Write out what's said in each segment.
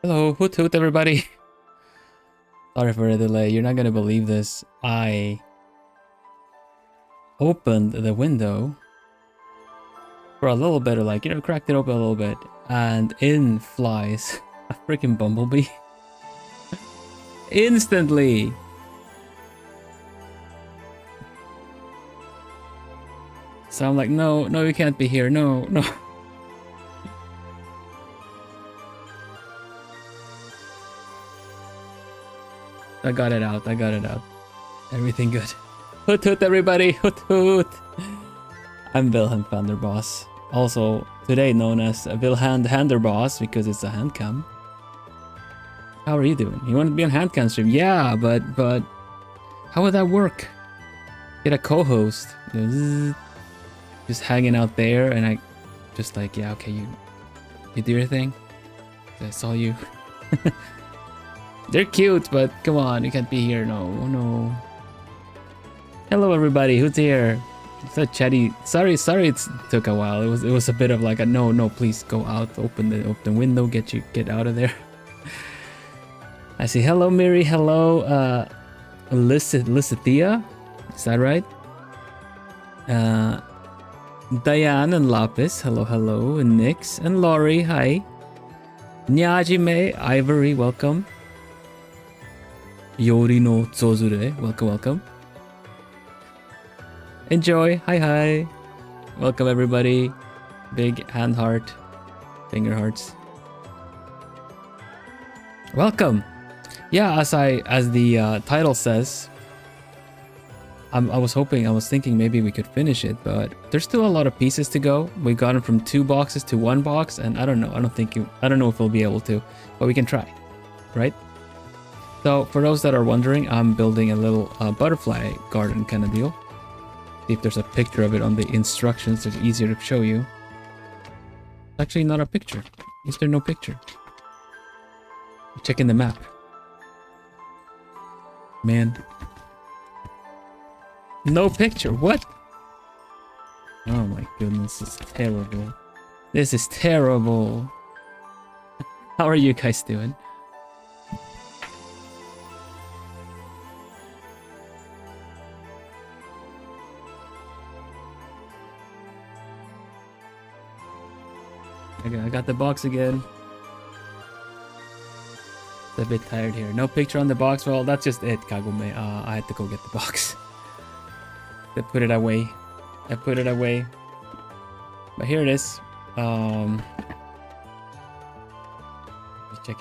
Hello, hoot hoot everybody. Sorry for the delay. You're not gonna believe this. I opened the window for a little bit, or like, cracked it open a little bit, and in flies a freaking bumblebee. Instantly. So I'm like, no, you can't be here. No. I got it out. Everything good. Hoot hoot everybody, hoot hoot. I'm Vilhelm Vanderbos, also today known as Vilhelm Vanderbos because it's a hand cam. How are you doing? You want to be on hand cam stream? Yeah, but how would that work? Get a co-host, just hanging out there, and I just like, yeah, okay, you do your thing. I saw you. They're cute, but come on, you can't be here. No. Hello, everybody. Who's here? It's a chatty. Sorry, it took a while. It was a bit of like a no. Please go out. Open the window. Get out of there. I see. Hello, Miri. Hello, Lysithia. Is that right? Diane and Lapis. Hello, and Nix and Laurie. Hi. Nyajime, Ivory. Welcome. Yori no Tsozure, welcome. Enjoy, hi. Welcome everybody. Big hand heart, finger hearts. Welcome. Yeah, as the title says, I was thinking maybe we could finish it, but there's still a lot of pieces to go. We got them from 2 boxes to 1 box, and I don't know. I don't know if we'll be able to, but we can try, right? So for those that are wondering, I'm building a little butterfly garden kind of deal. See if there's a picture of it on the instructions. It's easier to show you. Actually, not a picture. Is there no picture? Checking the map. Man. No picture. What? Oh my goodness, this is terrible. This is terrible. How are you guys doing? I got the box again. It's a bit tired here. No picture on the box. Well, that's just it, Kagome. I had to go get the box. I put it away. But here it is. Check.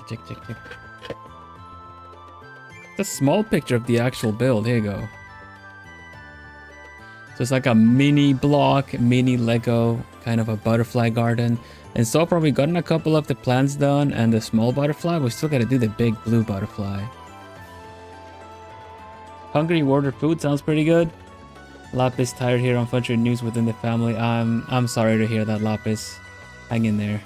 It's a small picture of the actual build. Here you go. So it's like a mini block, mini Lego, kind of a butterfly garden. And so far we've gotten a couple of the plants done and the small butterfly. We still gotta do the big blue butterfly. Hungry order food sounds pretty good. Lapis tired here. Unfortunate news within the family. I'm sorry to hear that, Lapis. Hang in there.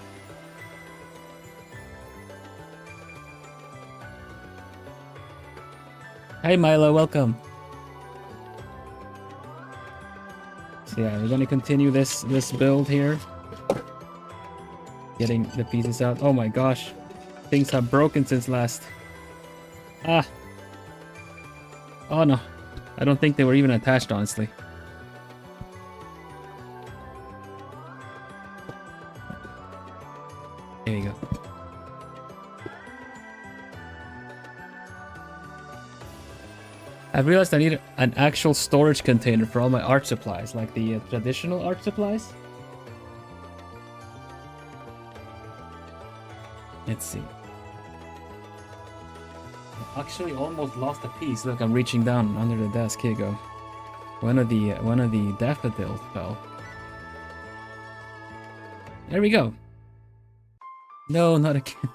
Hey Milo, welcome. So yeah, we're gonna continue this build here. Getting the pieces out. Oh my gosh. Things have broken since last. Ah. Oh no. I don't think they were even attached, honestly. There you go. I've realized I need an actual storage container for all my art supplies, like the traditional art supplies. Let's see. I actually almost lost a piece. Look, I'm reaching down under the desk. Here you go. One of the daffodils fell. There we go. No, not again.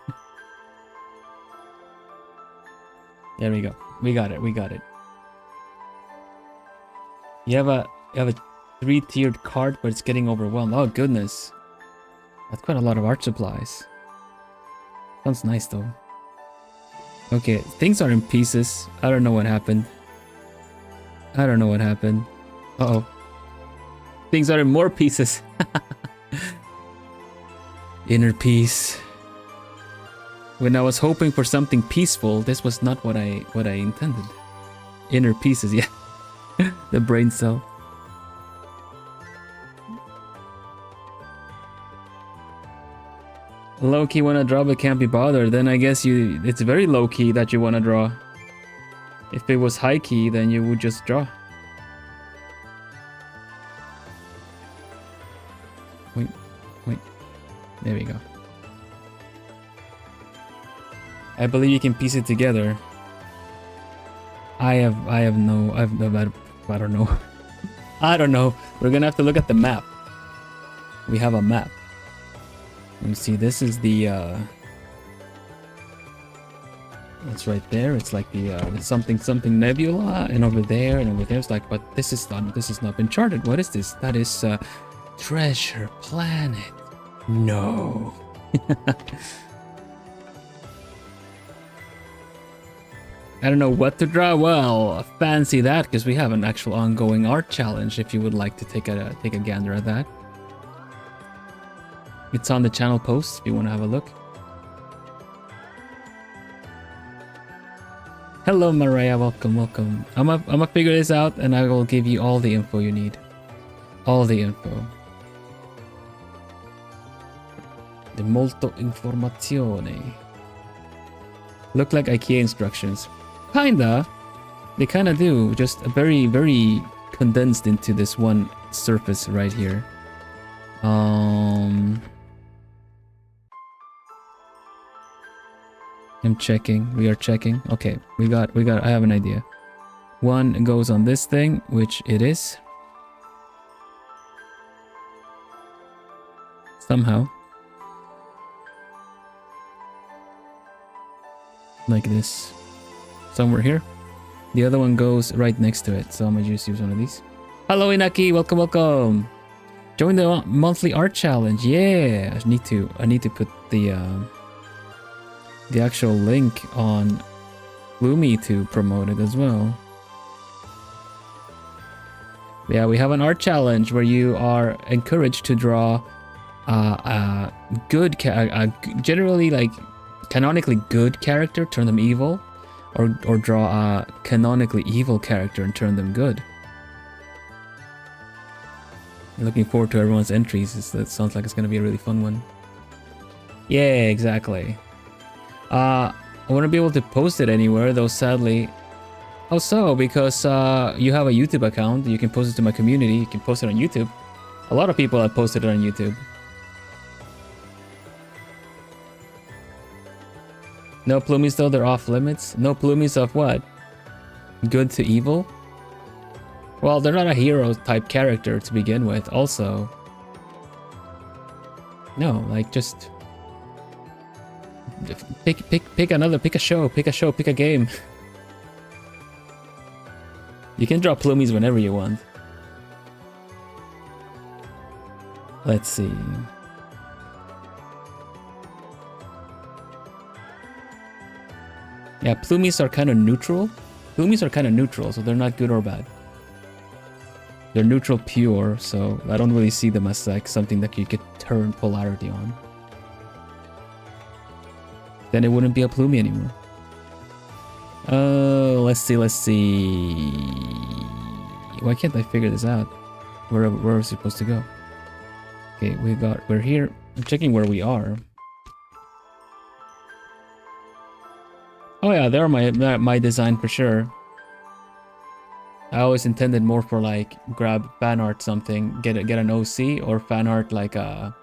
There we go. We got it. You have a 3-tiered cart, but it's getting overwhelmed. Oh goodness. That's quite a lot of art supplies. Sounds nice though. Okay, things are in pieces. I don't know what happened. Uh-oh. Things are in more pieces. Inner peace. When I was hoping for something peaceful, this was not what I intended. Inner pieces, yeah. The brain cell. Low key wanna draw but can't be bothered, then I guess it's very low key that you wanna draw. If it was high key, then you would just draw. Wait. There we go. I believe you can piece it together. I don't know. I don't know. We're gonna have to look at the map. We have a map. Let me see. This is the. It's right there. It's like the something nebula, and over there, it's like. But this is not been charted. What is this? That is treasure planet. No. I don't know what to draw. Well, fancy that, because we have an actual ongoing art challenge if you would like to take a gander at that. It's on the channel post if you want to have a look. Hello Mariah, welcome. I'm gonna figure this out and I will give you all the info you need. All the info. De molto informazione. Look like IKEA instructions. Kinda. They kinda do. Just very, very condensed into this one surface right here. I'm checking. We are checking. Okay, we got. I have an idea. One goes on this thing, which it is. Somehow. Like this. Somewhere here. The other one goes right next to it, so I'm gonna just use one of these. Hello Inaki, welcome. Join the monthly art challenge. Yeah, I need to put the actual link on Lumi to promote it as well. Yeah, we have an art challenge where you are encouraged to draw generally like canonically good character, turn them evil, or draw a canonically evil character and turn them good. Looking forward to everyone's entries. That sounds like it's going to be a really fun one. Yeah, exactly. I wouldn't be able to post it anywhere though, sadly. How so? Because you have a YouTube account. You can post it to my community. You can post it on YouTube. A lot of people have posted it on YouTube. No plumies though, they're off limits. No plumies of what? Good to evil? Well, they're not a hero type character to begin with, also. No, like just pick a show, pick a game. You can draw plumies whenever you want. Let's see. Yeah, plumies are kind of neutral. Plumies are kind of neutral, so they're not good or bad. They're neutral pure, so I don't really see them as like something that you could turn polarity on. Then it wouldn't be a plumie anymore. Let's see. Why can't I figure this out? Where are we supposed to go? Okay, we're here. I'm checking where we are. Oh yeah, they're my design for sure. I always intended more for like grab fan art something, get an OC or fan art like a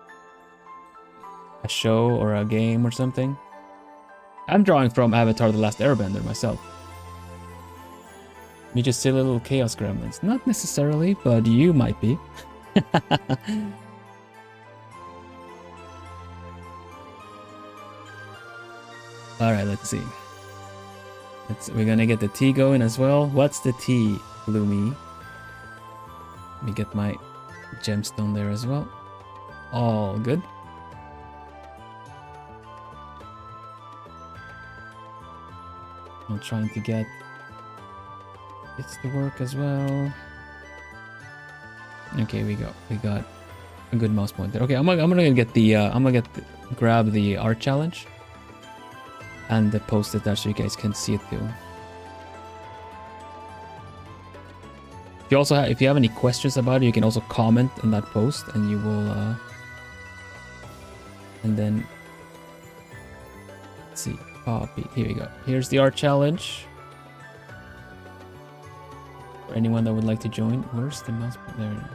show or a game or something. I'm drawing from Avatar: The Last Airbender myself. Me just silly little chaos gremlins. Not necessarily, but you might be. Alright, let's see. We're gonna get the T going as well. What's the T, Lumi? Let me get my gemstone there as well. All good. I'm trying to get it's to work as well. Okay, we got a good mouse pointer. Okay, I'm gonna get the grab the art challenge. and post it there so you guys can see it too. If you also if you have any questions about it, you can also comment on that post, and you will. And then let's see, copy. Here we go. Here's the art challenge. For anyone that would like to join, where's the mouse? There.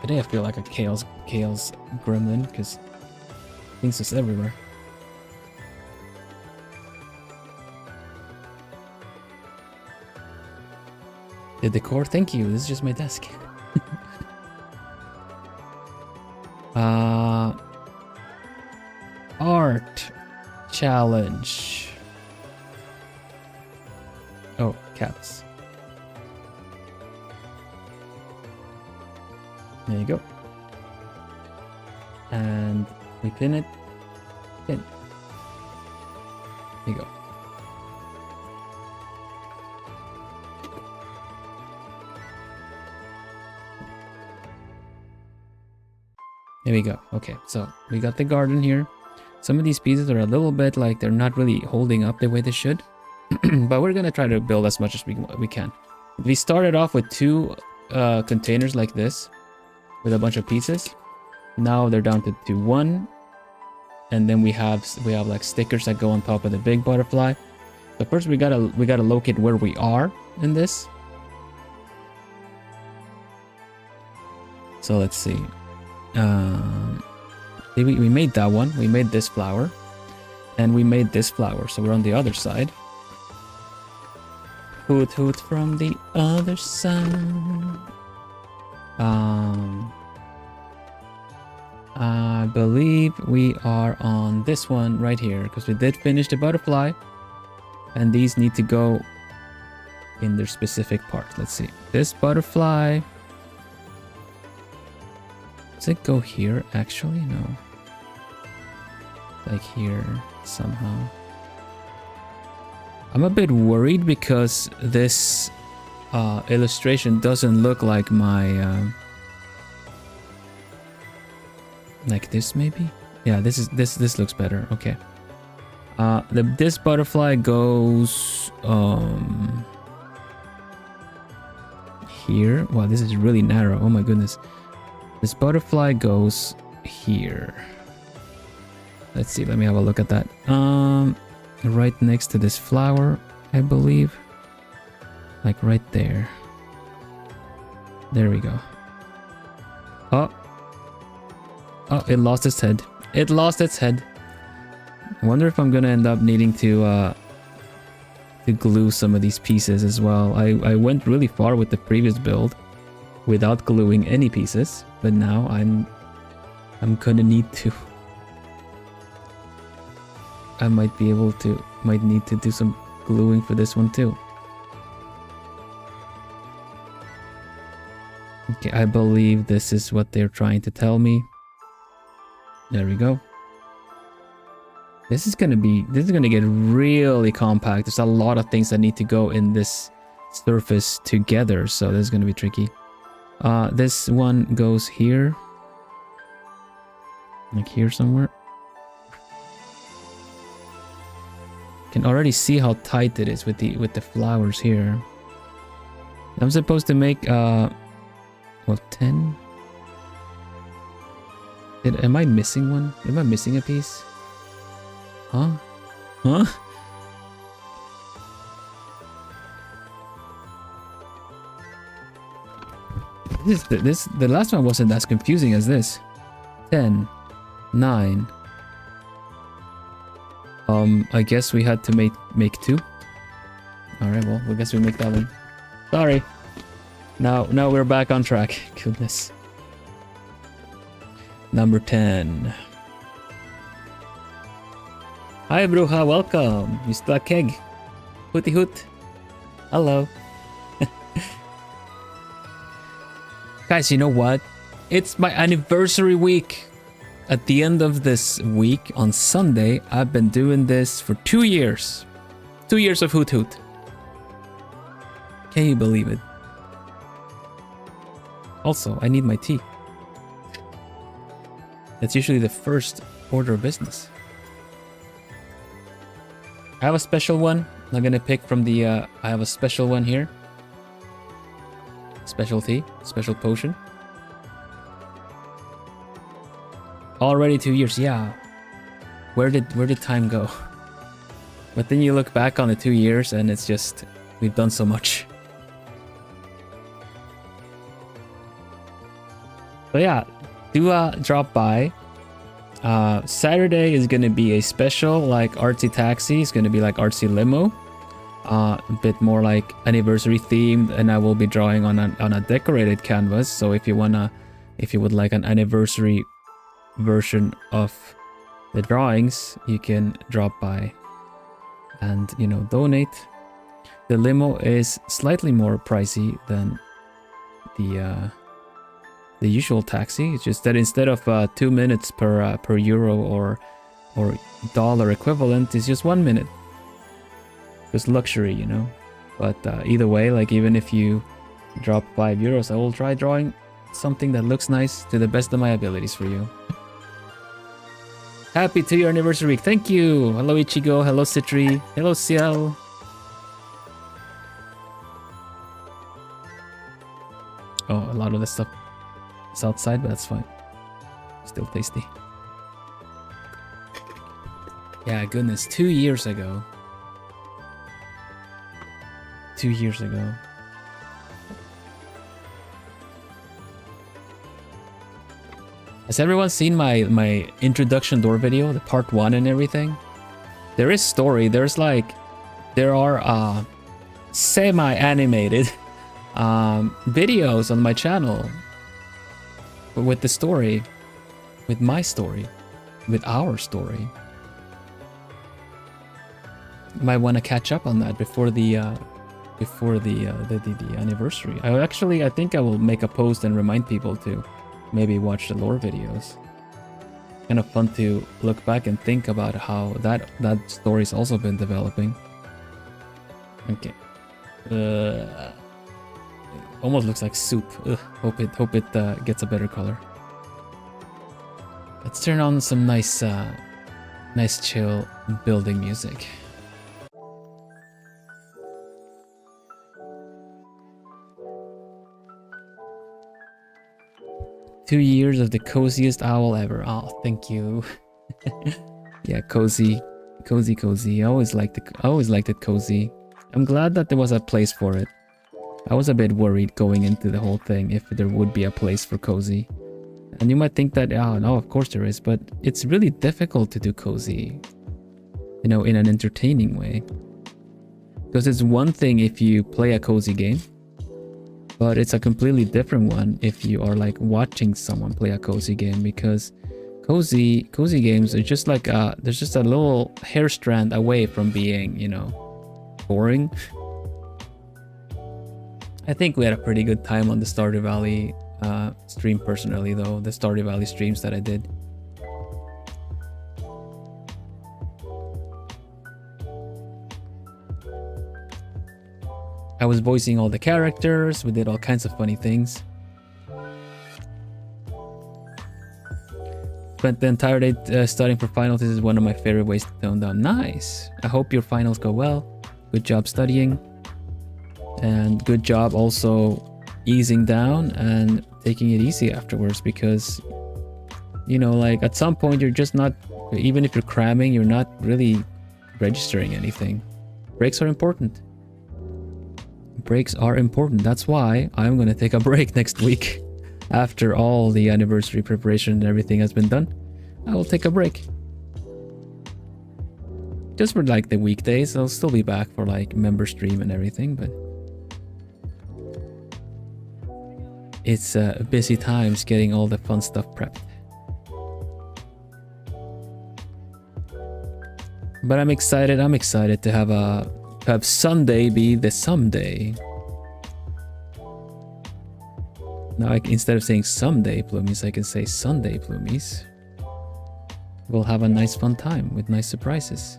Today I feel like a chaos gremlin because things is everywhere. The decor, thank you. This is just my desk. Art challenge. Oh, caps. There you go. And we pin it. Pin. There you go. There we go. Okay, so we got the garden here. Some of these pieces are a little bit like they're not really holding up the way they should. But we're gonna try to build as much as we can. We started off with 2 containers like this with a bunch of pieces. Now they're down to 1. And then we have like stickers that go on top of the big butterfly. But first we gotta locate where we are in this. So let's see. We made that one. We made this flower, and we made this flower. So we're on the other side. Hoot hoot from the other side. I believe we are on this one right here because we did finish the butterfly, and these need to go in their specific part. Let's see. This butterfly. Does it go here actually? No. Like here somehow. I'm a bit worried because this illustration doesn't look like my like this maybe? Yeah, this looks better. Okay. This butterfly goes here. Wow, this is really narrow. Oh my goodness. This butterfly goes here. Let's see, let me have a look at that. Right next to this flower, I believe. Like right there. There we go. Oh, it lost its head. It lost its head. I wonder if I'm gonna end up needing to glue some of these pieces as well. I went really far with the previous build without gluing any pieces, but now I'm gonna need to. I might need to do some gluing for this one too. Okay, I believe this is what they're trying to tell me. There we go. This is gonna get really compact. There's a lot of things that need to go in this surface together, so this is gonna be tricky. This one goes here. Like here somewhere. Can already see how tight it is with the flowers here. I'm supposed to make well 10. Am I missing one? Am I missing a piece? Huh? Huh? The last one wasn't as confusing as this. 10, 9. I guess we had to make 2. All right, well, I guess we make that one. Sorry. Now we're back on track. Goodness. Number 10. Hi, Bruja. Welcome. Mr. Keg. Hooty hoot. Hello. Guys, you know what? It's my anniversary week. At the end of this week, on Sunday, I've been doing this for 2 years. 2 years of Hoot Hoot. Can you believe it? Also, I need my tea. That's usually the first order of business. I have a special one. I'm gonna pick from the. I have a special one here. Specialty, special potion. Already 2 years, yeah. Where did time go? But then you look back on the 2 years and it's just, we've done so much. So yeah, do drop by. Saturday is gonna be a special, like artsy taxi. It's gonna be like artsy limo. A bit more like anniversary themed, and I will be drawing on a decorated canvas. So if you would like an anniversary version of the drawings, you can drop by and, you know, donate. The limo is slightly more pricey than the usual taxi. It's just that instead of 2 minutes per euro or dollar equivalent, it's just 1 minute. Just luxury, you know. But either way, like even if you drop 5 euros, I will try drawing something that looks nice to the best of my abilities for you. Happy 2-year anniversary week. Thank you. Hello Ichigo. Hello Citri. Hello Ciel. Oh, a lot of the stuff is outside, but that's fine. Still tasty. Yeah, goodness. 2 years ago. 2 years ago. Has everyone seen my introduction door video, the part 1 and everything? There is story. There are semi-animated videos on my channel with the story, with my story, with our story. You might want to catch up on that before the anniversary. I think I will make a post and remind people to maybe watch the lore videos. Kind of fun to look back and think about how that story's also been developing. Okay. Almost looks like soup. Ugh, hope it gets a better color. Let's turn on some nice chill building music. "2 years of the coziest owl ever." Oh, thank you. Yeah, cozy. I always liked it cozy. I'm glad that there was a place for it. I was a bit worried going into the whole thing if there would be a place for cozy. And you might think that, oh no, of course there is, but it's really difficult to do cozy, you know, in an entertaining way. Because it's one thing if you play a cozy game, but it's a completely different one if you are like watching someone play a cozy game, because cozy games are just like there's just a little hair strand away from being, you know, boring. I think we had a pretty good time on the Stardew Valley stream personally, though, the Stardew Valley streams that I did. I was voicing all the characters, we did all kinds of funny things. Spent the entire day studying for finals. This is one of my favorite ways to tone down. Nice! I hope your finals go well. Good job studying. And good job also easing down and taking it easy afterwards, because, you know, like at some point you're just not, even if you're cramming, you're not really registering anything. Breaks are important. Breaks are important. That's why I'm gonna take a break next week. After all the anniversary preparation and everything has been done, I will take a break. Just for like the weekdays. I'll still be back for like member stream and everything, but it's busy times getting all the fun stuff prepped. But I'm excited to have Sunday be the someday. Now instead of saying someday Plumies, I can say Sunday Plumies. We'll have a nice fun time with nice surprises.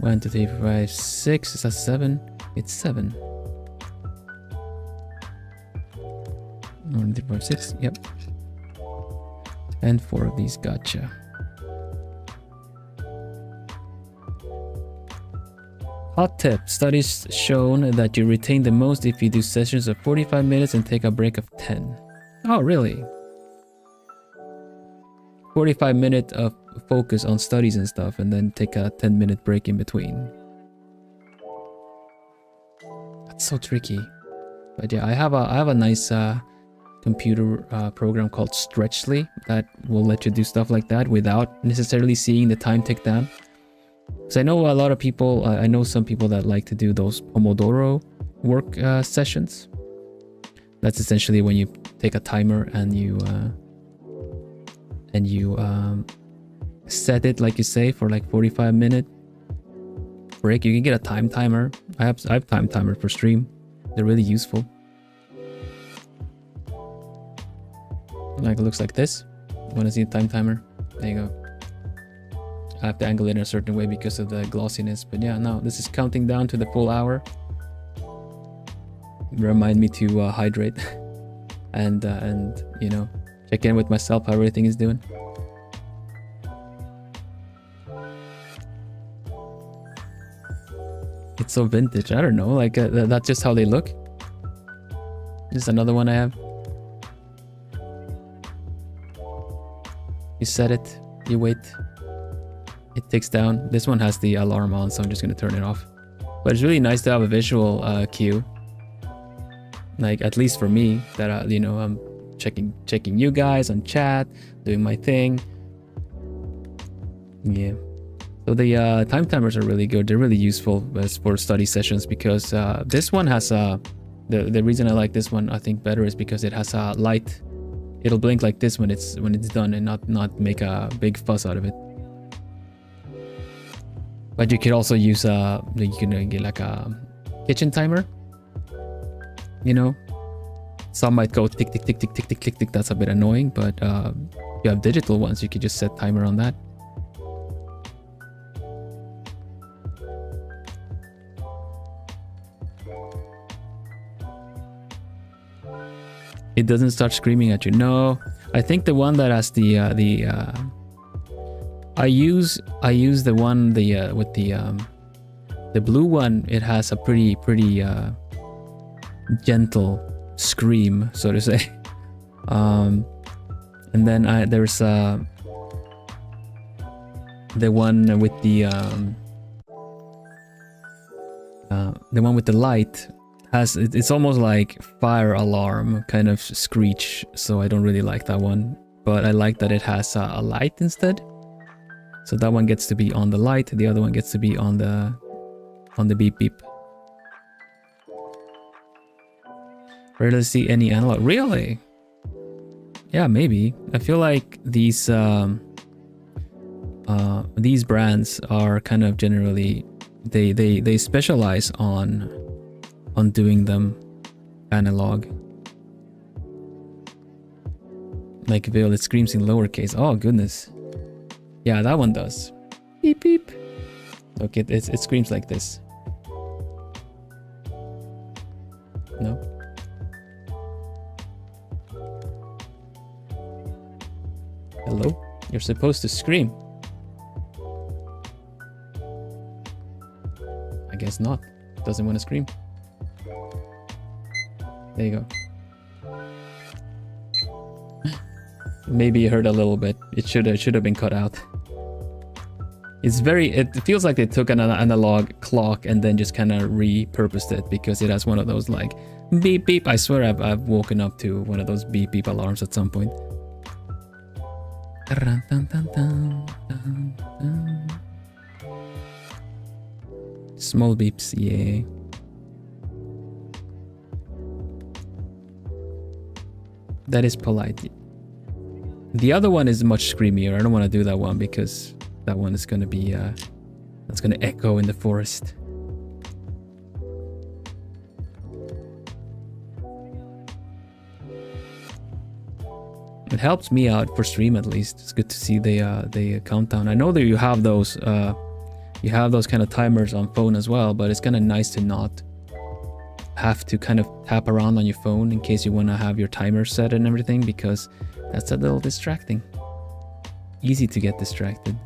1, 2, 3, 4, 5, 6. Is that 7? It's 7. 1, 2, 3, 4, 6. Yep. And 4 of these, gotcha. Hot tip, studies shown that you retain the most if you do sessions of 45 minutes and take a break of 10. Oh, really? 45-minute of focus on studies and stuff, and then take a 10-minute break in between. That's so tricky. But yeah, I have a nice computer program called Stretchly that will let you do stuff like that without necessarily seeing the time tick down. Because I know a lot of people, I know some people that like to do those Pomodoro work sessions. That's essentially when you take a timer and you set it, like you say, for like 45-minute break. You can get a time timer. I have time timers for stream. They're really useful. Like, it looks like this. You want to see a time timer? There you go. I have to angle it in a certain way because of the glossiness. But yeah, no, this is counting down to the full hour. Remind me to hydrate and you know, check in with myself how everything is doing. It's so vintage. I don't know, like that's just how they look. This is another one I have. You set it, you wait, it ticks down. This one has the alarm on, so I'm just gonna turn it off. But it's really nice to have a visual cue. Like, at least for me, that you know, I'm checking you guys on chat, doing my thing. Yeah. So the time timers are really good. They're really useful as for study sessions, because this one has the reason I like this one, I think, better is because it has a light. It'll blink like this when it's done, and not make a big fuss out of it. But you could also use you can get like a kitchen timer. You know, some might go tick tick tick tick tick tick tick tick. That's a bit annoying, but if you have digital ones, you could just set timer on that. It doesn't start screaming at you. No, I think the one that has I use the one with the blue one. It has a pretty gentle scream, so to say. And then there's the one with the light. It's almost like fire alarm kind of screech, so I don't really like that one. But I like that it has a light instead. So that one gets to be on the light, the other one gets to be on the beep beep. Rarely see any analog. Really? Yeah, maybe. I feel like these brands are kind of generally they specialize on doing them analog. Like Vil, it screams in lowercase. Oh goodness. Yeah, that one does. Beep beep. Look, it screams like this. No. Hello? You're supposed to scream. I guess not. It doesn't want to scream. There you go. Maybe you heard a little bit. It should have been cut out. It feels like they took an analog clock and then just kind of repurposed it, because it has one of those like beep beep. I swear I've woken up to one of those beep beep alarms at some point. Small beeps, yeah. That is polite. The other one is much screamier. I don't want to do that one because that one is going to be that's going to echo in the forest. It helps me out for stream, at least. It's good to see the countdown. I know that you have those kind of timers on phone as well, but it's kind of nice to not have to kind of tap around on your phone in case you want to have your timer set and everything, because that's a little distracting. easy to get distracted.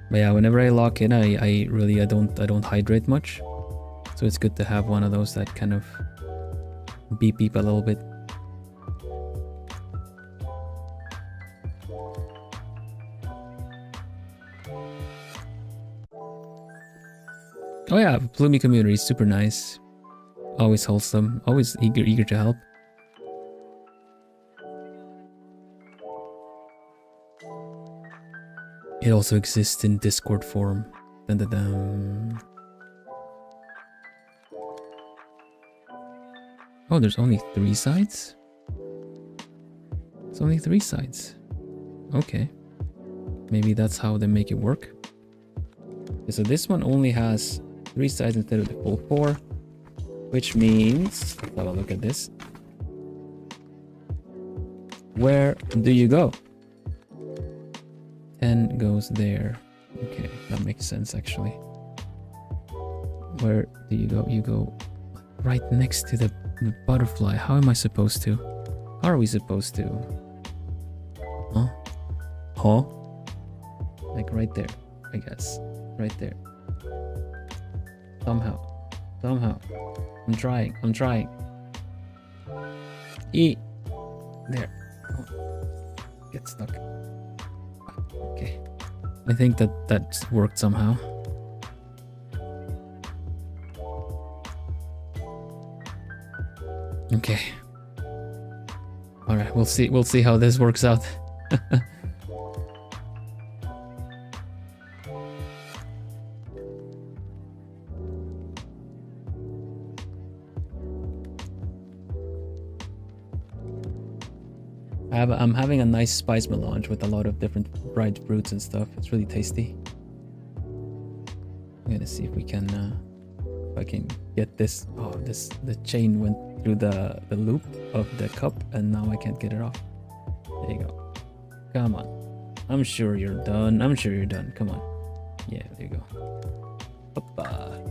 But yeah, whenever I lock in, I really don't hydrate much. So it's good to have one of those that kind of beep a little bit. Oh yeah, Plumie community is super nice. Always wholesome, always eager to help. It also exists in Discord form. Dun, dun, dun. Oh, there's only 3 sides? It's only 3 sides. Okay. Maybe that's how they make it work. Okay, so this one only has 3 sides instead of the full 4. Which means, let's have a look at this. Where do you go? 10 goes there. Okay, that makes sense actually. Where do you go? You go right next to the butterfly. How am I supposed to? How are we supposed to? Huh? Huh? Like right there, I guess. Right there. Somehow. I'm trying. E. There. Oh. Get stuck. Okay. I think that's worked somehow. Okay. All right, we'll see how this works out. I'm having a nice spice melange with a lot of different dried fruits and stuff. It's really tasty. I'm gonna see if we can, if I can get this. Oh, the chain went through the loop of the cup, and now I can't get it off. There you go. Come on. I'm sure you're done. Come on. Yeah, there you go. Hoppa.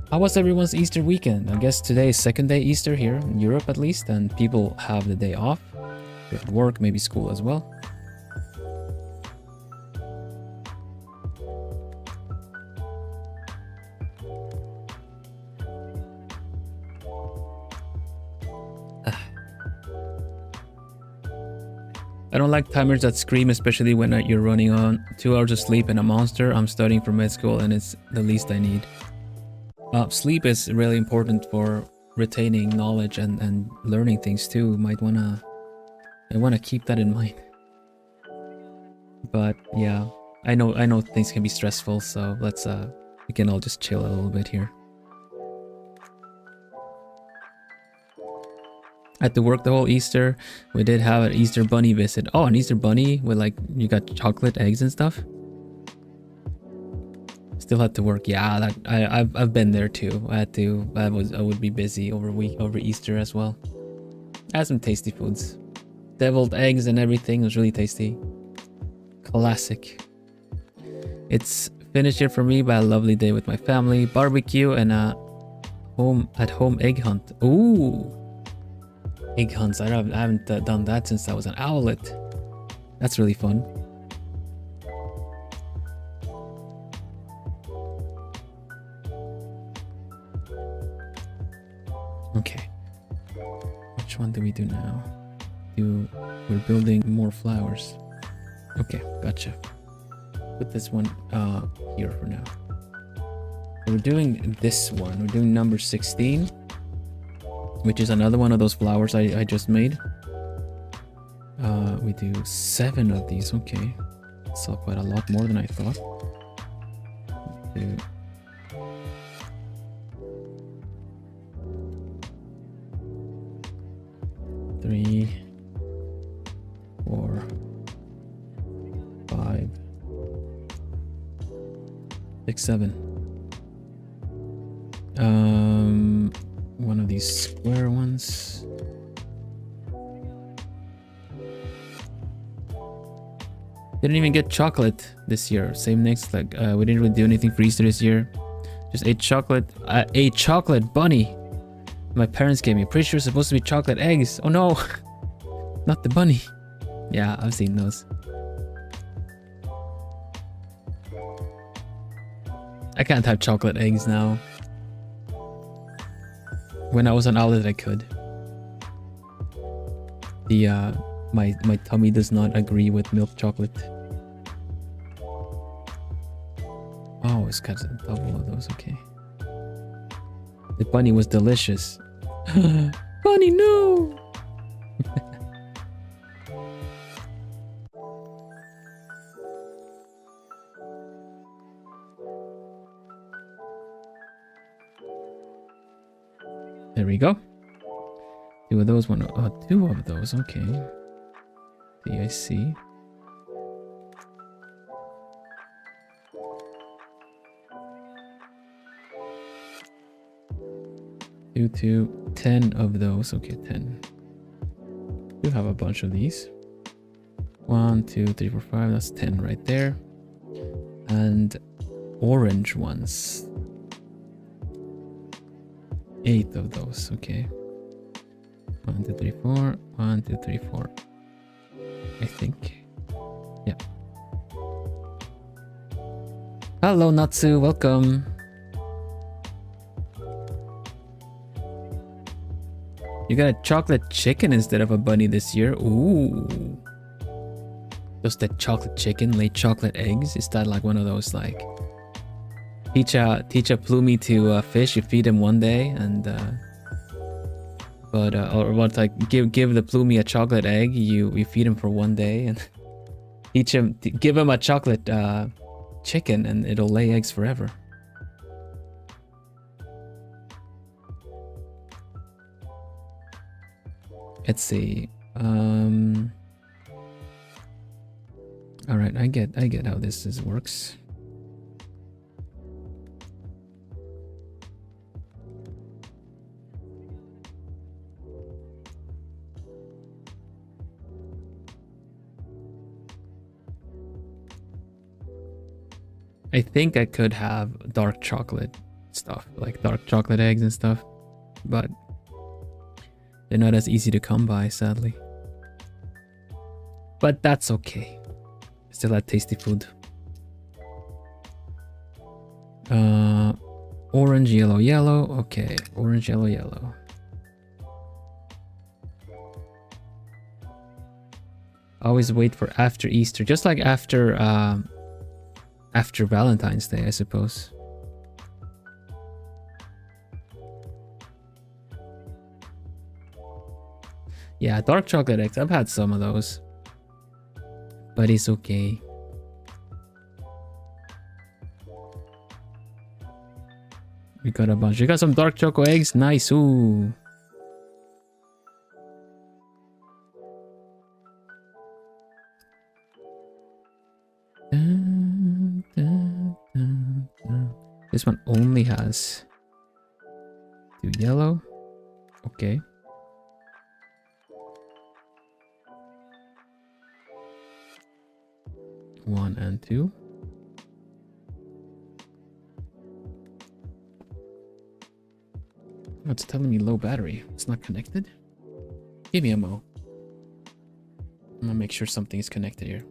How was everyone's Easter weekend? I guess today is second day Easter here in Europe at least, and people have the day off. They're at work, maybe school as well. I don't like timers that scream, especially when you're running on 2 hours of sleep and a monster. I'm studying for med school and it's the least I need. Sleep is really important for retaining knowledge and learning things too. I might wanna keep that in mind. But yeah, I know things can be stressful, so let's we can all just chill a little bit here. I had to work the whole Easter. We did have an Easter bunny visit. Oh, an Easter bunny with like you got chocolate eggs and stuff. Still had to work. Yeah, that I've been there too. I would be busy over Easter as well. I had some tasty foods. Deviled eggs and everything. It was really tasty. Classic. It's finished here for me by a lovely day with my family. Barbecue and a home egg hunt. Ooh. Egg hunts. I haven't done that since I was an owlet. That's really fun. Okay, which one do we do now? We're building more flowers. Okay, gotcha. Put this one here for now. We're doing this one. We're doing number 16, which is another one of those flowers I just made. We do 7 of these. Okay, so quite a lot more than I thought. Do 3, 4, 5, 6, 7. One of these square ones. Didn't even get chocolate this year. Same next, like we didn't really do anything for Easter this year. Just ate chocolate. A chocolate bunny. My parents gave me. Pretty sure it's supposed to be chocolate eggs. Oh no, not the bunny. Yeah, I've seen those. I can't have chocolate eggs now. When I was on outlet, I could. The my tummy does not agree with milk chocolate. Oh, it's got a double of those. Okay. The bunny was delicious. Bunny, no! There we go. Two of those, two of those, okay. DIC. 10 of those, okay, 10. You have a bunch of these. 1, 2, 3, 4, 5, that's 10 right there. And orange ones. 8 of those, okay. 1, 2, 3, 4. 1, 2, 3, 4. I think. Yeah. Hello, Natsu. Welcome. You got a chocolate chicken instead of a bunny this year. Ooh. Does that chocolate chicken lay chocolate eggs? Is that like one of those like teach a plumie to fish? You feed him one day and or what, like give the plumie a chocolate egg, you feed him for one day and give him a chocolate chicken and it'll lay eggs forever. Let's see. All right, I get how this works. I think I could have dark chocolate stuff, like dark chocolate eggs and stuff, but they're not as easy to come by, sadly. But that's okay. Still had tasty food. Orange, yellow, yellow. Okay, orange, yellow, yellow. Always wait for after Easter, just like after Valentine's Day, I suppose. Yeah, dark chocolate eggs. I've had some of those. But it's okay. We got a bunch. We got some dark choco eggs. Nice. Ooh. Dun, dun, dun, dun. This one only has 2 yellow. Okay. One and 2. Oh, it's telling me low battery. It's not connected. Give me a mo. I'm gonna make sure something is connected here.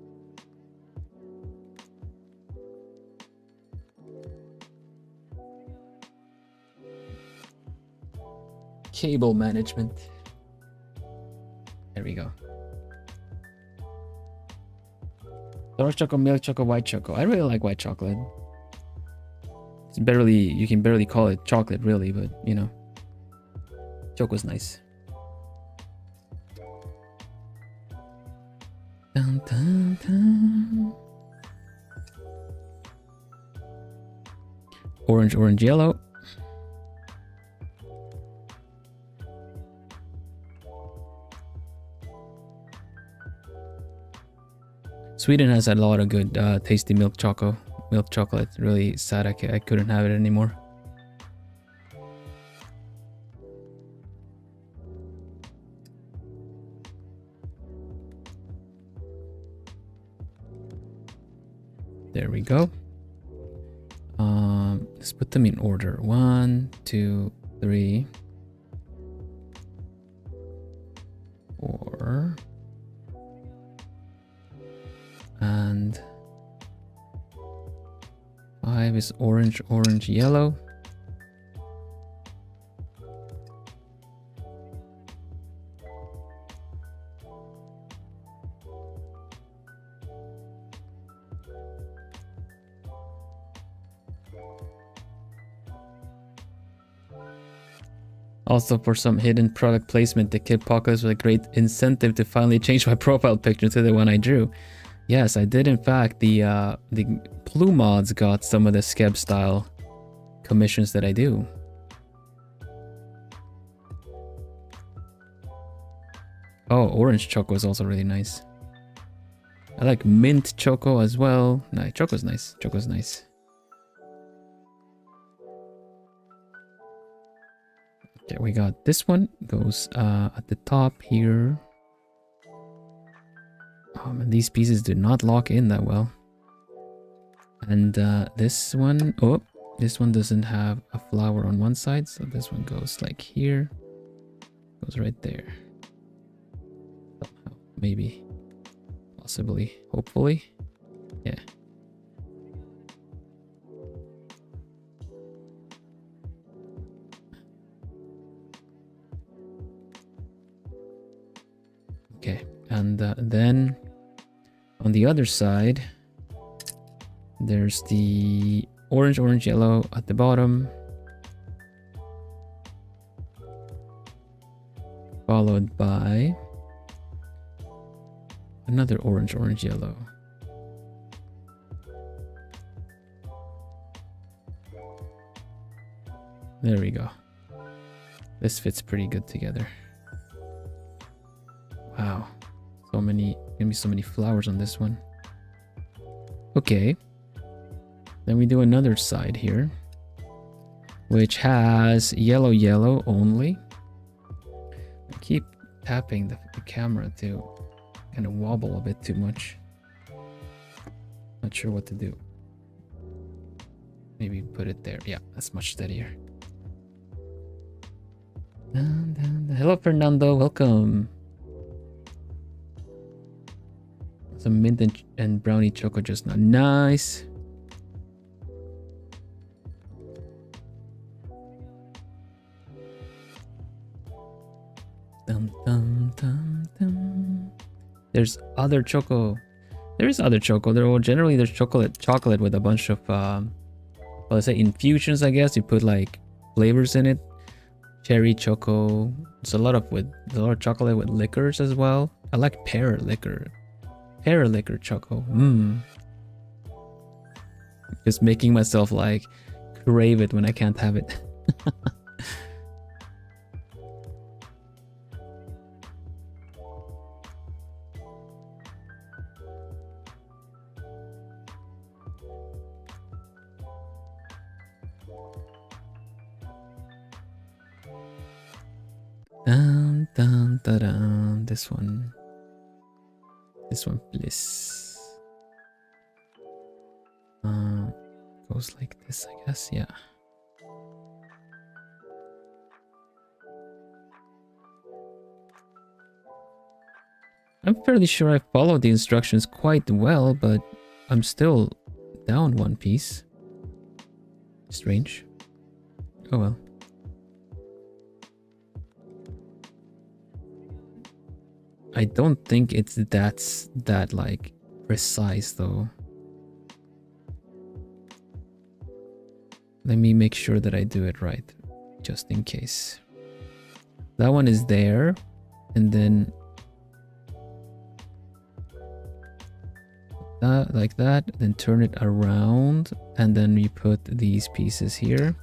Cable management. There we go. Dark chocolate, milk chocolate, white chocolate. I really like white chocolate. It's barely, you can barely call it chocolate really, but you know. Choco's nice. Dun, dun, dun. Orange, orange, yellow. Sweden has a lot of good tasty milk chocolate. Really sad I couldn't have it anymore. There we go. Let's put them in order. 1, 2, 3, 4, and 5 is orange, orange, yellow. Also, for some hidden product placement, the kit pockets was a great incentive to finally change my profile picture to the one I drew. Yes, I did. In fact, the Blue mods got some of the Skeb style commissions that I do. Oh, orange choco is also really nice. I like mint choco as well. No, choco's nice. Choco's nice. Okay, we got this one. Goes at the top here. And these pieces do not lock in that well. And this one, oh, this one doesn't have a flower on one side, so this one goes like here. Goes right there. Somehow, maybe, possibly, hopefully, yeah. Okay, and then on the other side, there's the orange, orange, yellow at the bottom, followed by another orange, orange, yellow. There we go. This fits pretty good together. Wow, so many, gonna be so many flowers on this one. Okay, then we do another side here, which has yellow, yellow only. I keep tapping the camera to kind of wobble a bit too much. Not sure what to do. Maybe put it there. Yeah, that's much steadier. Hello, Fernando. Welcome. Some mint and brownie choco just now. Nice. Dum, dum, dum, dum. There's other choco. There is other choco. Generally there's chocolate with a bunch of well, let's say infusions, I guess. You put like flavors in it. Cherry choco. There's a lot of chocolate with liquors as well. I like pear liquor. Pear liquor choco. Just making myself like crave it when I can't have it. Dun, dun, dun, dun. This one, please. Goes like this, I guess. Yeah. I'm fairly sure I followed the instructions quite well, but I'm still down one piece. Strange. Oh well. I don't think it's that like precise though. Let me make sure that I do it right, just in case. That one is there, and then that like that, then turn it around, and then we put these pieces here.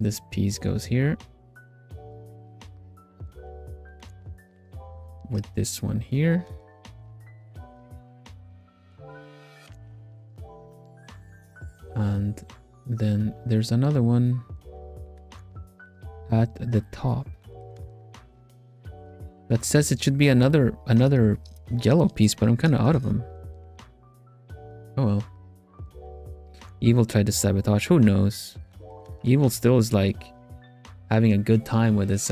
This piece goes here. With this one here. And then there's another one at the top that says it should be another yellow piece, but I'm kind of out of them. Oh well, Evil tried to sabotage. Who knows? Evil still is like having a good time with his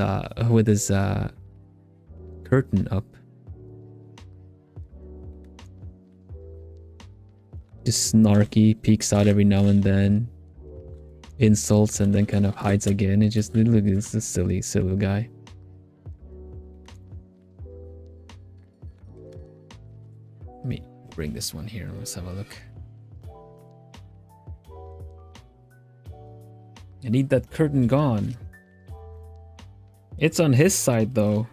curtain up. Just snarky, peeks out every now and then, insults, and then kind of hides again. It just look, it's a silly guy. Let me bring this one here. Let's have a look. I need that curtain gone. It's on his side though.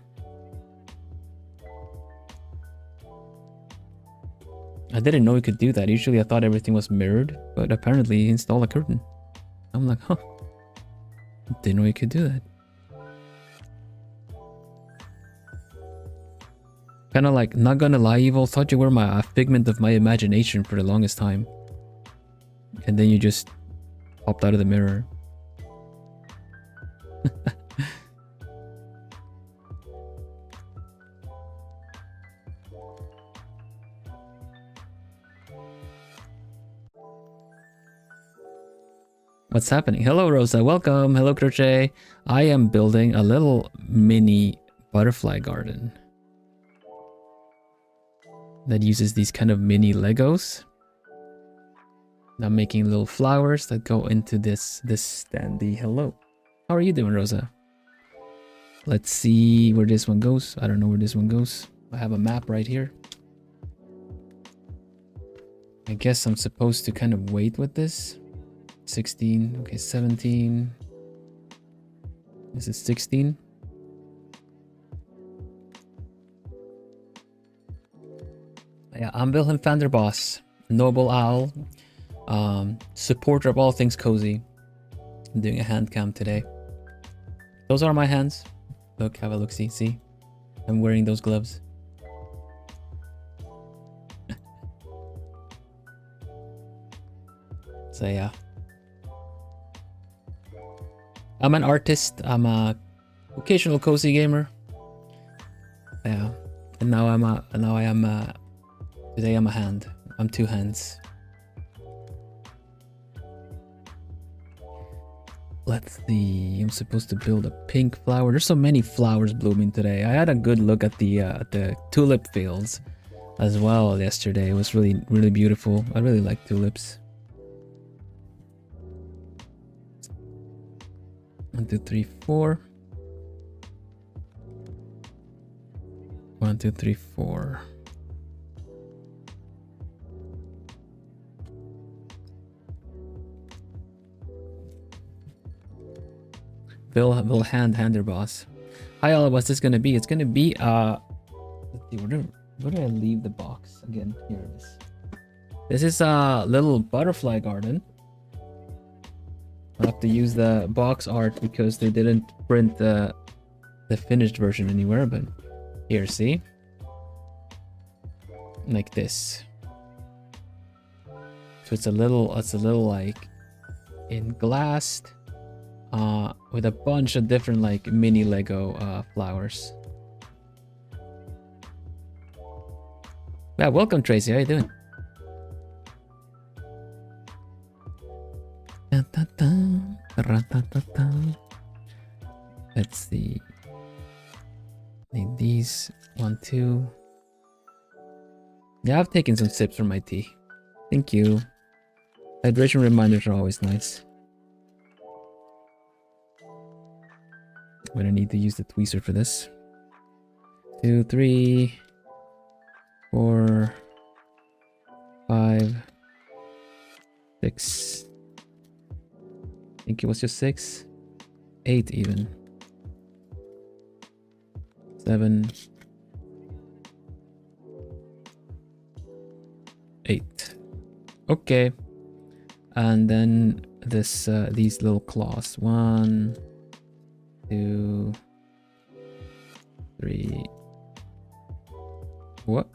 I didn't know he could do that. Usually I thought everything was mirrored, but apparently he installed a curtain. I'm like, huh. Didn't know he could do that. Kind of like, not gonna lie, Evil, thought you were a figment of my imagination for the longest time. And then you just popped out of the mirror. What's happening? Hello, Rosa. Welcome. Hello, Crochet. I am building a little mini butterfly garden that uses these kind of mini Legos. I'm making little flowers that go into this standee. Hello. How are you doing, Rosa? Let's see where this one goes. I don't know where this one goes. I have a map right here. I guess I'm supposed to kind of wait with this. 16, okay, 17. This is 16. Yeah, I'm Vilhelm Vanderbos, noble owl, supporter of all things cozy. I'm doing a hand cam today. Those are my hands. Look, have a look, see? I'm wearing those gloves. So yeah. I'm an artist. I'm a occasional cozy gamer. Yeah, and today I'm a hand. I'm two hands. Let's see. I'm supposed to build a pink flower. There's so many flowers blooming today. I had a good look at the tulip fields as well yesterday. It was really beautiful. I really like tulips. 1, 2, 3, 4. 1, 2, 3, 4. Vilhelm Vanderbos. Hi all, what's this gonna be? It's gonna be let's see, where did I leave the box? Again, here it is. This is a little butterfly garden. I'll have to use the box art because they didn't print the finished version anywhere, but here, see? Like this. So it's a little like in glassed with a bunch of different like mini Lego flowers. Yeah, welcome Tracy, how you doing? Let's see. Need these 1, 2. Yeah, I've taken some sips from my tea. Thank you. Hydration reminders are always nice. I'm gonna need to use the tweezer for this. 2, 3, 4, 5, 6. I think it was just 6, 8 even. 7, 8. Okay. And then this these little claws. 1, 2, 3. What?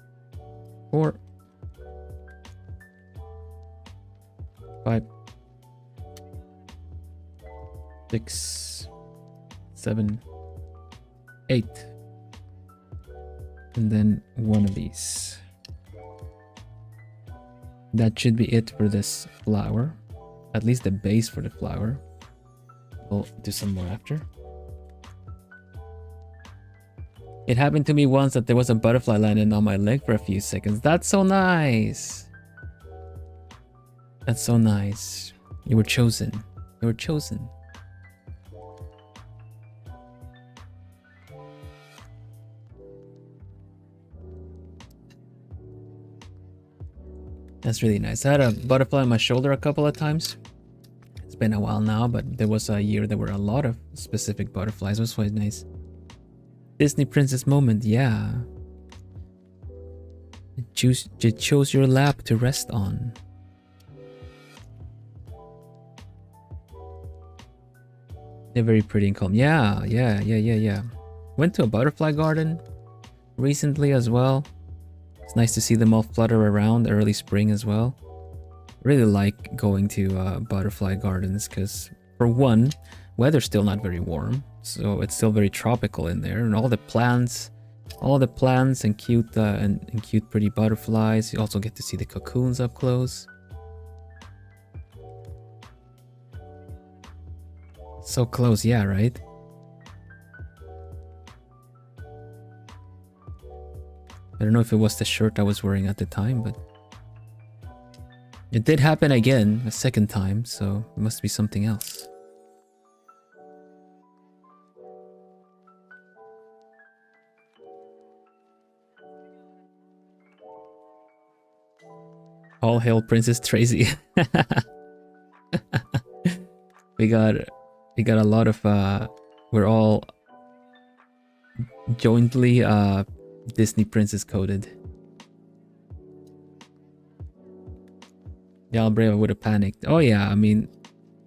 4, 5, 6, 7, 8. And then one of these. That should be it for this flower. at least the base for the flower. We'll do some more after. It happened to me once that there was a butterfly landing on my leg for a few seconds. That's so nice. That's so nice. You were chosen. You were chosen. That's really nice. I had a butterfly on my shoulder a couple of times. It's been a while now, but there was a year there were a lot of specific butterflies. It was quite nice. Disney princess moment, yeah. You chose your lap to rest on. They're very pretty and calm. Yeah. Went to a butterfly garden recently as well. It's nice to see them all flutter around early spring as well. Really like going to butterfly gardens because, for one, weather's still not very warm, so it's still very tropical in there, and all the plants and cute and cute pretty butterflies. You also get to see the cocoons up close. So close, yeah, right? I don't know if it was the shirt I was wearing at the time, but it did happen again, a second time, so it must be something else. All hail Princess Tracy. we got a lot of we're all jointly Disney princess coded. Yeah, Brave, I would have panicked. Oh yeah, I mean,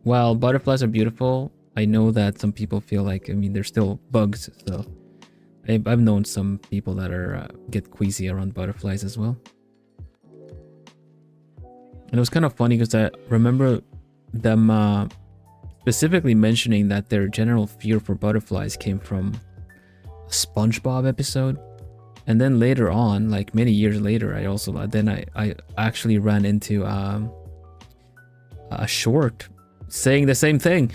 while butterflies are beautiful, I know that some people feel like, I mean, they're still bugs, so I've known some people that are get queasy around butterflies as well. And it was kind of funny because I remember them specifically mentioning that their general fear for butterflies came from a SpongeBob episode. And then later on, like many years later, I actually ran into a short saying the same thing.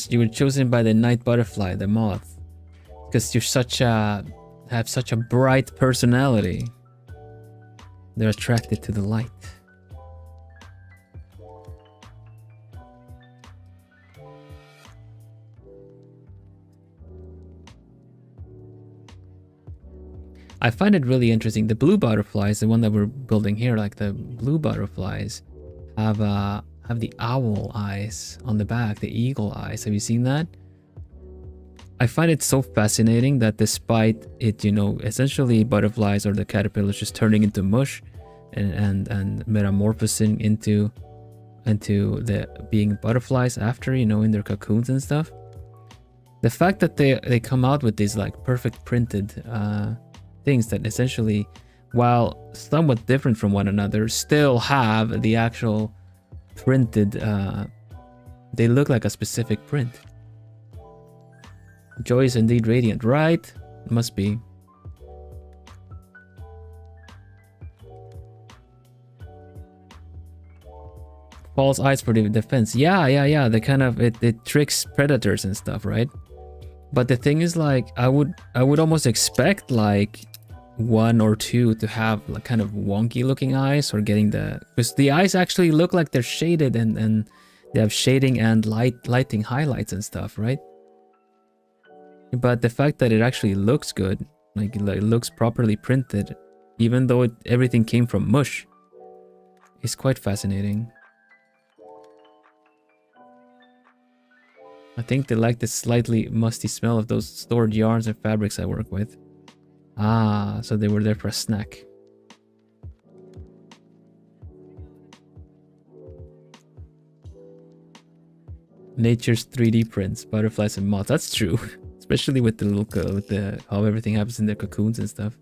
You were chosen by the night butterfly, the moth, because you're have such a bright personality. They're attracted to the light. I find it really interesting. The blue butterflies, the one that we're building here, like the blue butterflies, have the owl eyes on the back, the eagle eyes. Have you seen that? I find it so fascinating that despite it, you know, essentially butterflies or the caterpillars just turning into mush and metamorphosing into the being butterflies after, you know, in their cocoons and stuff. The fact that they come out with these like perfect printed things that essentially, while somewhat different from one another, still have the actual printed, they look like a specific print. Joy is indeed radiant, right? Must be. False eyes for the defense. Yeah. The kind of it tricks predators and stuff, right? But the thing is, like, I would almost expect like one or two to have like kind of wonky looking eyes, or getting because the eyes actually look like they're shaded and they have shading and lighting highlights and stuff, right? But the fact that it actually looks good, like it looks properly printed, even though everything came from mush, is quite fascinating. I think they like the slightly musty smell of those stored yarns and fabrics I work with. Ah, so they were there for a snack. Nature's 3D prints, butterflies and moths. That's true. Especially with the little, how everything happens in their cocoons and stuff.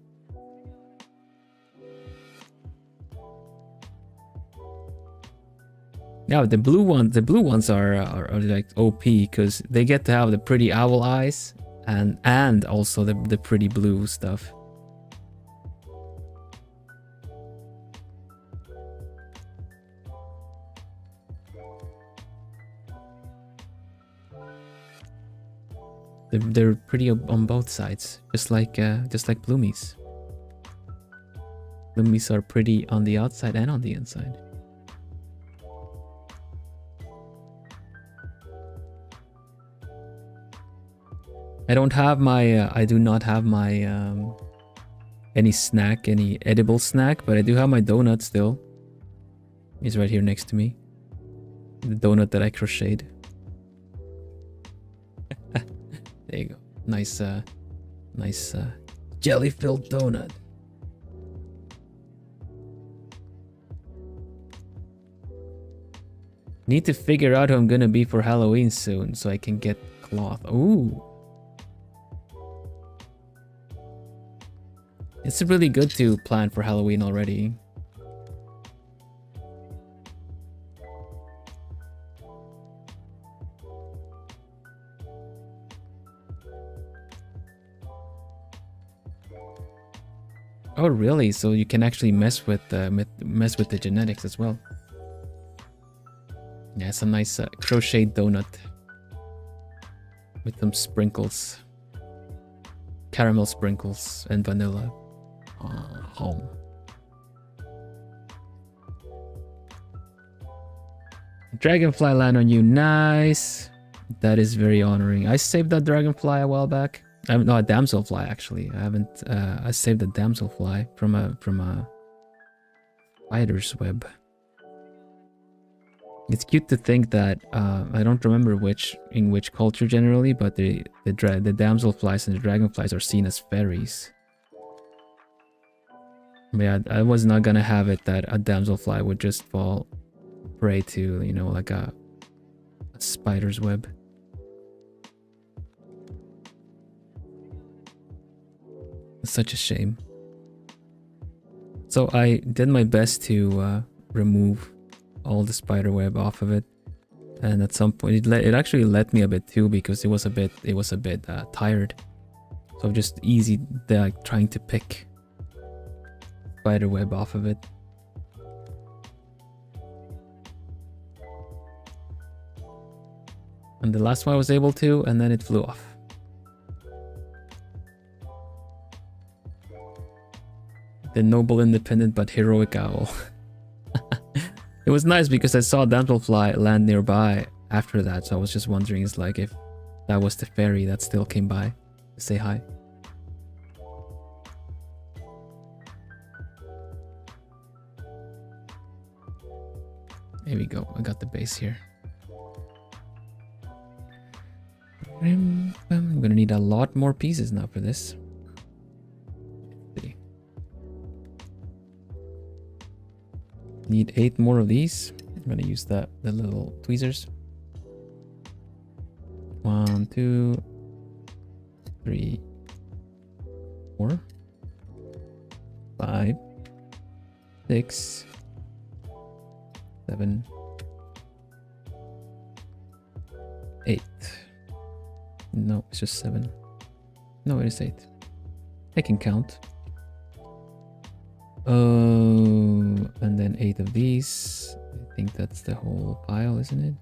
Yeah, the blue ones are like OP because they get to have the pretty owl eyes and also the pretty blue stuff. They're pretty on both sides, just like bloomies. Bloomies are pretty on the outside and on the inside. I don't have my I do not have my any edible snack, but I do have my donut still. It's right here next to me. The donut that I crocheted. There you go. Nice jelly-filled donut. Need to figure out who I'm gonna be for Halloween soon so I can get cloth. Ooh. It's really good to plan for Halloween already. Oh really? So you can actually mess with the genetics as well. Yeah, it's a nice crochet donut with some sprinkles, caramel sprinkles and vanilla. Home. Dragonfly land on you, nice. That is very honoring. I saved that dragonfly a while back. No, a damselfly actually. I haven't. I saved a damselfly from a spider's web. It's cute to think that I don't remember in which culture generally, but the damselflies and the dragonflies are seen as fairies. But yeah, I was not gonna have it that a damselfly would just fall prey to, you know, like a spider's web. It's such a shame. So I did my best to remove all the spider web off of it, and at some point it actually let me a bit too because it was a bit tired. So just easy trying to pick spider web off of it. And the last one I was able to, and then it flew off. The noble, independent, but heroic owl. It was nice because I saw a damselfly land nearby after that, so I was just wondering, it's like if that was the fairy that still came by to say hi. Here we go, I got the base here. I'm gonna need a lot more pieces now for this. Need 8 more of these. I'm gonna use the little tweezers. 1, 2, 3, 4, 5, 6, 7, 8. No, it's just 7. No, it is 8. I can count. Oh, and then 8 of these. I think that's the whole pile, isn't it?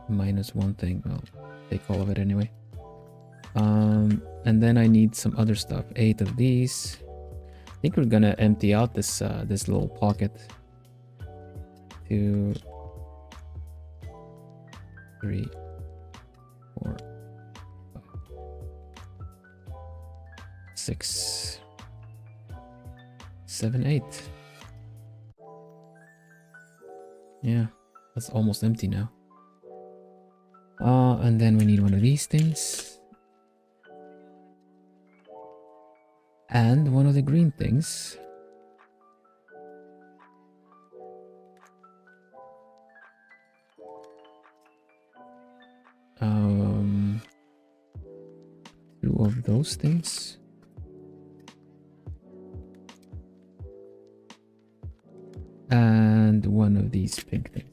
Minus 1 thing. Well, take all of it anyway. And then I need some other stuff. 8 of these. I think we're gonna empty out this this little pocket. 2, 3, 4, 5, 6, 7, 8. Yeah, that's almost empty now. And then we need one of these things. And one of the green things. Two of those things. And one of these pink things.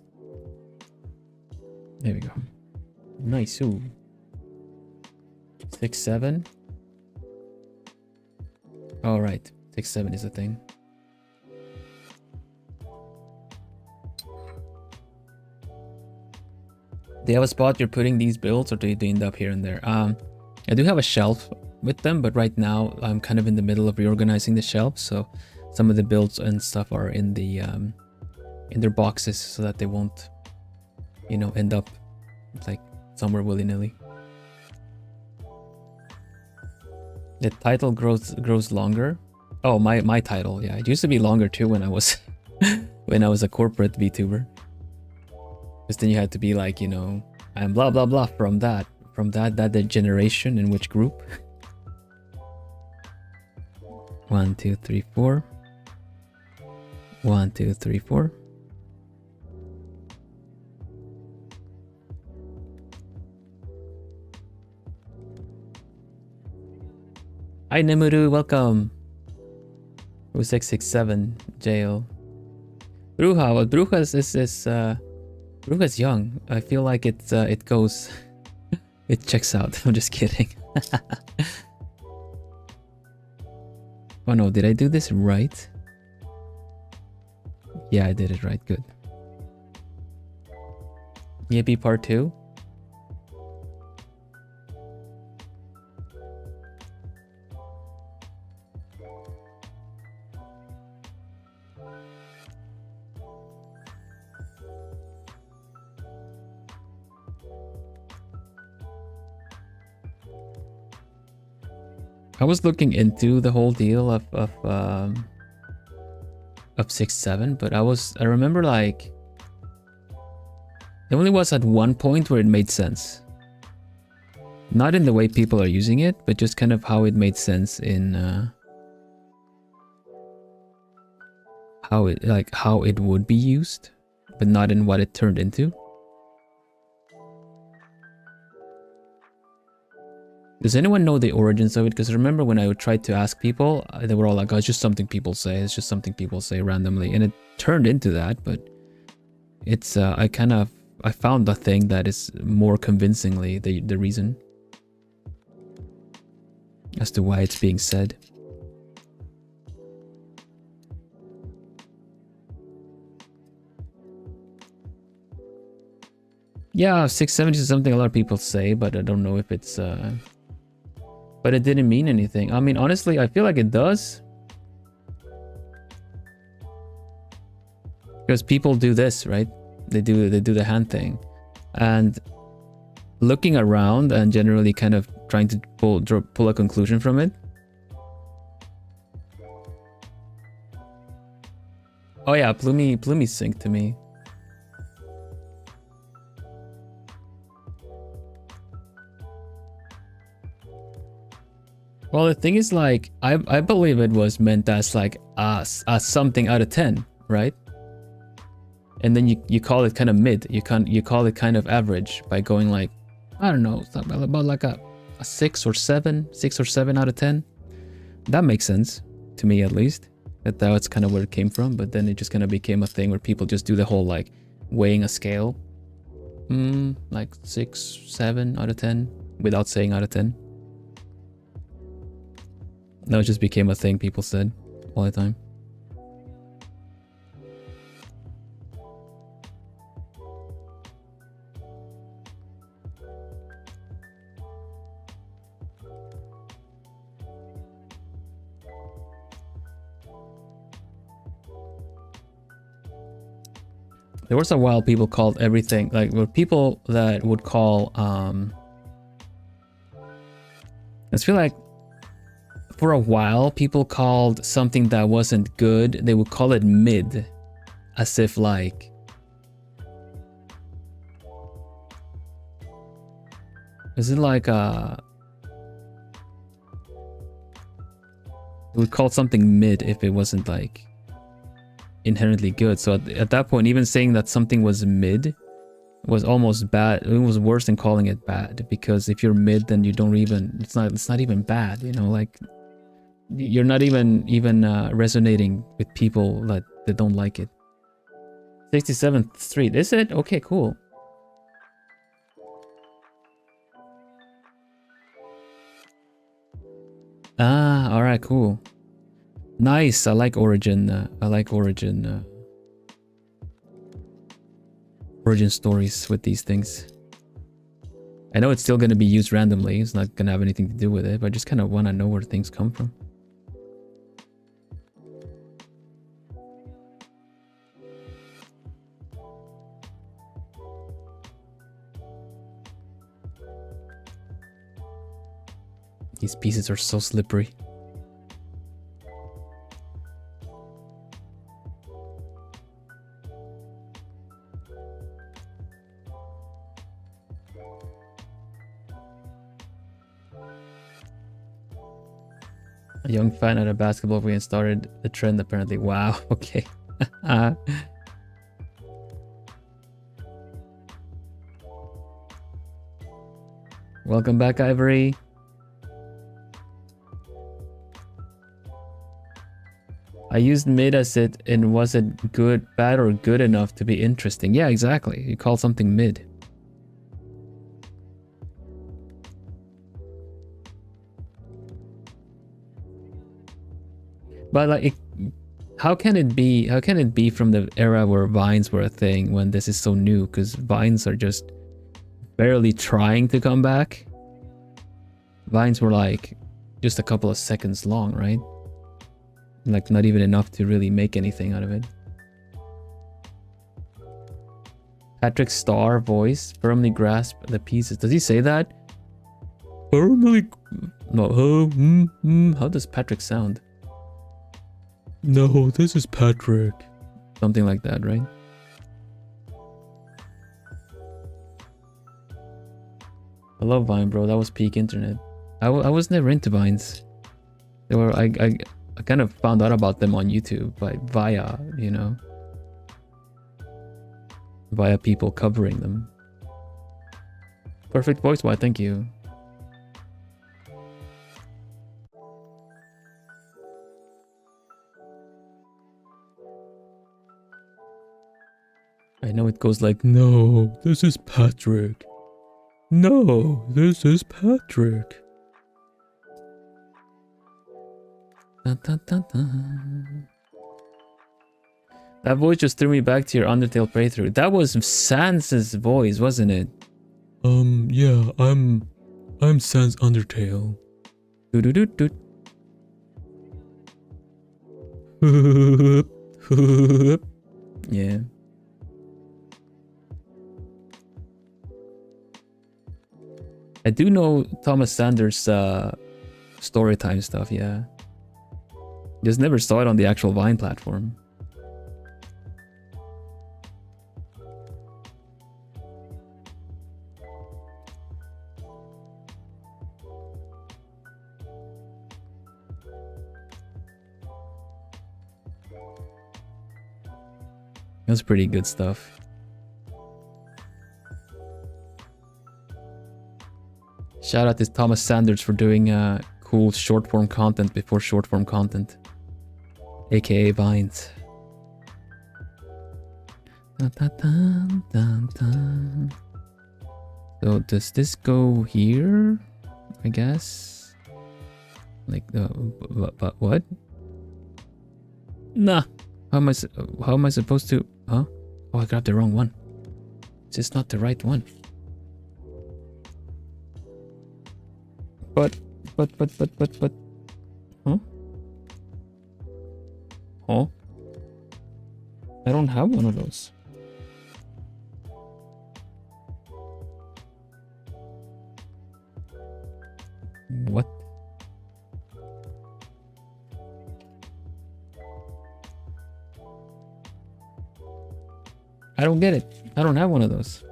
There we go. Nice. Ooh. 6, 7. All right. 6, 7 is a thing. Do you have a spot you're putting these builds, or do you end up here and there? I do have a shelf with them, but right now I'm kind of in the middle of reorganizing the shelf, so some of the builds and stuff are in the in their boxes so that they won't, you know, end up like somewhere willy-nilly. The title grows longer. Oh, my title, yeah, it used to be longer too when I was when I was a corporate VTuber. Because then you had to be like, you know, I'm blah blah blah from that generation in which group. 1, 2, 3, 4. 1, 2, 3, 4. Hi Nemuru, welcome. 0667 jail. Bruja, well, Bruja is Bruja's young. I feel like it goes, it checks out. I'm just kidding. Oh no, did I do this right? Yeah, I did it right. Good. Yippee part 2. I was looking into the whole deal of 6-7, but I remember like it only was at one point where it made sense. Not in the way people are using it, but just kind of how it made sense in how it would be used, but not in what it turned into. Does anyone know the origins of it? Because remember when I tried to ask people, they were all like, oh, it's just something people say. It's just something people say randomly. And it turned into that, but it's, I found a thing that is more convincingly the reason as to why it's being said. Yeah, 670 is something a lot of people say, but I don't know if it's, but it didn't mean anything. I mean, honestly, I feel like it does. Because people do this, right? They do the hand thing. And looking around and generally kind of trying to pull a conclusion from it. Oh yeah, Plumi synced to me. Well, the thing is, like, I believe it was meant as like something out of 10, right? And then you call it kind of mid. You call it kind of average by going like, I don't know, about like a 6 or 7 out of 10. That makes sense to me, at least. That's kind of where it came from. But then it just kind of became a thing where people just do the whole like weighing a scale, like 6, 7 out of 10 without saying out of 10. That just became a thing people said all the time. There was a while people called everything, like, were people that would call, I feel like for a while people called something that wasn't good, they would call it mid, as if like, is it like they would call something mid if it wasn't like inherently good. So at that point, even saying that something was mid was almost bad. It was worse than calling it bad, because if you're mid, then you don't even, it's not even bad, you know, like you're not even resonating with people that don't like it. 67th Street. Is it? Okay, cool. Ah, all right, cool. Nice. I like Origin. Origin stories with these things. I know it's still going to be used randomly. It's not going to have anything to do with it, but I just kind of want to know where things come from. These pieces are so slippery. A young fan at a basketball game started the trend apparently. Wow, okay. Welcome back, Ivory. I used mid as it, and was it good, bad, or good enough to be interesting? Yeah, exactly. You call something mid. But like, how can it be? How can it be from the era where vines were a thing when this is so new? Because vines are just barely trying to come back. Vines were like just a couple of seconds long, right? Like not even enough to really make anything out of it. Patrick Starr voice, firmly grasp the pieces. Does he say that? Firmly? No. How does Patrick sound? No, this is Patrick. Something like that, right? I love Vine, bro. That was peak internet. I was never into Vines. They were I kind of found out about them on YouTube via, you know, via people covering them. Perfect voice, why? Thank you. I know it goes like, no, this is Patrick. No, this is Patrick. Dun, dun, dun, dun. That voice just threw me back to your Undertale playthrough. That was Sans' voice, wasn't it? Yeah, I'm Sans Undertale. Doo-doo-doo-doo. Yeah. I do know Thomas Sanders' storytime stuff, yeah. Just never saw it on the actual Vine platform. That's pretty good stuff. Shout out to Thomas Sanders for doing cool short form content before short form content, aka Vines. Dun, dun, dun, dun, dun. So does this go here? I guess. Like but what? Nah. How am I supposed to? Huh? Oh, I grabbed the wrong one. Is this not the right one? But. Huh? Huh? I don't have one of those. What? I don't get it. I don't have one of those.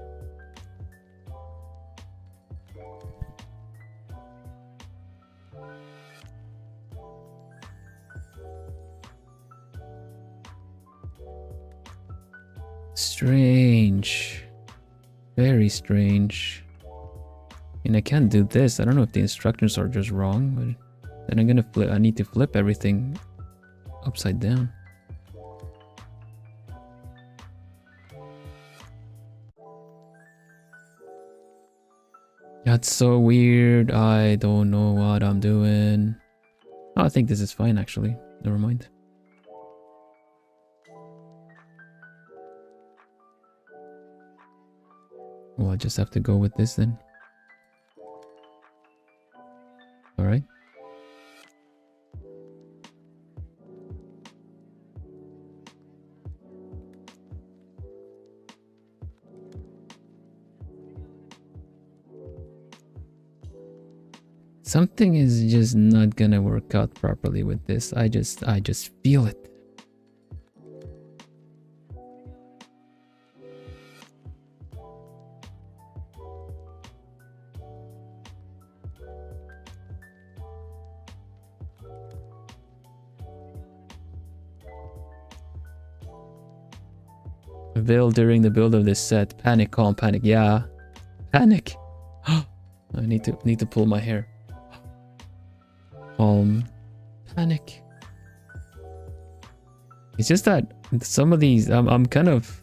Strange. Very strange. And I can't do this. I don't know if the instructions are just wrong, but then I'm gonna flip. I need to flip everything upside down. That's so weird. I don't know what I'm doing. Oh, I think this is fine actually. Never mind. Well, I just have to go with this then. Alright. Something is just not gonna work out properly with this. I just feel it. Vil during the build of this set. Panic, calm, panic. Yeah. Panic. I need to pull my hair. Panic. It's just that some of these I'm kind of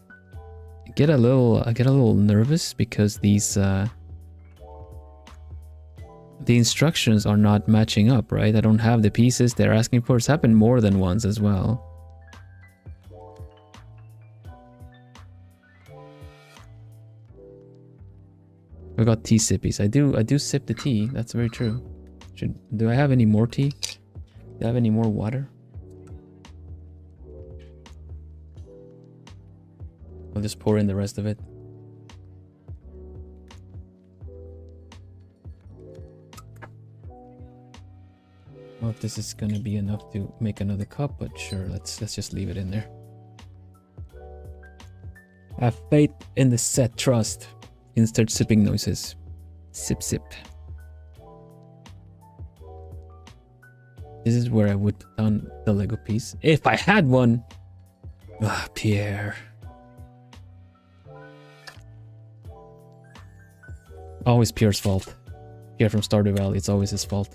I get a little nervous because these the instructions are not matching up, right? I don't have the pieces they're asking for. It's happened more than once as well. I got tea sippies. I do sip the tea. That's very true. Do I have any more tea? Do I have any more water? I'll just pour in the rest of it. Well, if this is gonna be enough to make another cup, but sure, let's just leave it in there. Have faith in the set, trust. Insert sipping noises. Sip sip. This is where I would put down the Lego piece. If I had one! Ah, Pierre. Always Pierre's fault. Pierre from Stardew Valley, it's always his fault.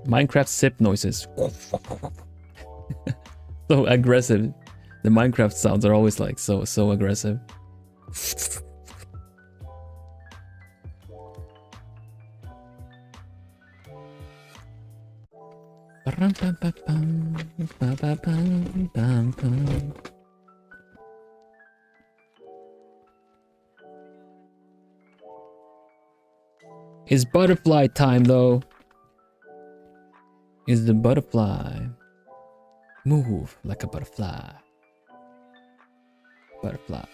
Minecraft sip noises. So aggressive. The Minecraft sounds are always like so aggressive. It's butterfly time though. Is the butterfly. Move like a butterfly. Butterfly.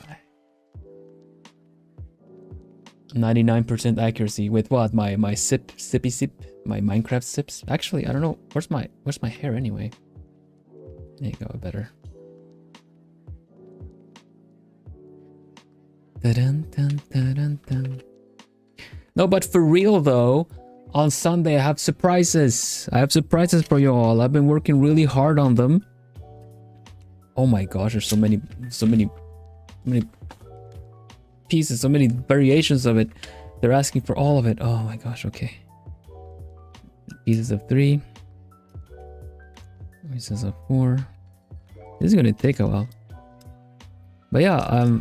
99% accuracy with what? My sippy sip? My Minecraft sips? Actually, I don't know. Where's my hair anyway? There you go, better. Dun, dun, dun, dun, dun. No, but for real though, on Sunday I have surprises. I have surprises for you all. I've been working really hard on them. Oh my gosh, there's so many pieces, so many variations of it. They're asking for all of it. Oh my gosh, okay. Pieces of 3. Pieces of 4. This is gonna take a while. But yeah,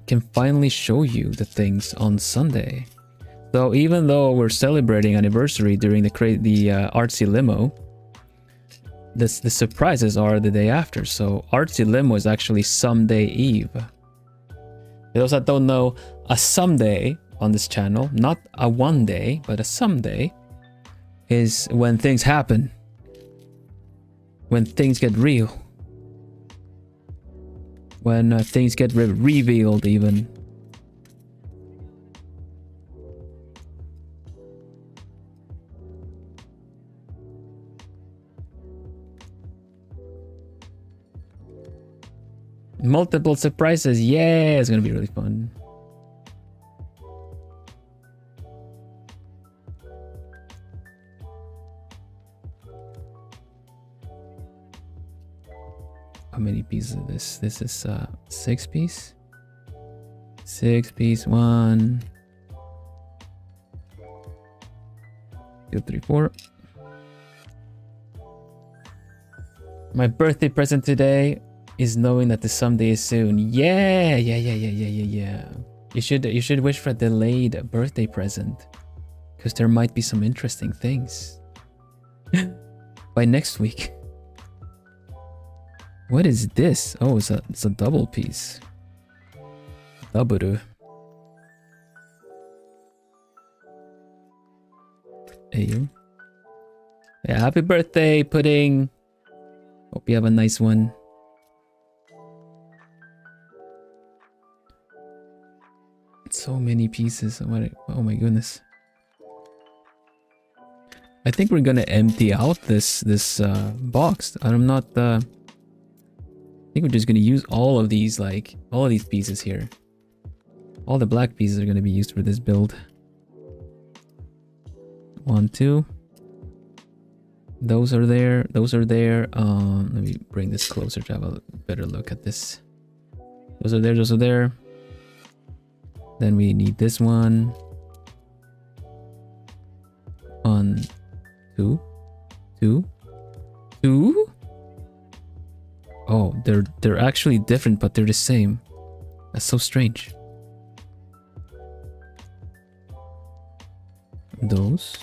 can finally show you the things on Sunday. So even though we're celebrating anniversary during the artsy limo, the surprises are the day after. So artsy limo is actually someday eve. For those that don't know, a someday on this channel, not a one day, but a someday, is when things happen. When things get real. When things get revealed even. Multiple surprises, yeah, it's gonna be really fun. How many pieces of this? This is 6 piece. 6 piece, 1, 2, 3, 4. My birthday present today is knowing that the someday is soon. Yeah. You should wish for a delayed birthday present, because there might be some interesting things by next week. What is this? Oh, it's a double piece. Double. Hey you. Yeah, happy birthday, Pudding. Hope you have a nice one. So many pieces. Oh my goodness. I think we're gonna empty out this box. I'm not. I think we're just gonna use all of these, like all of these pieces here. All the black pieces are gonna be used for this build. 1, 2. Those are there. Those are there. Let me bring this closer to have a better look at this. Those are there. Those are there. Then we need this one. 1, 2, 2, 2. Oh, they're actually different, but they're the same. That's so strange. Those.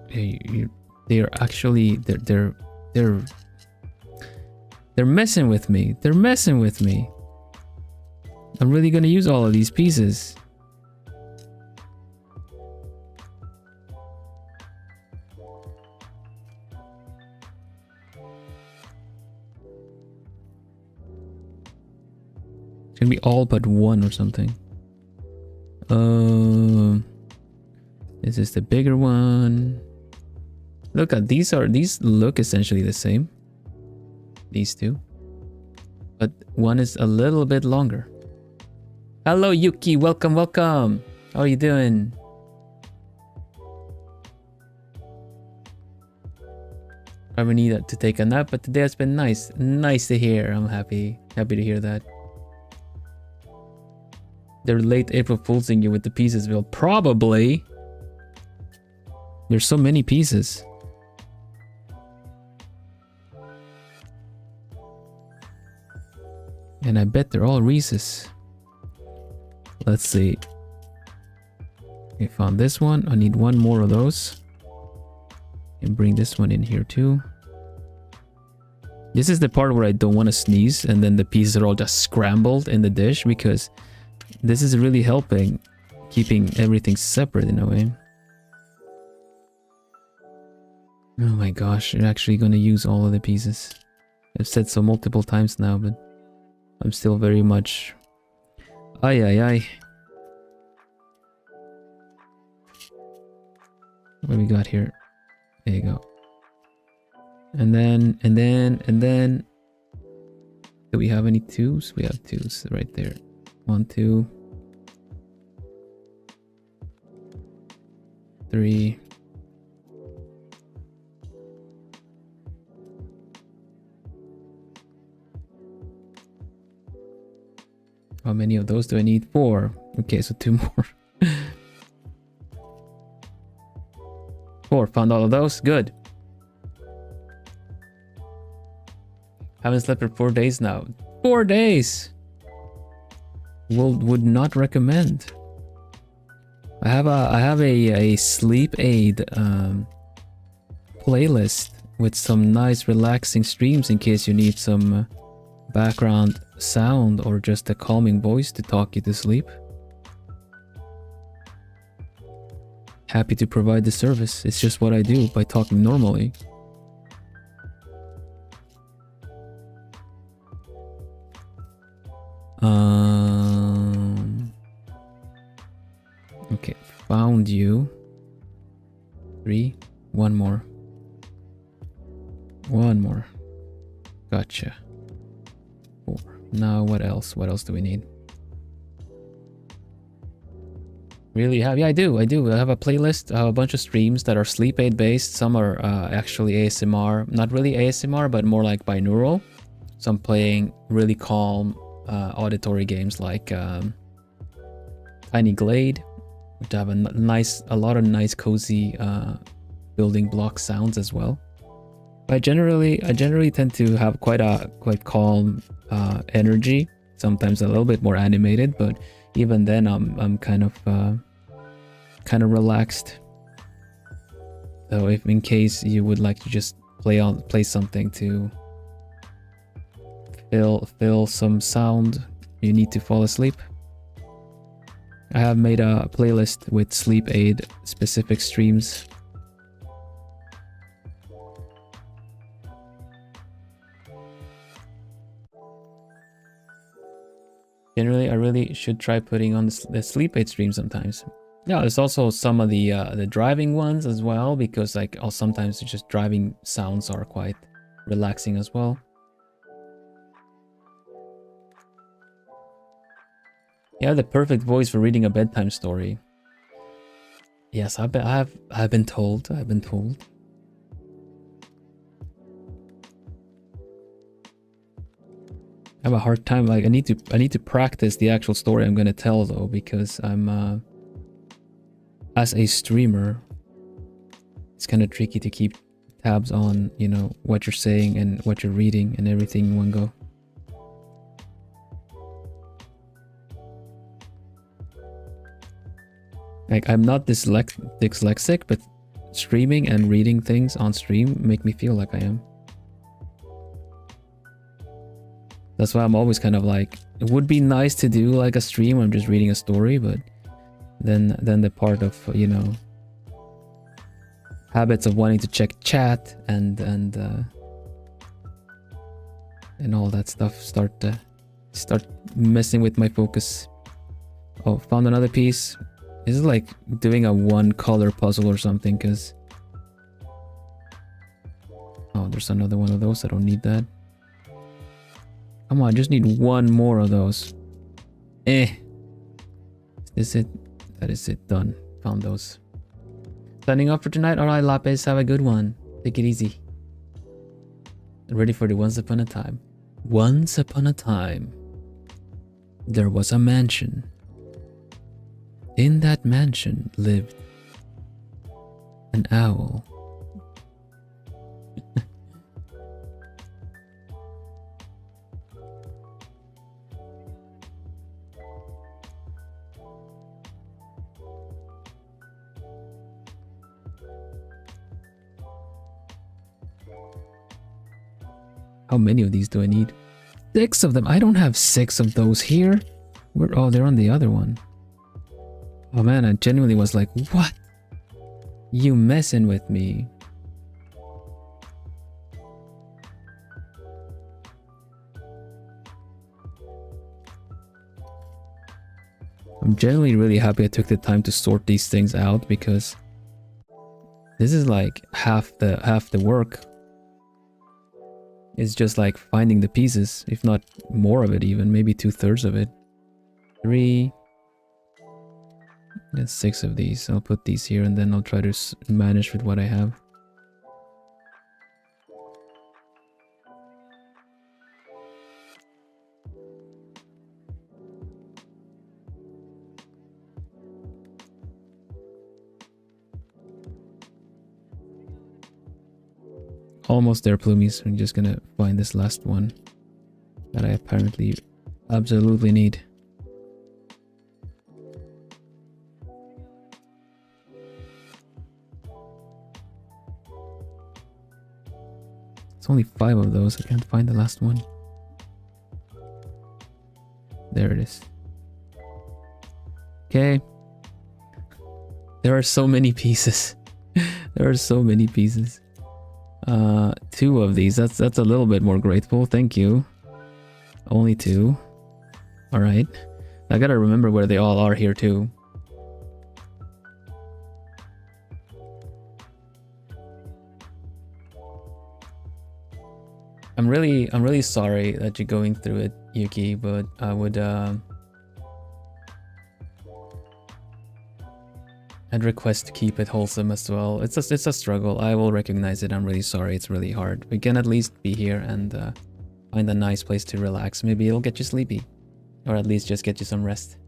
Hey, they're actually they're messing with me. They're messing with me. I'm really gonna use all of these pieces. It's gonna be all but one or something. This is the bigger one. Look at these look essentially the same. These two. But one is a little bit longer. Hello Yuki, welcome, welcome. How are you doing? Probably need to take a nap, but today has been nice. Nice to hear. I'm happy to hear that. They're late April Foolsing you with the pieces, Will. Probably. There's so many pieces. And I bet they're all Reese's. Let's see. We found this one. I need one more of those. And bring this one in here too. This is the part where I don't want to sneeze and then the pieces are all just scrambled in the dish, because this is really helping keeping everything separate in a way. Oh my gosh, you're actually going to use all of the pieces. I've said so multiple times now, but I'm still very much... Ay, ay, ay. What do we got here? There you go. And then... Do we have any twos? We have twos right there. 1, 2. 3. How many of those do I need? 4. Okay, so 2 more. 4. Found all of those. Good. Haven't slept for 4 days now. 4 days! Would not recommend. I have a sleep aid playlist with some nice relaxing streams in case you need some background sound or just a calming voice to talk you to sleep. Happy to provide the service. It's just what I do by talking normally. Okay, found you. 3. One more. One more. Gotcha. 4. Now what else? What else do we need? Really have? Yeah, I do. I have a playlist. I have a bunch of streams that are sleep aid based. Some are actually ASMR. Not really ASMR, but more like binaural. So I'm playing really calm auditory games like Tiny Glade, which have a lot of nice cozy building block sounds as well. I generally tend to have quite calm energy. Sometimes a little bit more animated, but even then, I'm kind of relaxed. So if in case you would like to just play something to fill some sound, you need to fall asleep. I have made a playlist with sleep aid specific streams. Generally, I really should try putting on the sleep aid stream sometimes. Yeah, there's also some of the driving ones as well, because like sometimes just driving sounds are quite relaxing as well. You have the perfect voice for reading a bedtime story. Yes, I've been told. I've been told. I have a hard time. Like I need to practice the actual story I'm gonna tell though, because I'm as a streamer, it's kind of tricky to keep tabs on, you know, what you're saying and what you're reading and everything in one go. Like I'm not dyslexic, but streaming and reading things on stream make me feel like I am. That's why I'm always kind of like, it would be nice to do like a stream where I'm just reading a story, but then the part of, you know, habits of wanting to check chat and all that stuff start messing with my focus. Oh, found another piece. This is like doing a one color puzzle or something, because oh, there's another one of those. I don't need that. Come on, I just need one more of those. Is this it? That is it. Done. Found those. Signing off for tonight. Alright, Lapis, have a good one. Take it easy. Ready for the once upon a time. Once upon a time, there was a mansion. In that mansion lived an owl. How many of these do I need? 6 of them. I don't have 6 of those here. Where? Oh, they're on the other one. Oh man, I genuinely was like, what? You messing with me? I'm genuinely really happy I took the time to sort these things out, because this is like half the work. It's just like finding the pieces, if not more of it even, maybe 2/3 of it. 3. There's 6 of these. I'll put these here and then I'll try to manage with what I have. Almost there, Plumies. I'm just gonna find this last one that I apparently absolutely need. It's only 5 of those. I can't find the last one. There it is. Okay. There are so many pieces. There are so many pieces. 2 of these. That's a little bit more grateful. Thank you. Only 2. All right. I gotta remember where they all are here too. I'm really sorry that you're going through it, Yuki, but I would I'd request to keep it wholesome as well. It's a struggle. I will recognize it. I'm really sorry. It's really hard. We can at least be here and find a nice place to relax. Maybe it'll get you sleepy, or at least just get you some rest.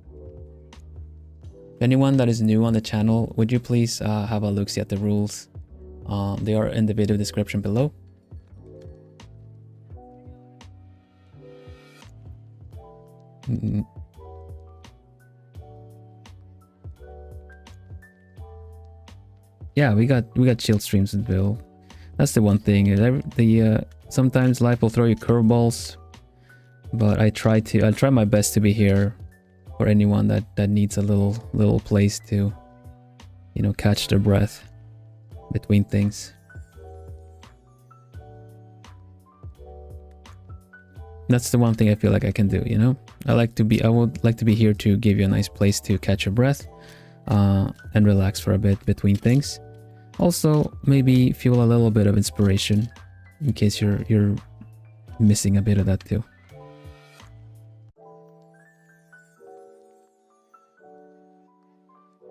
Anyone that is new on the channel, would you please have a look-see at the rules? They are in the video description below. Mm. Yeah, we got chill streams with Bill. That's the one thing. Sometimes life will throw you curveballs, but I'll try my best to be here for anyone that needs a little place to, you know, catch their breath between things. That's the one thing I feel like I can do, you know? I would like to be here to give you a nice place to catch your breath and relax for a bit between things. Also, maybe fuel a little bit of inspiration in case you're missing a bit of that too.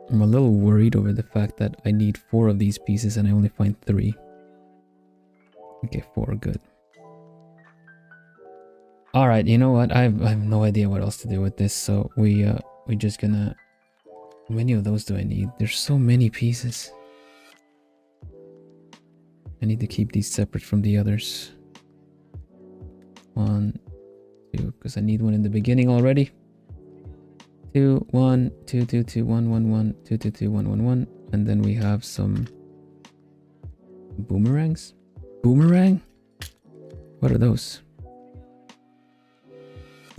I'm a little worried over the fact that I need 4 of these pieces and I only find 3. Okay, 4, good. All right, you know what? I have no idea what else to do with this, so we're just gonna. How many of those do I need? There's so many pieces. I need to keep these separate from the others. 1, 2, because I need one in the beginning already. 2, 1, 2, 2, 2, 1, 1, 1, 2, 2, 2, 1, 1, 1, and then we have some boomerangs. Boomerang? What are those?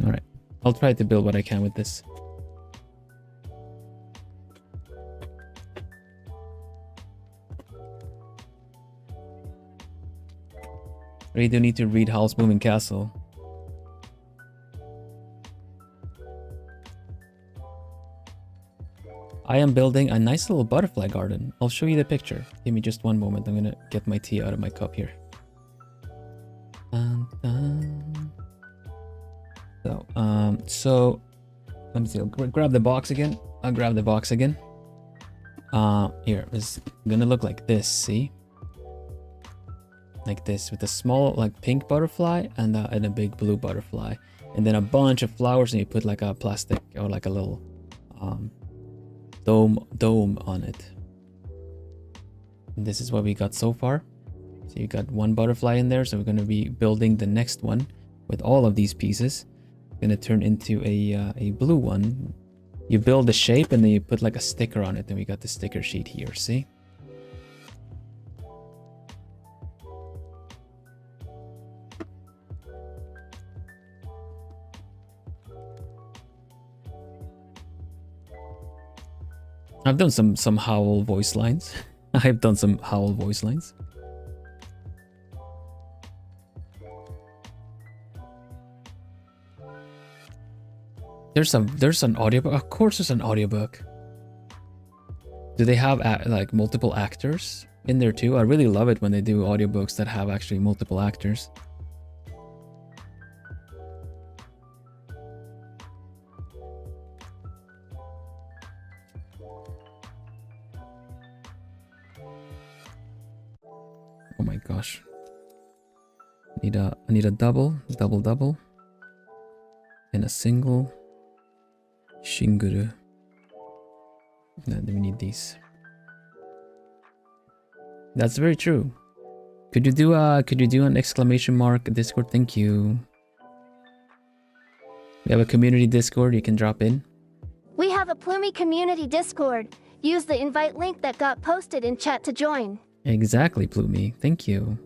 All right, I'll try to build what I can with this. Really do need to read Howl's Moving Castle. I am building a nice little butterfly garden. I'll show you the picture. Give me just one moment. I'm gonna get my tea out of my cup here. Dun, dun. So let me see. I'll grab the box again. I'll grab the box again. Here, it's gonna look like this. See, like this with a small, like pink butterfly and a big blue butterfly, and then a bunch of flowers, and you put like a plastic or like a little dome on it. And this is what we got so far. So you got one butterfly in there. So we're gonna be building the next one with all of these pieces. Gonna turn into a blue one. You build the shape and then you put like a sticker on it, and we got the sticker sheet here. See? I've done some Howl voice lines. I've done some Howl voice lines. There's an audiobook. Of course there's an audiobook. Do they have like multiple actors in there too? I really love it when they do audiobooks that have actually multiple actors. Oh my gosh. I need a double, and a single. Shinguru. Then we need these. That's very true. Could you do an exclamation mark Discord? Thank you. We have a community Discord you can drop in. We have a Plumie community Discord. Use the invite link that got posted in chat to join. Exactly, Plumie. Thank you.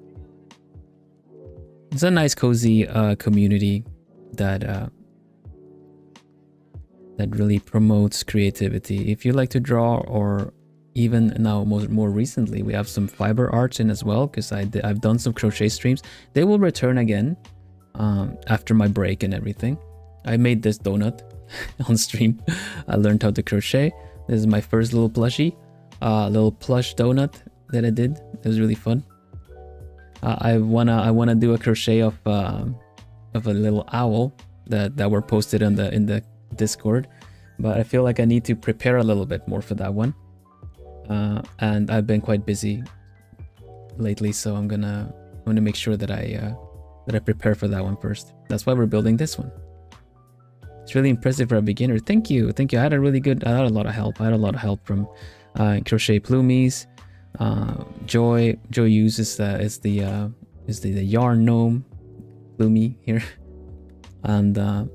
It's a nice cozy community that really promotes creativity. If you like to draw, or even now more recently, we have some fiber arts in as well, because I've done some crochet streams. They will return again after my break and everything. I made this donut on stream. I learned how to crochet. This is my first little plushie, little plush donut that I did. It was really fun. I wanna do a crochet of a little owl that were posted in the Discord, but I feel like I need to prepare a little bit more for that one, and I've been quite busy lately, so I'm gonna make sure that I prepare for that one first. That's why we're building this one. It's really impressive for a beginner. Thank you. I had a lot of help. I had a lot of help from Crochet Plumies. Joy uses the yarn gnome Plumie here. And I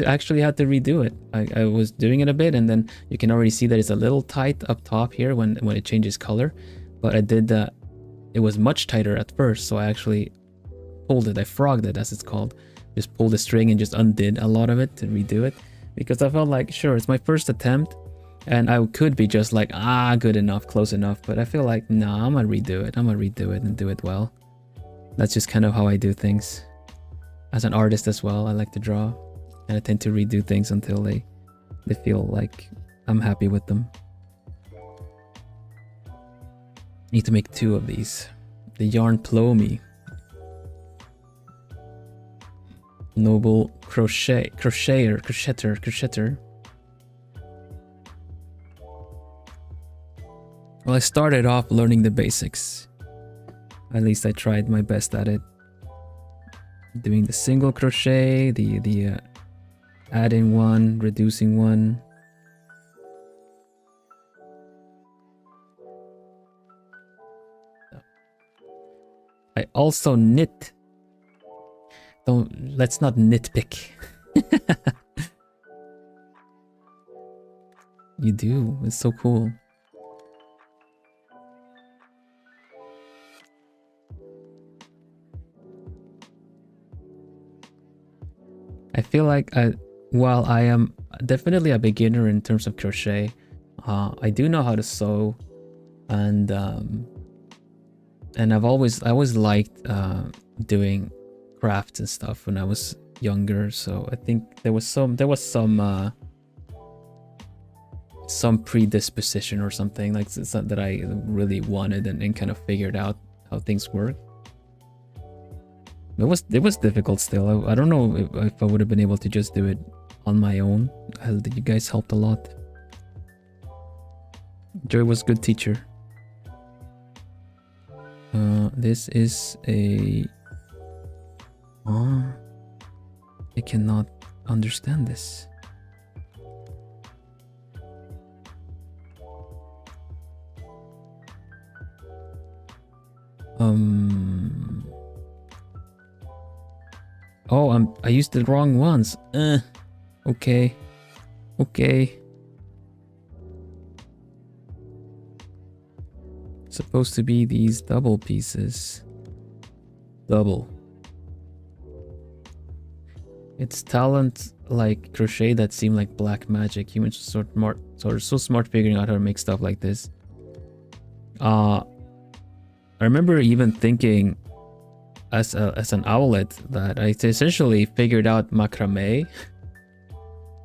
actually had to redo it. I was doing it a bit, and then you can already see that it's a little tight up top here when it changes color. But I did it was much tighter at first, so I actually pulled it. I frogged it, as it's called. Just pulled the string and just undid a lot of it to redo it, because I felt like, sure, it's my first attempt, and I could be just like, good enough, close enough. But I feel like, nah, I'm gonna redo it. I'm gonna redo it and do it well. That's just kind of how I do things. As an artist as well, I like to draw, and I tend to redo things until they feel like I'm happy with them. Need to make 2 of these. The yarn plomy. Noble crocheter. Well, I started off learning the basics. At least I tried my best at it. Doing the single crochet, the adding one, reducing one. I also knit. Let's not nitpick. You do. It's so cool. I feel like while I am definitely a beginner in terms of crochet, I do know how to sew, and I always liked doing crafts and stuff when I was younger. So I think there was some predisposition or something like that I really wanted and kind of figured out how things work. It was difficult still. I don't know if I would have been able to just do it on my own. You guys helped a lot. Joy was a good teacher. This is a... I cannot understand this. Oh, I used the wrong ones. Okay. Supposed to be these double pieces. Double. It's talent like crochet that seem like black magic. Humans are so smart figuring out how to make stuff like this. I remember even thinking as an owlet that I essentially figured out macrame,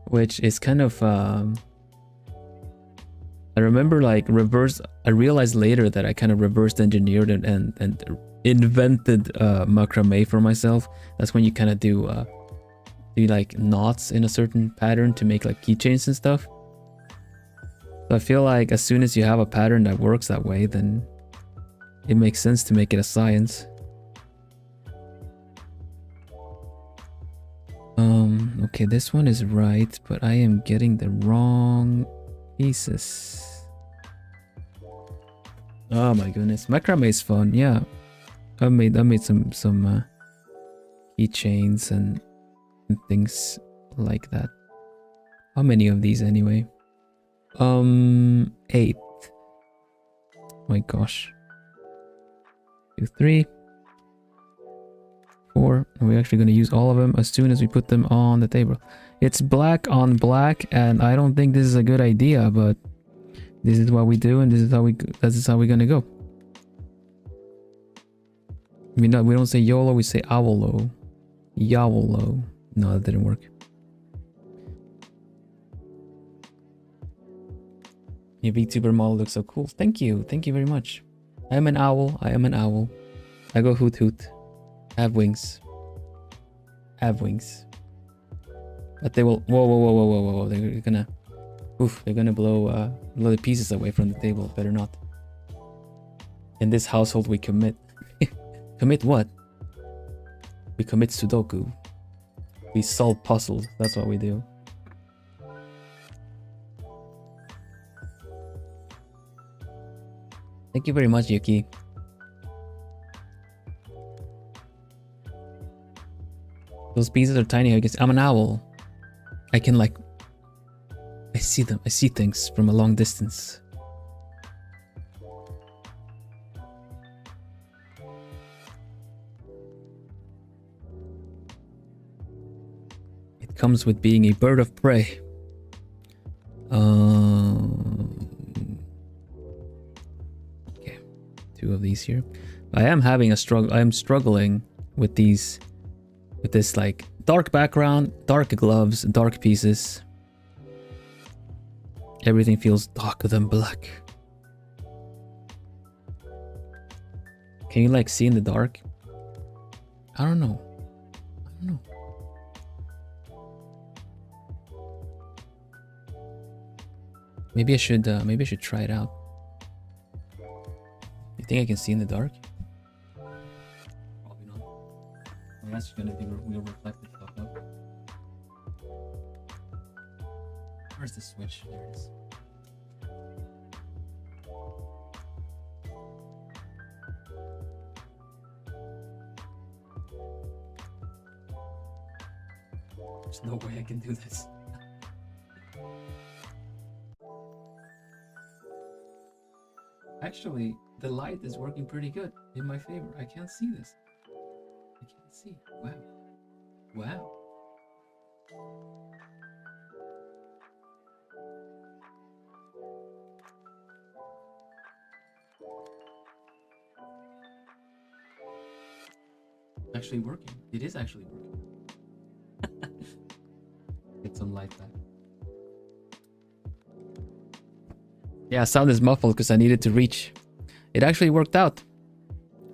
which is kind of I remember like I realized later that I kind of reversed engineered and invented macrame for myself. That's when you kind of do like knots in a certain pattern to make like keychains and stuff. So I feel like as soon as you have a pattern that works that way, then it makes sense to make it a science. Okay, this one is right, but I am getting the wrong pieces. Oh my goodness, macrame is fun. Yeah, I made some keychains and things like that. How many of these anyway? 8. My gosh. 2, 3, 4. And we're actually going to use all of them as soon as we put them on the table. It's black on black, and I don't think this is a good idea, but this is what we do, and this is how we're gonna go. We don't say YOLO, we say OWLO. YOLO. No, that didn't work. Your VTuber model looks so cool. Thank you very much. I am an owl. I go hoot hoot. I have wings. But they will. Whoa! They're gonna. Oof! They're gonna blow the pieces away from the table. Better not. In this household, we commit. Commit what? We commit Sudoku. We solve puzzles. That's what we do. Thank you very much, Yuki. Those pieces are tiny. I guess I'm an owl. I can like... I see them. I see things from a long distance. It comes with being a bird of prey. Okay, 2 of these here. I am having a struggle. I am struggling with these, with this like dark background, dark gloves, dark pieces. Everything feels darker than black. Can you like see in the dark? I don't know. I don't know. Maybe I should try it out. You think I can see in the dark? Probably not. Well, that's gonna be real reflective stuff up. Where's the switch? There it is. There's no way I can do this. Actually, the light is working pretty good in my favor. I can't see this. I can't see. Wow. Wow. Actually working. It is actually working. Get some light back. Yeah, sound is muffled because I needed to reach. It actually worked out.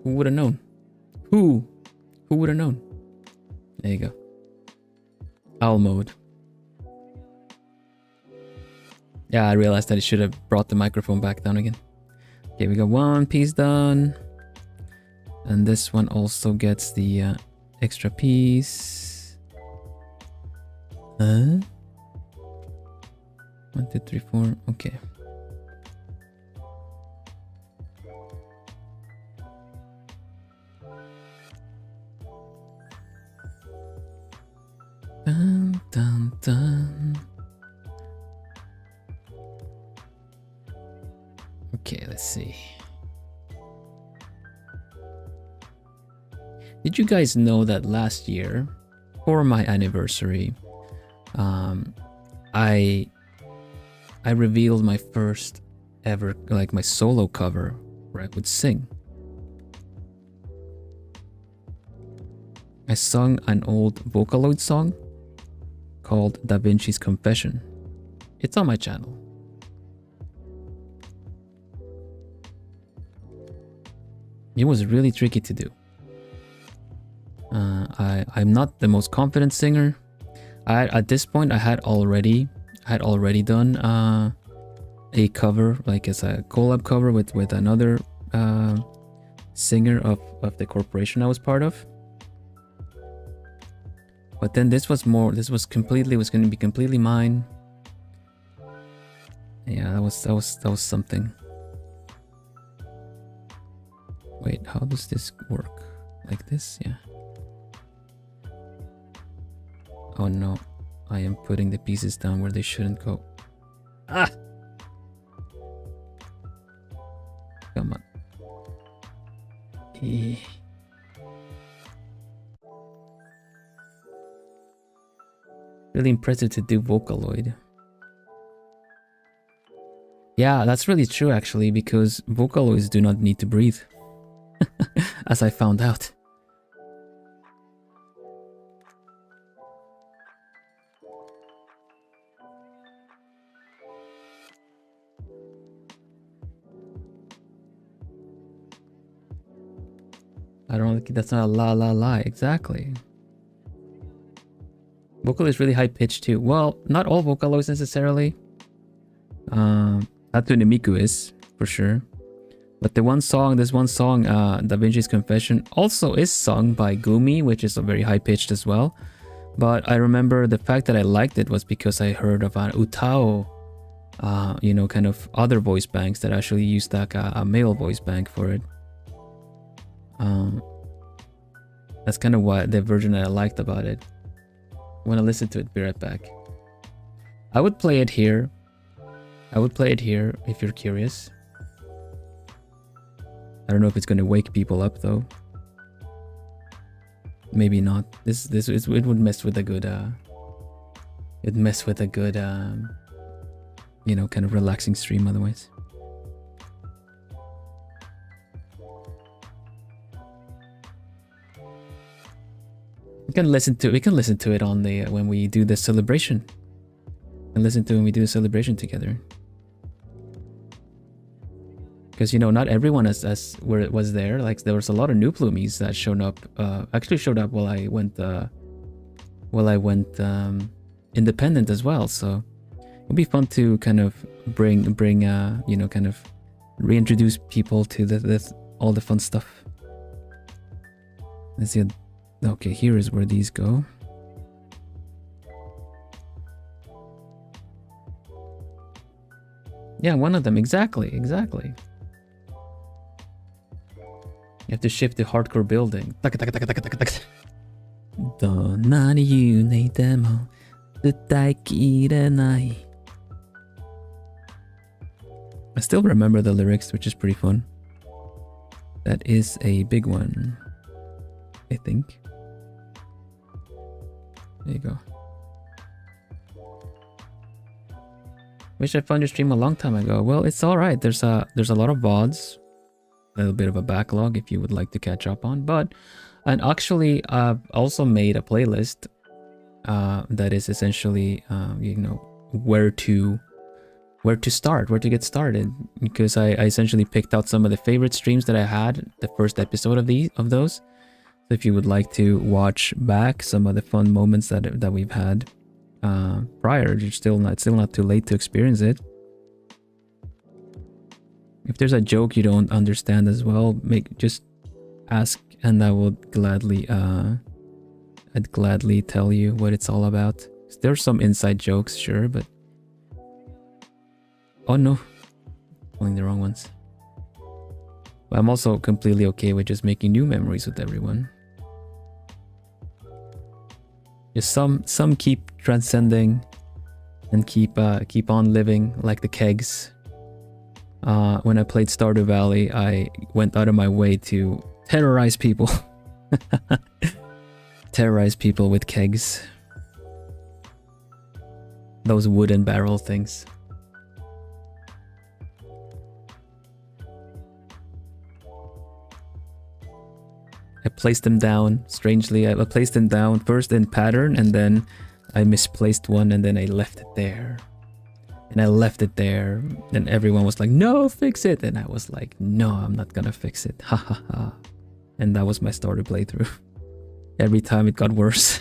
Who would have known? Who would have known? There you go. Owl mode. Yeah, I realized that I should have brought the microphone back down again. Okay, we got 1 piece done. And this one also gets the extra piece. 1, 2, 3, 4. Okay. Dun, dun, dun. Okay, let's see. Did you guys know that last year, for my anniversary, I revealed my first ever, like my solo cover where I would sing. I sung an old Vocaloid song called Da Vinci's Confession. It's on my channel. It was really tricky to do. I'm not the most confident singer. At this point I had already done a cover, like as a collab cover with another singer of the corporation I was part of. But then this was going to be completely mine. Yeah, that was something. Wait, how does this work? Like this? Yeah. Oh no, I am putting the pieces down where they shouldn't go. Ah! Come on. Really impressive to do Vocaloid. Yeah, that's really true actually, because Vocaloids do not need to breathe. As I found out. I don't think that's not a la la la, exactly. Vocal is really high pitched too. Well, not all Vocaloids necessarily. Tatsu Nemiku is, for sure. But this one song, Da Vinci's Confession, also is sung by Gumi, which is very high pitched as well. But I remember the fact that I liked it was because I heard of an Utao, kind of other voice banks that actually used like a male voice bank for it. That's kind of what the version that I liked about it. I want to listen to it. Be right back. I would play it here. I would play it here if you're curious. I don't know if it's going to wake people up though. Maybe not. It would mess with a good it'd mess with a good you know, kind of relaxing stream otherwise. We can listen to it on the when we do the celebration. And listen to when we do the celebration together. Because, you know, not everyone as where it was there. Like, there was a lot of new plumies that showed up. Actually showed up while I went independent as well. So it'll be fun to kind of bring you know, kind of reintroduce people to all the fun stuff. Let's see. Okay, here is where these go. Yeah, one of them. Exactly. You have to shift to hardcore building. I still remember the lyrics, which is pretty fun. That is a big one, I think. There you go. Wish I found your stream a long time ago. Well, it's all right. There's a lot of VODs, a little bit of a backlog if you would like to catch up on. And actually, I've also made a playlist that is essentially, you know, where to start, where to get started. Because I essentially picked out some of the favorite streams that I had, the first episode of those. So if you would like to watch back some of the fun moments that we've had prior, it's still not too late to experience it. If there's a joke you don't understand as well, just ask, and I will gladly I'd gladly tell you what it's all about. There's some inside jokes, sure, but oh no, pulling the wrong ones. But I'm also completely okay with just making new memories with everyone. Just some keep transcending and keep on living, like the kegs. When I played Stardew Valley, I went out of my way to terrorize people. Terrorize people with kegs. Those wooden barrel things. I placed them down, strangely. I placed them down first in pattern, and then I misplaced one, and then I left it there. And I left it there, and everyone was like, no, fix it. And I was like, no, I'm not gonna fix it. Ha ha ha. And that was my Stardew playthrough. Every time it got worse.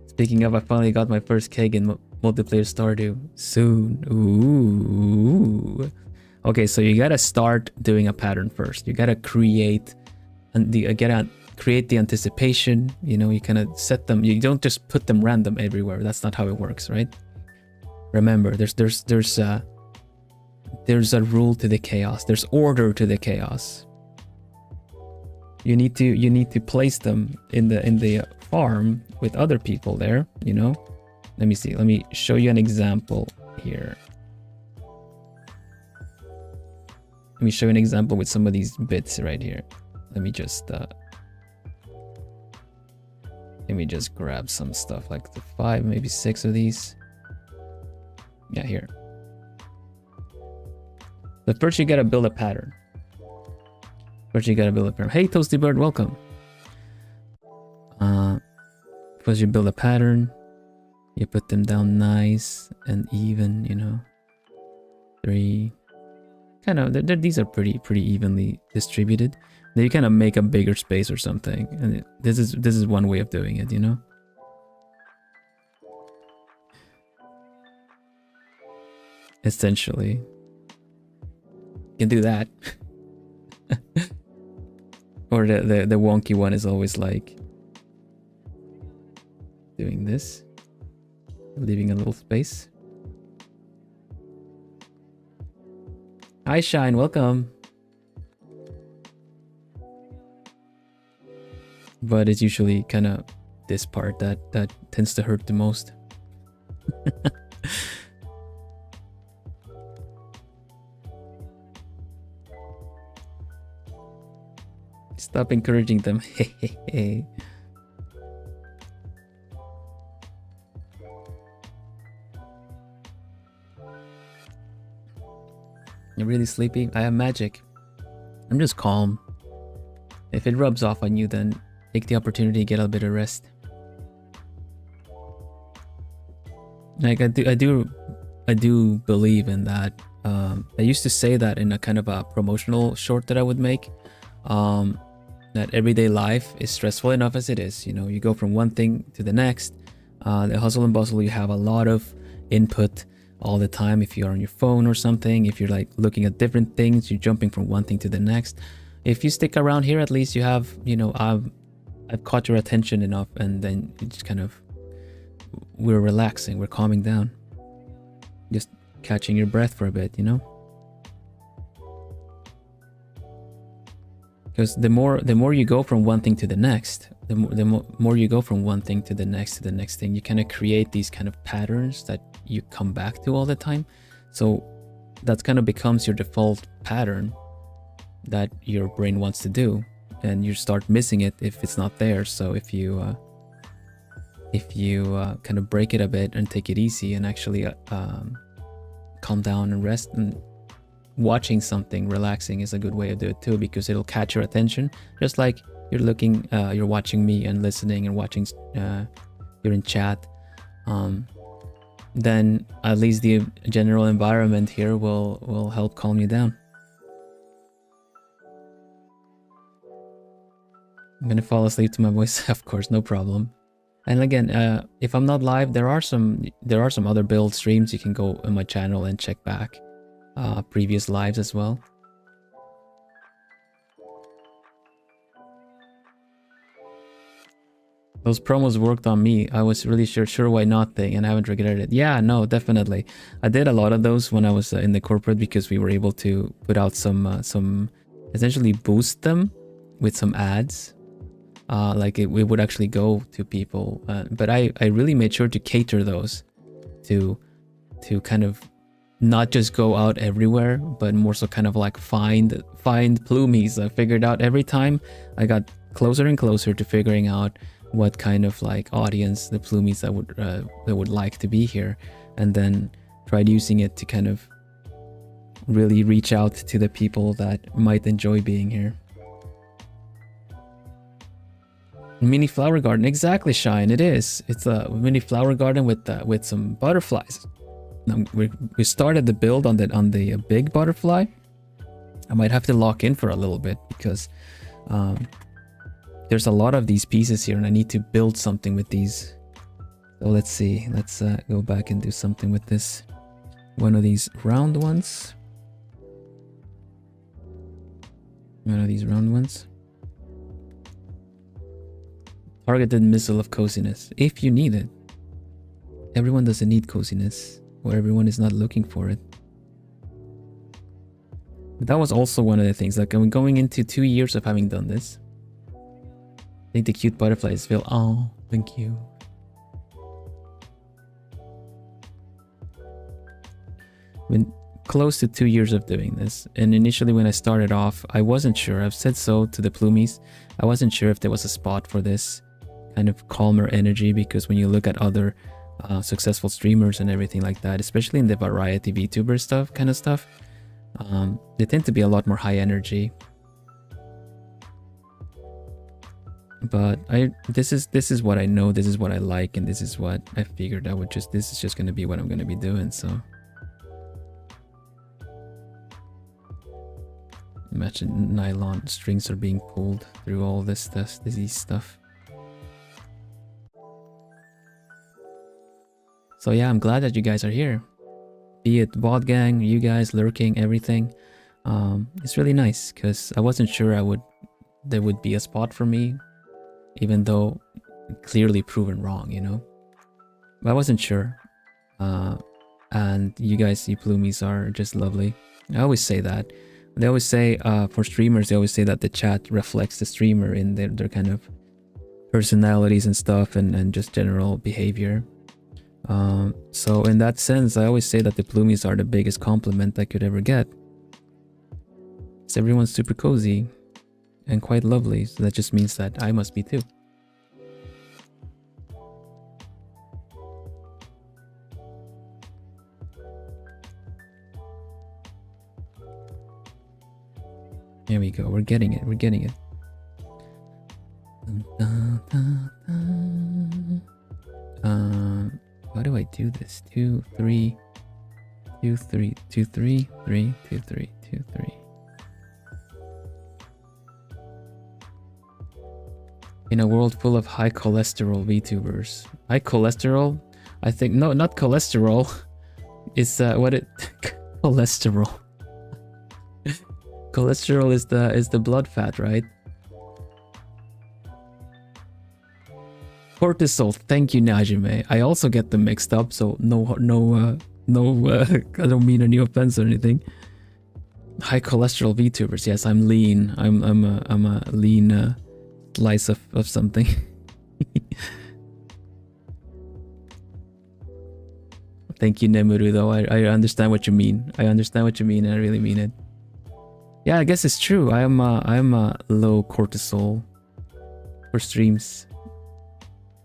Speaking of, I finally got my first keg in multiplayer Stardew. Soon. Ooh. Okay, so you gotta start doing a pattern first. You gotta create the anticipation. You know, you kind of set them. You don't just put them random everywhere. That's not how it works, right? Remember, there's a rule to the chaos. There's order to the chaos. You need to place them in the farm with other people there. You know. Let me see. Let me show you an example here. Let me show you an example with some of these bits right here. Let me just grab some stuff, like the 5, maybe 6 of these. Yeah, here. But first you gotta build a pattern. Hey, Toasty Bird, welcome. First you build a pattern. You put them down nice and even, you know. 3. Kind of, these are pretty evenly distributed. Then you kind of make a bigger space or something, and this is one way of doing it, you know. Essentially, you can do that. Or the wonky one is always like doing this, leaving a little space. Hi Shine, welcome. But it's usually kind of this part that tends to hurt the most. Stop encouraging them. You're really sleepy? I have magic. I'm just calm. If it rubs off on you, then take the opportunity to get a bit of rest. Like I do believe in that. I used to say that in a kind of a promotional short that I would make. That everyday life is stressful enough as it is. You know, you go from one thing to the next. The hustle and bustle, you have a lot of input all the time. If you're on your phone or something, if you're like looking at different things, you're jumping from one thing to the next. If you stick around here, at least you have, you know, I've caught your attention enough, and then you just kind of, we're relaxing, we're calming down, just catching your breath for a bit, you know. Because the more you go from one thing to the next, the more you go from one thing to the next thing, you kind of create these kind of patterns that you come back to all the time. So that kind of becomes your default pattern that your brain wants to do, and you start missing it if it's not there. So if you kind of break it a bit and take it easy and actually calm down and rest, and watching something relaxing is a good way to do it too, because it'll catch your attention, just like you're watching me and listening and watching you're in chat. Then at least the general environment here will help calm you down. I'm gonna fall asleep to my voice. Of course, no problem. And again, if I'm not live, there are some other build streams. You can go on my channel and check back previous lives as well. Those promos worked on me. I was really sure why not thing, and I haven't regretted it. Yeah, no, definitely. I did a lot of those when I was in the corporate, because we were able to put out some essentially boost them with some ads. Like it would actually go to people, but I really made sure to cater those to kind of not just go out everywhere, but more so kind of like find plumies. I figured out every time I got closer and closer to figuring out what kind of like audience the plumies that would like to be here, and then tried using it to kind of really reach out to the people that might enjoy being here. Mini flower garden, exactly, Shine. It is. It's a mini flower garden with some butterflies. Now, we started the build on the big butterfly. I might have to lock in for a little bit, because there's a lot of these pieces here, and I need to build something with these. So let's see. Let's go back and do something with this. One of these round ones. One of these round ones. Targeted missile of coziness, if you need it. Everyone doesn't need coziness, or everyone is not looking for it. But that was also one of the things, like I'm going into 2 years of having done this. I think the cute butterflies feel, oh, thank you. Been close to 2 years of doing this, and initially when I started off, I wasn't sure. I've said so to the plumies. I wasn't sure if there was a spot for this kind of calmer energy, because when you look at other successful streamers and everything like that, especially in the variety VTuber stuff, they tend to be a lot more high energy. But this is what I know, this is what I like, and this is what I figured this is just going to be what I'm going to be doing. So imagine nylon strings are being pulled through all this stuff. So yeah, I'm glad that you guys are here. Be it VOD gang, you guys lurking, everything. It's really nice, because I wasn't sure there would be a spot for me, even though clearly proven wrong, you know. But I wasn't sure. And you guys, you plumies, are just lovely. I always say that. They always say, for streamers, they always say that the chat reflects the streamer in their kind of personalities and stuff, and just general behavior. So in that sense, I always say that the Plumies are the biggest compliment I could ever get. So everyone's super cozy and quite lovely, so that just means that I must be too. There we go, we're getting it, we're getting it. How do I do this? 2, 3, 2, 3, 2, 3, 3, 2, 3, 2, 3. In a world full of high cholesterol VTubers. High cholesterol? I think, no, not cholesterol. It's what it cholesterol. Cholesterol is the blood fat, right? Cortisol. Thank you, Najime. I also get them mixed up, so no. I don't mean any offense or anything. High cholesterol VTubers. Yes, I'm lean. I'm a lean slice of something. Thank you, Nemuru. Though I understand what you mean. I understand what you mean, and I really mean it. Yeah, I guess it's true. I'm a low cortisol for streams.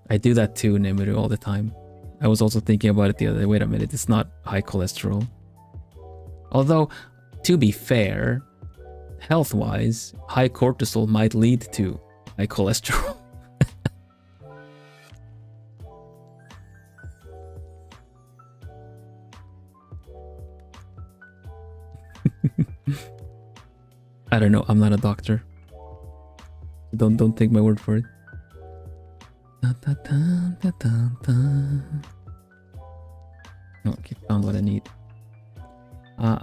I do that too, Nemuru, all the time. I was also thinking about it the other day. Wait a minute, it's not high cholesterol. Although, to be fair, health-wise, high cortisol might lead to high cholesterol. I don't know, I'm not a doctor. Don't take my word for it. Okay, found what I need.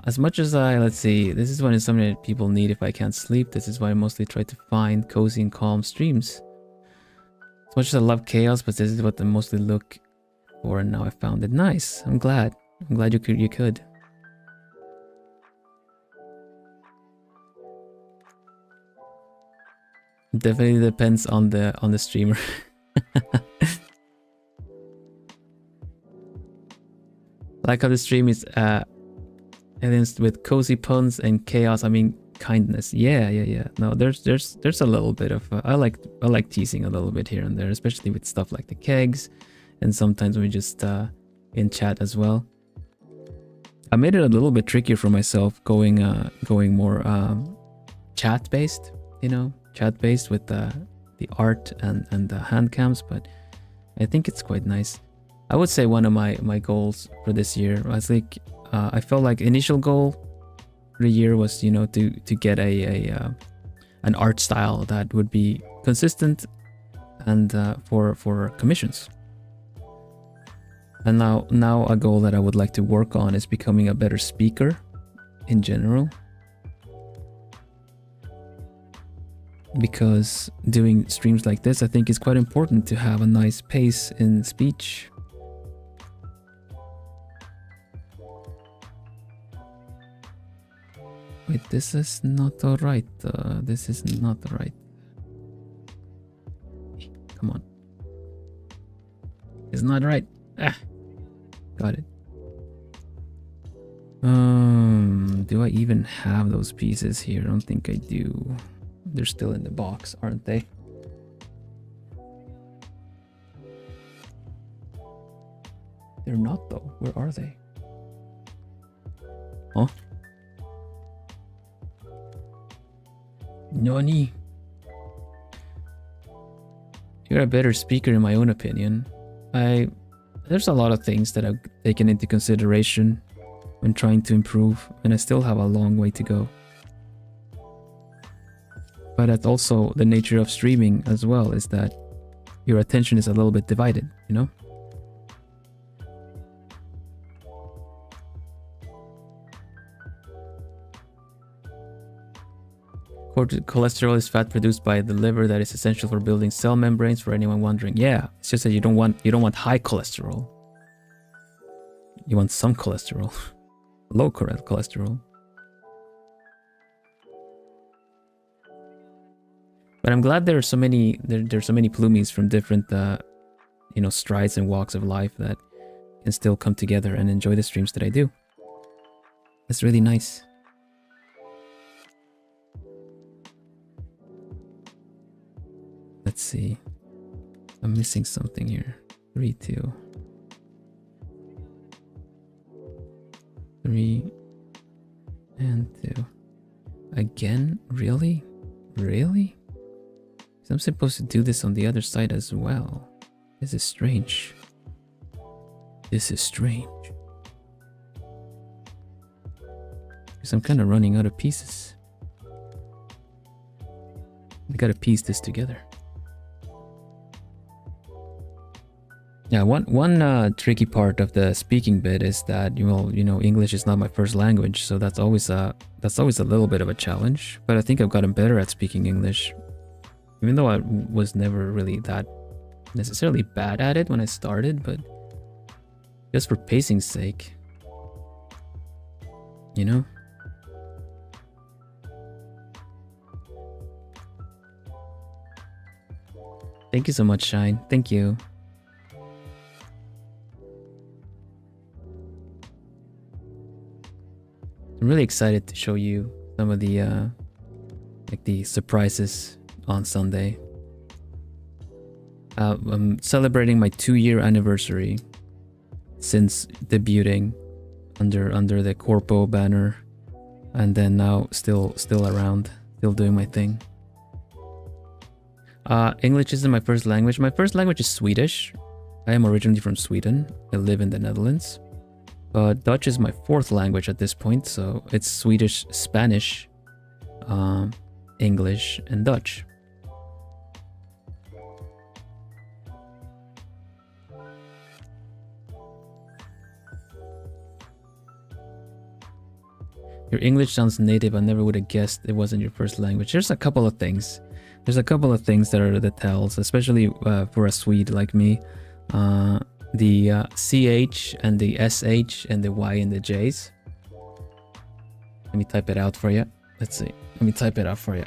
As much as let's see, this is when it's something that people need if I can't sleep. This is why I mostly try to find cozy and calm streams. As much as I love chaos, but this is what I mostly look for, and now I found it. Nice. I'm glad you could. Definitely depends on the streamer. Like how the stream is evidenced with cozy puns and chaos. I mean kindness. Yeah. No, there's a little bit of I like teasing a little bit here and there, especially with stuff like the kegs, and sometimes we just in chat as well. I made it a little bit trickier for myself, going more chat based, chat based with the art and the hand cams, but I think it's quite nice. I would say one of my goals for this year was like I felt like initial goal for the year was to get an art style that would be consistent and for commissions. And now a goal that I would like to work on is becoming a better speaker in general. Because doing streams like this, I think is quite important to have a nice pace in speech. Wait, this is not alright. This is not right. Come on. It's not right. Ah, got it. Do I even have those pieces here? I don't think I do. They're still in the box, aren't they? They're not though. Where are they? Huh? Nani? You're a better speaker in my own opinion. There's a lot of things that I've taken into consideration when trying to improve, and I still have a long way to go. But that's also the nature of streaming as well, is that your attention is a little bit divided, Cholesterol is fat produced by the liver that is essential for building cell membranes, for anyone wondering. Yeah, it's just that you don't want high cholesterol. You want some cholesterol. Low cholesterol. But I'm glad there are so many there's so many plumies from different you know, strides and walks of life that can still come together and enjoy the streams that I do. That's really nice. Let's see. I'm missing something here. 3, 2. 3 and 2. Again? Really? Really? I'm supposed to do this on the other side as well. This is strange. This is strange. Because I'm kind of running out of pieces. We gotta piece this together. Yeah, one tricky part of the speaking bit is that you know, English is not my first language, so that's always a little bit of a challenge. But I think I've gotten better at speaking English, even though I was never really that necessarily bad at it when I started. But just for pacing's sake, you know. Thank you so much, Shine. Thank you. I'm really excited to show you some of the like the surprises on Sunday. I'm celebrating my 2-year anniversary since debuting under the Corpo banner, and then now still around, still doing my thing. English isn't my first language. My first language is Swedish. I am originally from Sweden. I live in the Netherlands. But Dutch is my 4th language at this point, so it's Swedish, Spanish, English, and Dutch. Your English sounds native. I never would have guessed it wasn't your first language. There's a couple of things. There's a couple of things that are the tells, especially for a Swede like me. The CH and the SH and the Y and the J's. Let me type it out for you. Let's see. Let me type it out for you.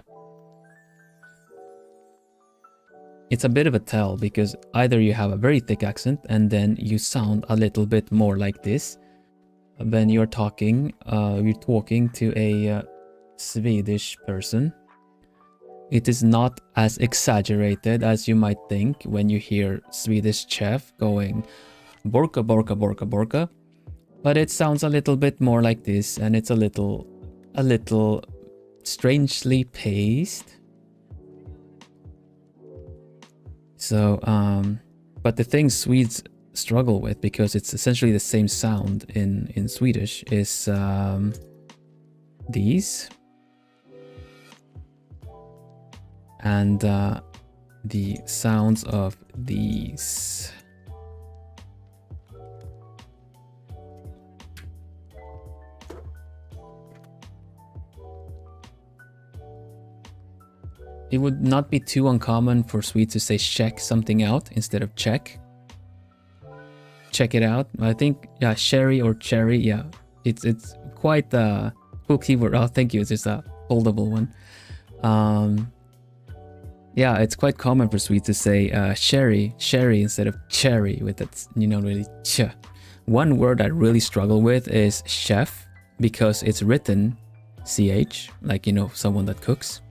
It's a bit of a tell because either you have a very thick accent and then you sound a little bit more like this when you're talking to a Swedish person. It is not as exaggerated as you might think when you hear Swedish chef going borka borka borka borka, but it sounds a little bit more like this, and it's a little strangely paced. So but the thing Swedes struggle with, because it's essentially the same sound in Swedish, is these. And the sounds of these. It would not be too uncommon for Swedes to say check something out instead of check. Check it out. I think, yeah, sherry or cherry, yeah. It's quite a cool keyword. Oh, thank you. It's just a foldable one. Yeah, it's quite common for Swedes to say sherry instead of cherry with that, you know, really ch. One word I really struggle with is chef, because it's written ch, like, you know, someone that cooks.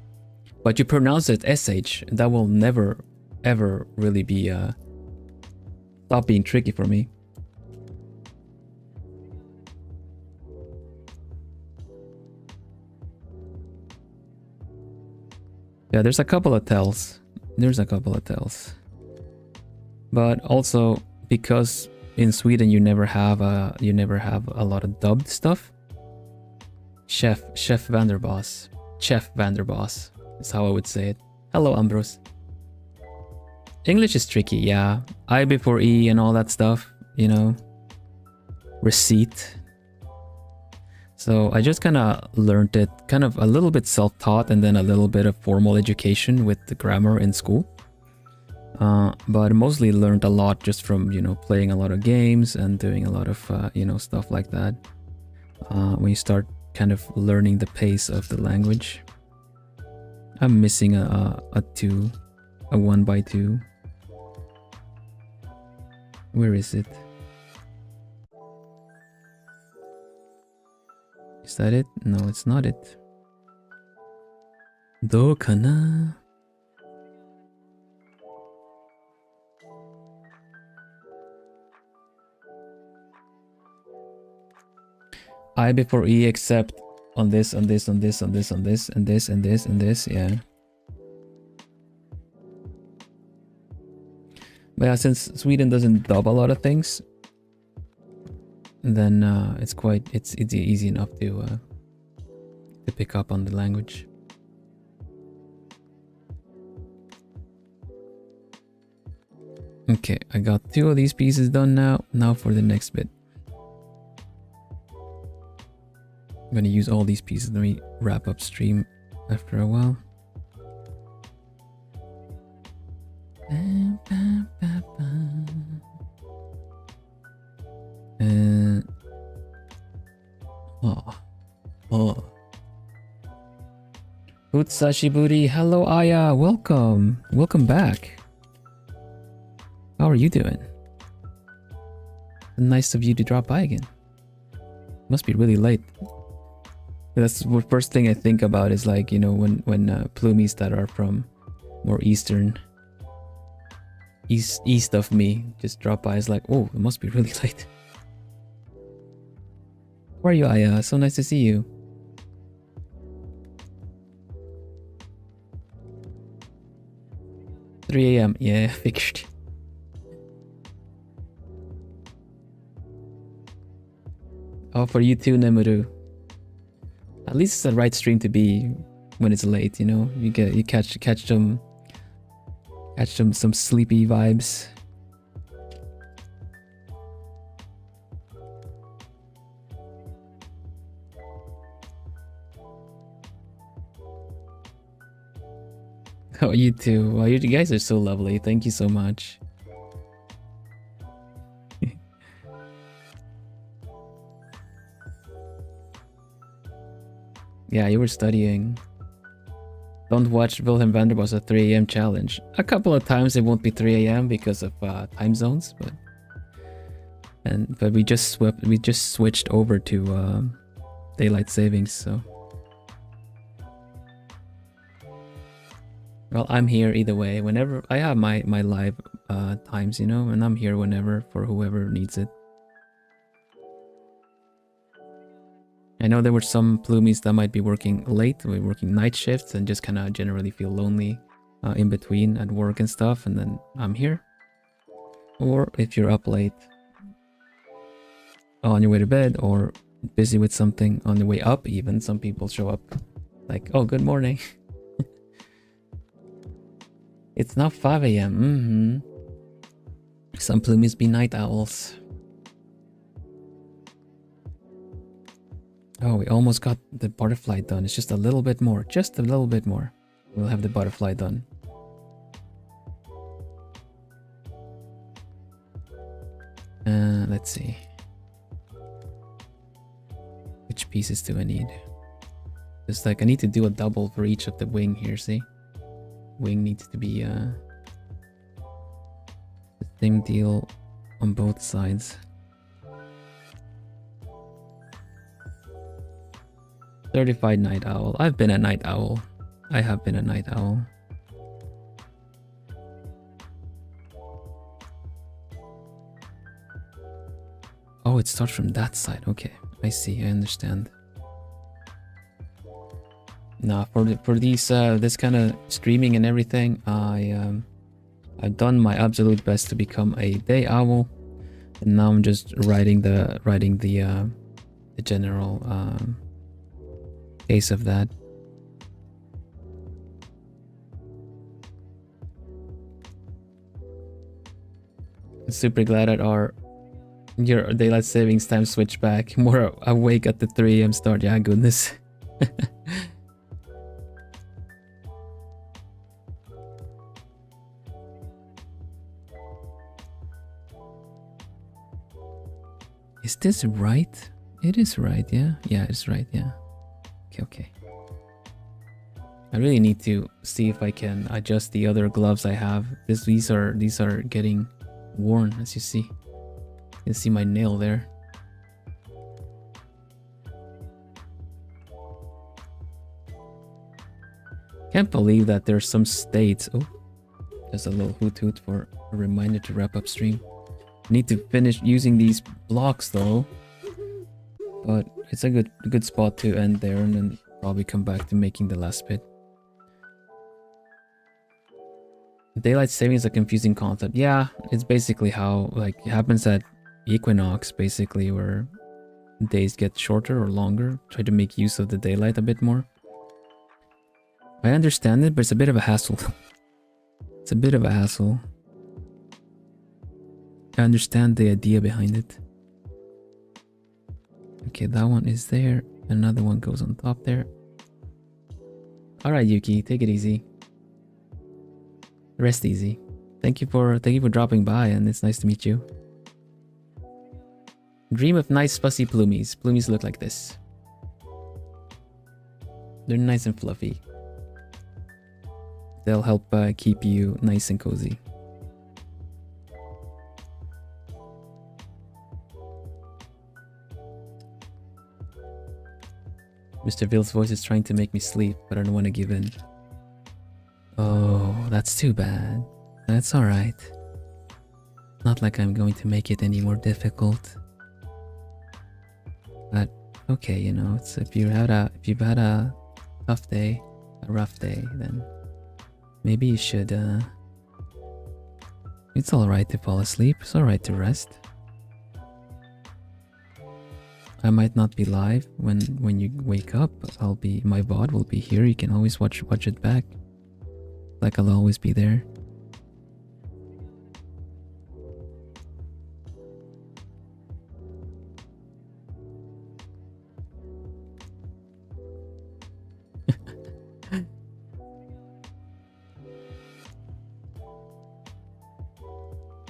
But you pronounce it sh, that will never, ever really be, stop being tricky for me. Yeah, there's a couple of tells. But also, because in Sweden you never have a lot of dubbed stuff. Chef Vanderbos is how I would say it. Hello, Ambrose. English is tricky, yeah. I before E and all that stuff, you know. Receipt. So I just kind of learned it, kind of a little bit self-taught and then a little bit of formal education with the grammar in school. But mostly learned a lot just from, you know, playing a lot of games and doing a lot of, you know, stuff like that. When you start kind of learning the pace of the language. I'm missing a 2, a 1 by 2. Where is it? Is that it? No, it's not it. Dokana. I before E except on this, on this, on this, on this, on this, and this, and this, and this, yeah. But yeah, since Sweden doesn't dub a lot of things, then it's easy enough to pick up on the language. Okay, I got 2 of these pieces done now. Now for the next bit. I'm gonna use all these pieces. Let me wrap up stream after a while. Utsashiburi, hello Aya, welcome back. How are you doing? Nice of you to drop by again. Must be really late. That's the first thing I think about is like, you know, when plumies that are from more east of me just drop by. It's like, oh, it must be really late. Where are you, Aya? So nice to see you. $3 a.m. Yeah, figured. Oh, for you too, Nemuru. At least it's the right stream to be when it's late, you know? You catch some sleepy vibes. Oh, you too. Well, you guys are so lovely. Thank you so much. Yeah, you were studying. Don't watch Vilhelm Vanderbos at 3 a.m. challenge. A couple of times it won't be 3 a.m. because of time zones, but we just switched over to daylight savings, so. Well, I'm here either way. Whenever I have my live times, you know, and I'm here whenever for whoever needs it. I know there were some plumies that might be working late, working night shifts, and just kind of generally feel lonely in between at work and stuff, and then I'm here. Or if you're up late on your way to bed or busy with something on the way up even, some people show up like, oh, good morning. It's now 5 a.m. Some plumies be night owls. Oh, we almost got the butterfly done. It's just a little bit more. Just a little bit more. We'll have the butterfly done. Let's see. Which pieces do I need? Just like I need to do a double for each of the wing here, see? Wing needs to be the same deal on both sides. 35 night owl. I've been a night owl. I have been a night owl. Oh, it starts from that side. Okay, I see. I understand. Nah, for these this kind of streaming and everything, I've done my absolute best to become a day owl, and now I'm just writing the general case of that. I'm super glad that your daylight savings time switch back. More awake at the 3 a.m. start. Yeah, goodness. Is this right? It is right, yeah? Yeah, it's right, yeah. Okay. I really need to see if I can adjust the other gloves I have. These are getting worn, as you see. You can see my nail there. Can't believe that there's some states. Oh, just a little hoot hoot for a reminder to wrap up stream. Need to finish using these blocks though, but it's a good spot to end there, and then probably come back to making the last bit. Daylight saving is a confusing concept. Yeah, it's basically how like it happens at equinox, basically, where days get shorter or longer. Try to make use of the daylight a bit more. I understand it, but it's a bit of a hassle. It's a bit of a hassle. I understand the idea behind it. Okay, that one is there. Another one goes on top there. Alright, Yuki, take it easy. Rest easy. Thank you for dropping by, and it's nice to meet you. Dream of nice fussy plumies. Plumies look like this. They're nice and fluffy. They'll help keep you nice and cozy. Mr. Ville's voice is trying to make me sleep, but I don't want to give in. Oh, that's too bad. That's alright. Not like I'm going to make it any more difficult. But okay, you know, it's if you've had a tough day, a rough day, then maybe you should it's alright to fall asleep, it's alright to rest. I might not be live when you wake up. My VOD will be here. You can always watch it back. Like I'll always be there.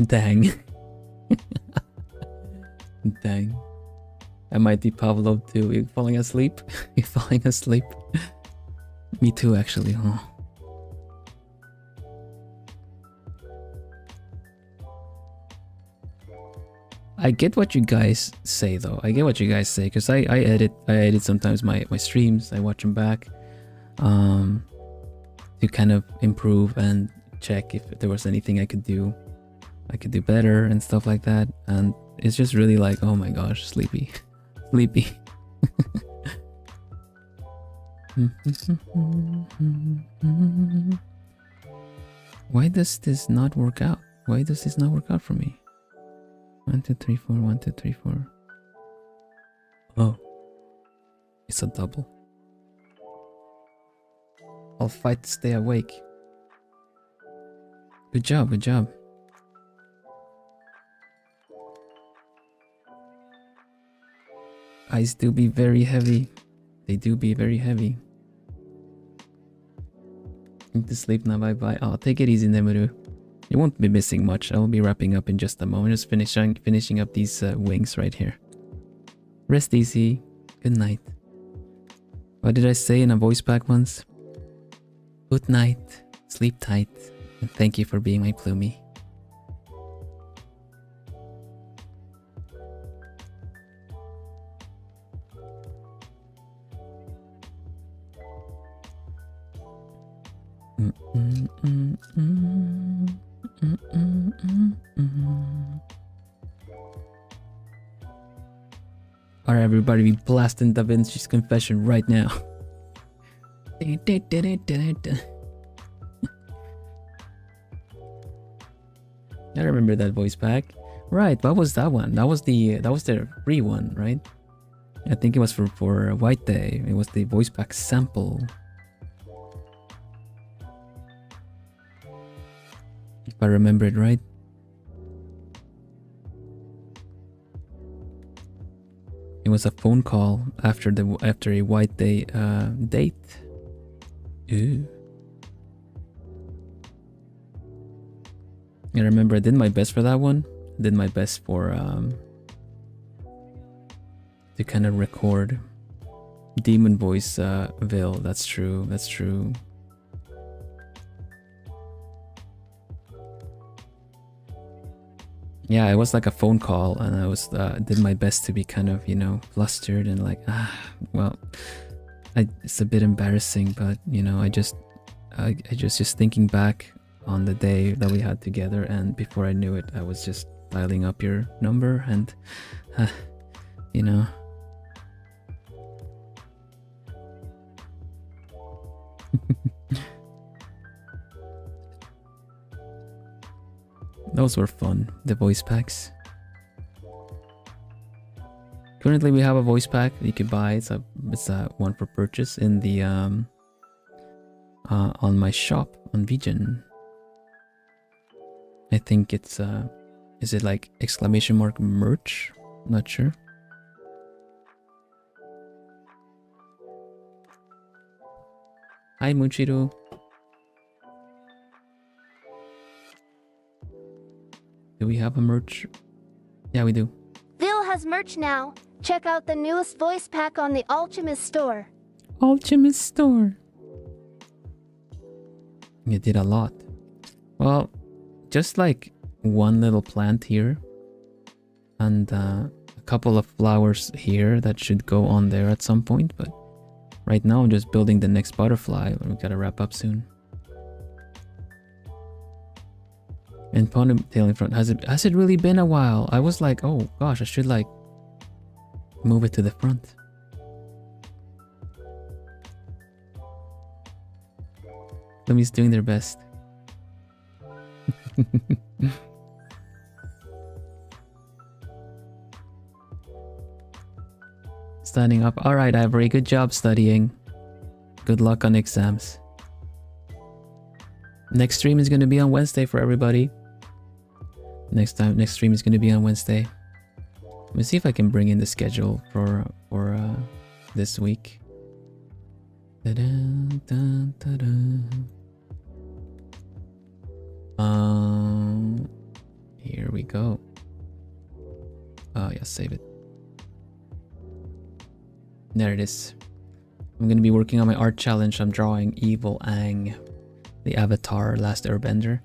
Dang. Dang. I might be Pavlov too. You falling asleep? You falling asleep? Me too, actually, huh? I get what you guys say though. I get what you guys say, because I edit sometimes my streams. I watch them back to kind of improve and check if there was anything I could do better and stuff like that. And it's just really like, oh my gosh, sleepy. Sleepy. Why does this not work out? Why does this not work out for me? 1 2 3 4 1 2 3 4. Oh, it's a double. I'll fight to stay awake. Good job, good job. Eyes do be very heavy. They do be very heavy. Need to sleep now, bye bye. Oh, take it easy, Nemuru. You won't be missing much. I will be wrapping up in just a moment. Just finishing up these wings right here. Rest easy. Good night. What did I say in a voice pack once? Good night. Sleep tight. And thank you for being my plumie. Alright, everybody, be blasting Da Vinci's confession right now. I remember that voice pack. Right, what was that one? That was the free one, right? I think it was for White Day. It was the voice pack sample. If I remember it right. It was a phone call after a White Day date. Ooh. I remember I did my best for that one. I did my best for to kind of record demon voice Vil. That's true. That's true. Yeah, it was like a phone call, and I was did my best to be kind of, you know, flustered and like, well, it's a bit embarrassing, but you know, I just thinking back on the day that we had together, and before I knew it, I was just dialing up your number, and you know. Those were fun, the voice packs. Currently, we have a voice pack that you could buy. It's a one for purchase in the on my shop on Vigen. I think it's is it like exclamation mark merch? Not sure. Hi Muchiru. Do we have a merch? Yeah, we do. Vil has merch now. Check out the newest voice pack on the Alchemist store. Alchemist store. You did a lot. Well, just like one little plant here and a couple of flowers here that should go on there at some point, but right now I'm just building the next butterfly. We gotta wrap up soon. And ponytail in front. Has it really been a while? I was like, oh gosh, I should like move it to the front. Lumi's doing their best. Standing up. Alright, Ivory, good job studying. Good luck on exams. Next stream is going to be on Wednesday for everybody. Next stream is going to be on Wednesday. Let me see if I can bring in the schedule for this week. Here we go. Oh yeah, save it. There it is. I'm gonna be working on my art challenge. I'm drawing Evil Aang, the Avatar Last Airbender.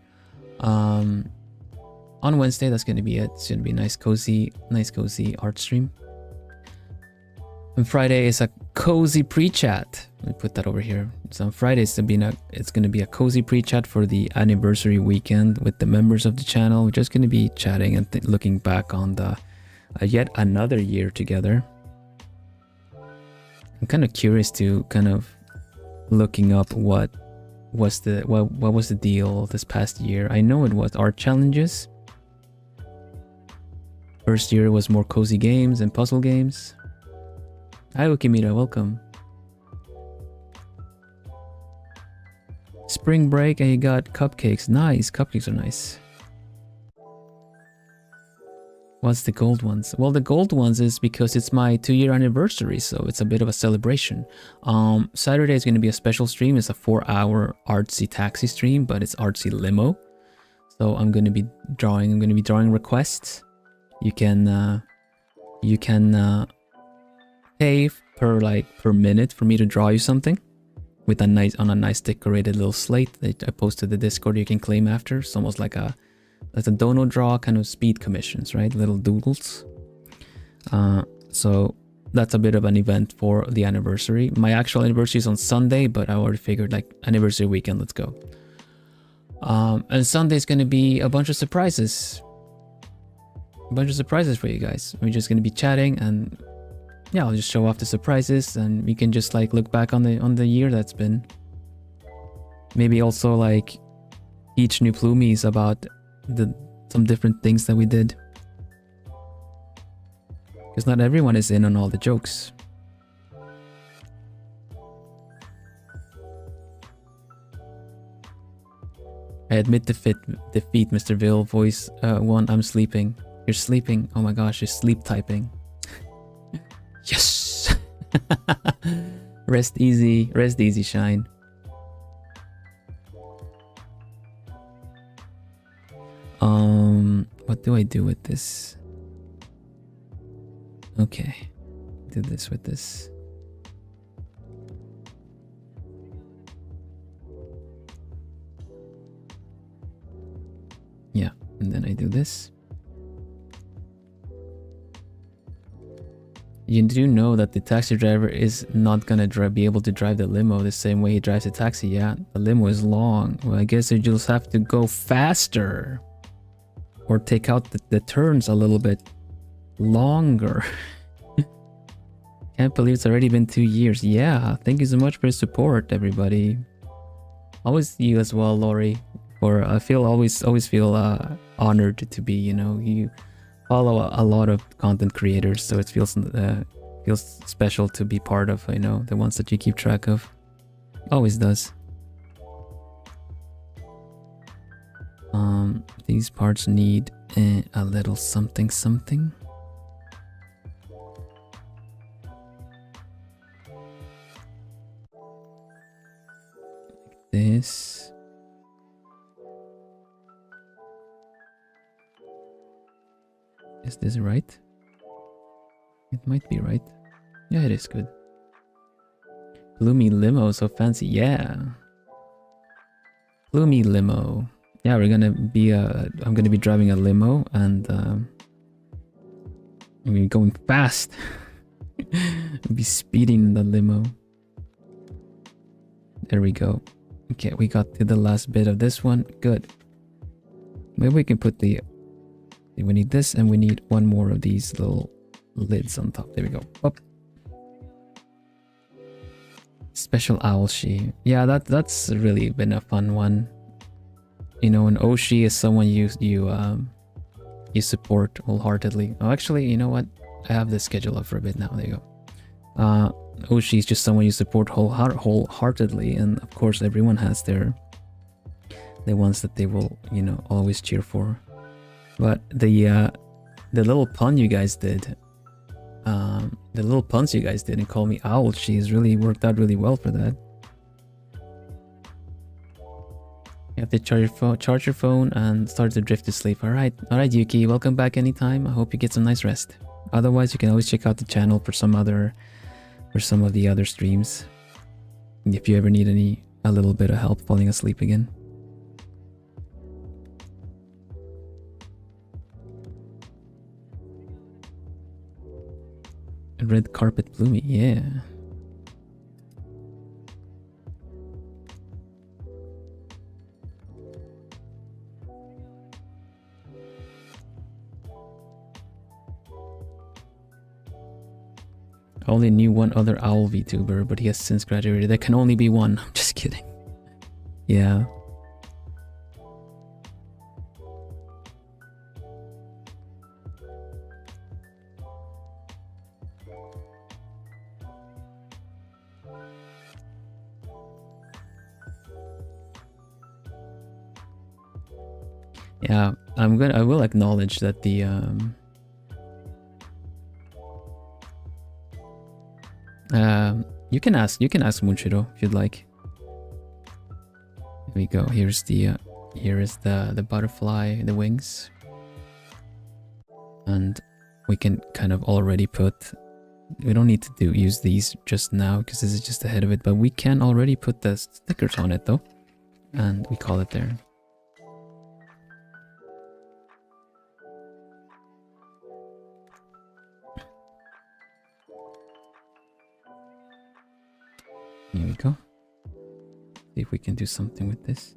On Wednesday, that's gonna be it. It's gonna be a nice cozy art stream. And Friday is a cozy pre-chat. Let me put that over here. So on Friday it's gonna be a cozy pre-chat for the anniversary weekend with the members of the channel. We're just gonna be chatting and looking back on the yet another year together. I'm kind of curious to kind of looking up what was the deal this past year. I know it was art challenges. First year was more cozy games and puzzle games. Hi Ukimira, welcome. Spring break and you got cupcakes. Nice, cupcakes are nice. What's the gold ones? Well, the gold ones is because it's my 2-year anniversary, so it's a bit of a celebration. Saturday is going to be a special stream. It's a 4-hour artsy taxi stream, but it's artsy limo. So I'm going to be drawing requests. You can pay per minute for me to draw you something with a nice decorated little slate that I posted the Discord. You can claim after. It's almost like a dono draw kind of speed commissions, right? Little doodles. So that's a bit of an event for the anniversary. My actual anniversary is on Sunday, but I already figured like anniversary weekend, let's go. And Sunday is going to be a bunch of surprises. A bunch of surprises for you guys. We're just going to be chatting, and yeah, I'll just show off the surprises, and we can just like look back on the year that's been. Maybe also like teach new plumies about some different things that we did, because not everyone is in on all the jokes. I admit defeat, Mr. Vil. Voice 1. I'm sleeping. You're sleeping. Oh my gosh, you're sleep typing. Yes. Rest easy, Shine. What do I do with this? Okay, do this with this. Yeah, and then I do this. You do know that the taxi driver is not gonna be able to drive the limo the same way he drives a taxi. Yeah, the limo is long. Well, I guess you just have to go faster. Or take out the turns a little bit longer. Can't believe it's already been 2 years. Yeah, thank you so much for your support, everybody. Always you as well, Lori. For I feel always feel honored to be, you know, you follow a lot of content creators, so it feels special to be part of, you know, the ones that you keep track of. Always does. These parts need a little something something. Like this. Is this right? It might be right. Yeah, it is good. Gloomy limo, so fancy. Yeah. Gloomy limo. Yeah, we're gonna be I'm gonna be driving a limo, and I'm gonna be going fast. I'll be speeding in the limo. There we go. Okay, we got to the last bit of this one. Good. Maybe we can put the... We need this, and we need one more of these little lids on top. There we go. Up. Special Owlshi. Yeah, that's really been a fun one. You know, an Oshi is someone you support wholeheartedly. Oh, actually, you know what? I have this schedule up for a bit now. There you go. Oshi is just someone you support wholeheartedly, and of course, everyone has the ones that they will, you know, always cheer for. But the little pun you guys did, the little puns you guys did and call me Owlshi has really worked out really well for that. You have to charge your phone and start to drift to sleep. Alright, Yuki, welcome back anytime. I hope you get some nice rest. Otherwise, you can always check out the channel for some of the other streams. And if you ever need a little bit of help falling asleep again. Red carpet bloomy, yeah. I only knew one other owl VTuber, but he has since graduated. There can only be one. I'm just kidding. Yeah. Yeah, I will acknowledge that the you can ask Munchiro if you'd like. Here we go. Here is the butterfly, the wings. And we can kind of already put, we don't need to use these just now because this is just ahead of it, but we can already put the stickers on it though. And we call it there. Here we go. See if we can do something with this.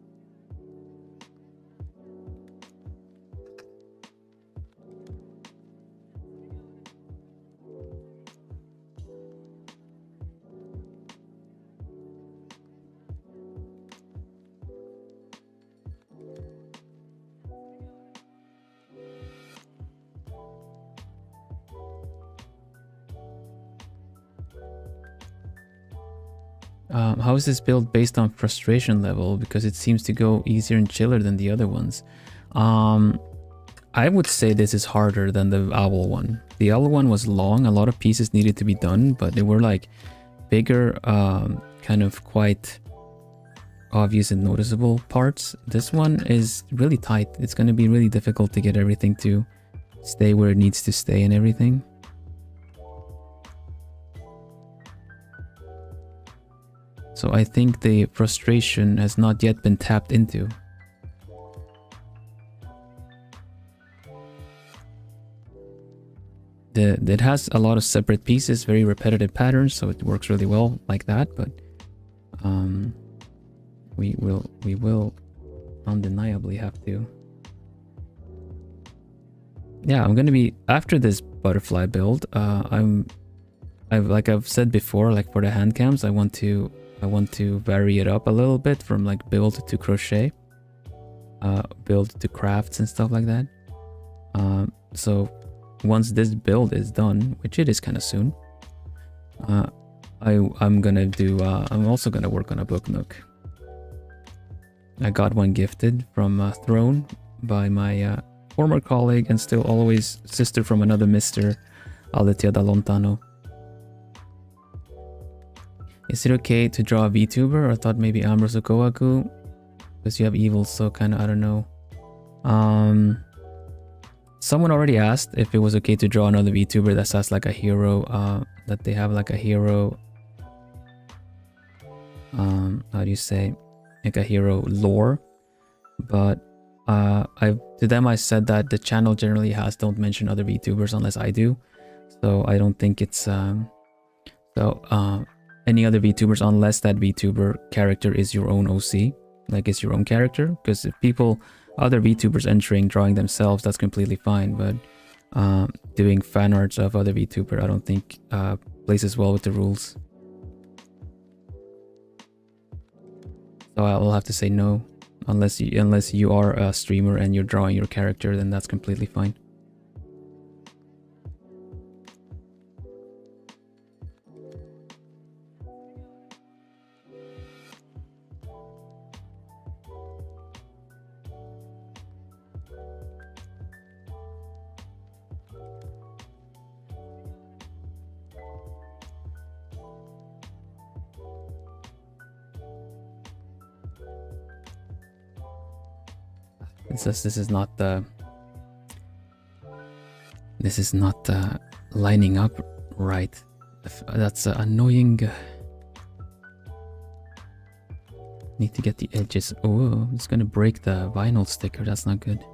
How is this build based on frustration level? Because it seems to go easier and chiller than the other ones. I would say this is harder than the owl one. The owl one was long, a lot of pieces needed to be done, but they were like bigger, kind of quite obvious and noticeable parts. This one is really tight. It's going to be really difficult to get everything to stay where it needs to stay and everything. So I think the frustration has not yet been tapped into. it has a lot of separate pieces, very repetitive patterns, so it works really well like that. But we will undeniably have to. Yeah, I'm gonna be after this butterfly build. Like I've said before, like for the hand cams, I want to vary it up a little bit from like build to crochet, build to crafts and stuff like that. So once this build is done, which it is kind of soon, I'm gonna do. I'm also gonna work on a book nook. I got one gifted from Throne by my former colleague and still always sister from another Mr. Aletia da Lontano. Is it okay to draw a VTuber? I thought maybe Ambrose Okowaku, because you have evil, so kind of, I don't know. Someone already asked if it was okay to draw another VTuber that has like a hero, that they have like a hero, how do you say, like a hero lore. But to them I said that the channel generally don't mention other VTubers unless I do. So I don't think it's any other VTubers unless that VTuber character is your own OC, like it's your own character. Because if other VTubers entering, drawing themselves, that's completely fine. But doing fan arts of other VTuber, I don't think places well with the rules. So I will have to say no, unless you are a streamer and you're drawing your character, then that's completely fine. This is not lining up right. That's annoying. Need to get the edges. Oh, it's gonna break the vinyl sticker. That's not good.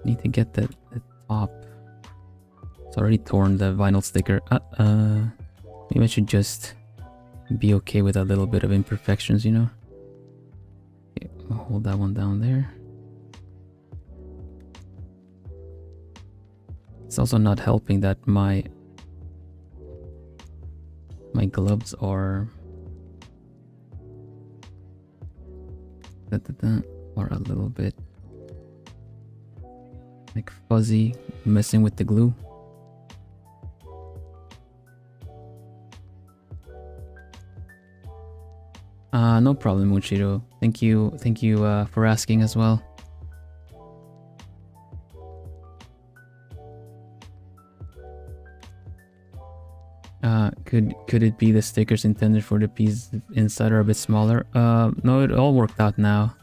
Need to get the top. It's already torn, the vinyl sticker. Maybe I should just be okay with a little bit of imperfections, you know? Okay, I'll hold that one down there. It's also not helping that my gloves are a little bit like fuzzy, messing with the glue. No problem, Muchiro. Thank you for asking as well. Could it be the stickers intended for the piece inside are a bit smaller? No, it all worked out now.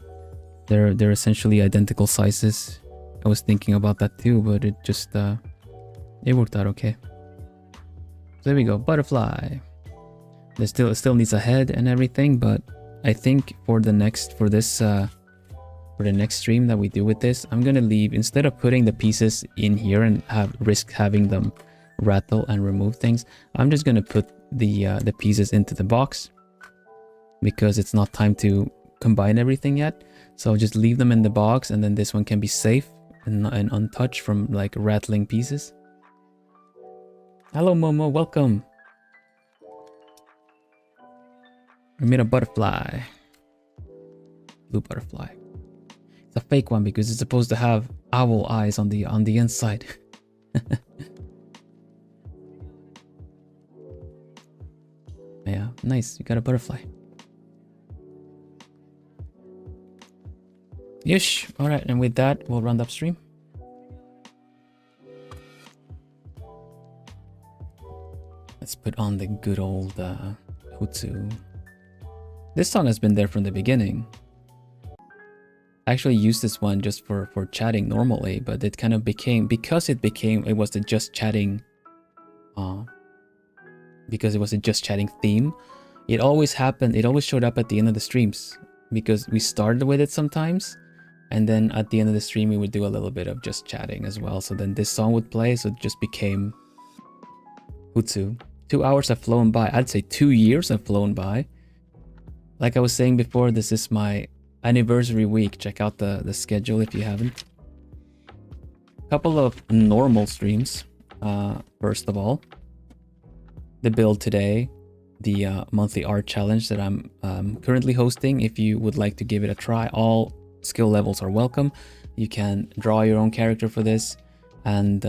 They're essentially identical sizes. I was thinking about that too, but it just it worked out okay. So there we go, butterfly. It still needs a head and everything, but I think for the next stream that we do with this, I'm gonna leave, instead of putting the pieces in here and risk having them rattle and remove things, I'm just gonna put the pieces into the box because it's not time to combine everything yet. So I'll just leave them in the box, and then this one can be safe and untouched from like rattling pieces. Hello Momo, welcome. I made a butterfly, blue butterfly. It's a fake one because it's supposed to have owl eyes on the inside. Yeah, nice. You got a butterfly. Yesh. All right, and with that, we'll round up stream. Let's put on the good old Hutsu. This song has been there from the beginning. I actually used this one just for chatting normally, but it kind of became, it was the just chatting because it was a just chatting theme. It always happened, it always showed up at the end of the streams because we started with it sometimes, And then at the end of the stream, we would do a little bit of just chatting as well. So then this song would play, so it just became Hutsu. 2 hours have flown by. I'd say 2 years have flown by. Like I was saying before, this is my anniversary week. Check out the schedule if you haven't. Couple of normal streams. First of all, the build today, the monthly art challenge that I'm currently hosting. If you would like to give it a try, all skill levels are welcome. You can draw your own character for this, and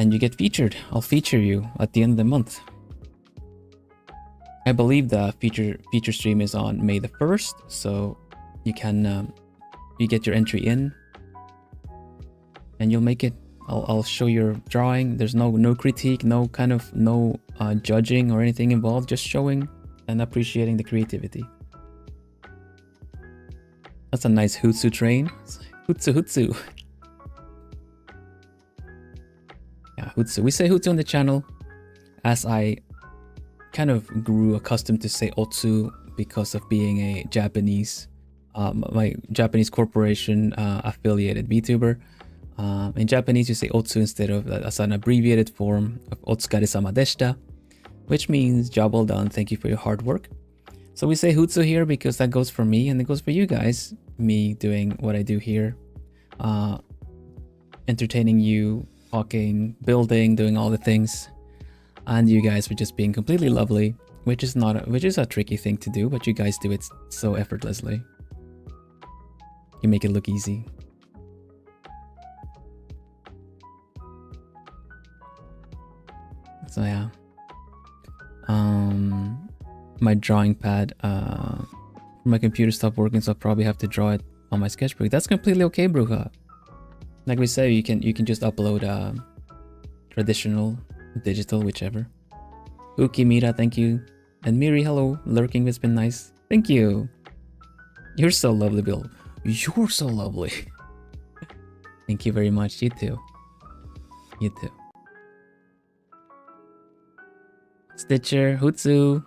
you get featured. I'll feature you at the end of the month. I believe the feature stream is on May the 1st, so you can you get your entry in, and you'll make it. I'll show your drawing. There's no critique, no judging or anything involved. Just showing and appreciating the creativity. That's a nice Hutsu train. Hutsu. Yeah, Hutsu. We say Hutsu on the channel, as I kind of grew accustomed to say Otsu because of being a Japanese, my Japanese corporation affiliated VTuber. In Japanese, you say Otsu instead of as an abbreviated form of Otsukaresama deshita, which means job well done, thank you for your hard work. So we say Hutsu here because that goes for me and it goes for you guys. Me doing what I do here, entertaining you, talking, building, doing all the things, and you guys for just being completely lovely, which is a tricky thing to do, but you guys do it so effortlessly. You make it look easy. So yeah, my drawing pad, my computer stopped working, so I'll probably have to draw it on my sketchbook. That's completely okay, Bruja. Like we say, you can just upload traditional, digital, whichever. Uki Mira, thank you, and Miri, hello. Lurking has been nice. Thank you. You're so lovely, Bill. You're so lovely. Thank you very much. You too. You too. Stitcher, Hutsu.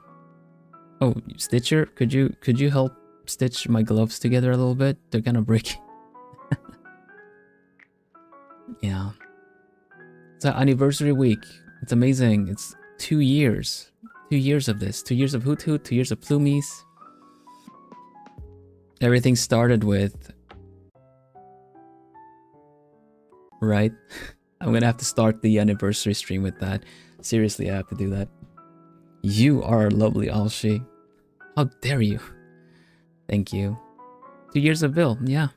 Oh, Stitcher, could you help stitch my gloves together a little bit? They're kind of breaking. Yeah. It's an anniversary week. It's amazing. It's 2 years. 2 years of this. 2 years of Hoot Hoot, 2 years of Plumies. Everything started with... Right? I'm gonna have to start the anniversary stream with that. Seriously, I have to do that. You are lovely, Alshi. How dare you? Thank you. 2 years of Vil, yeah.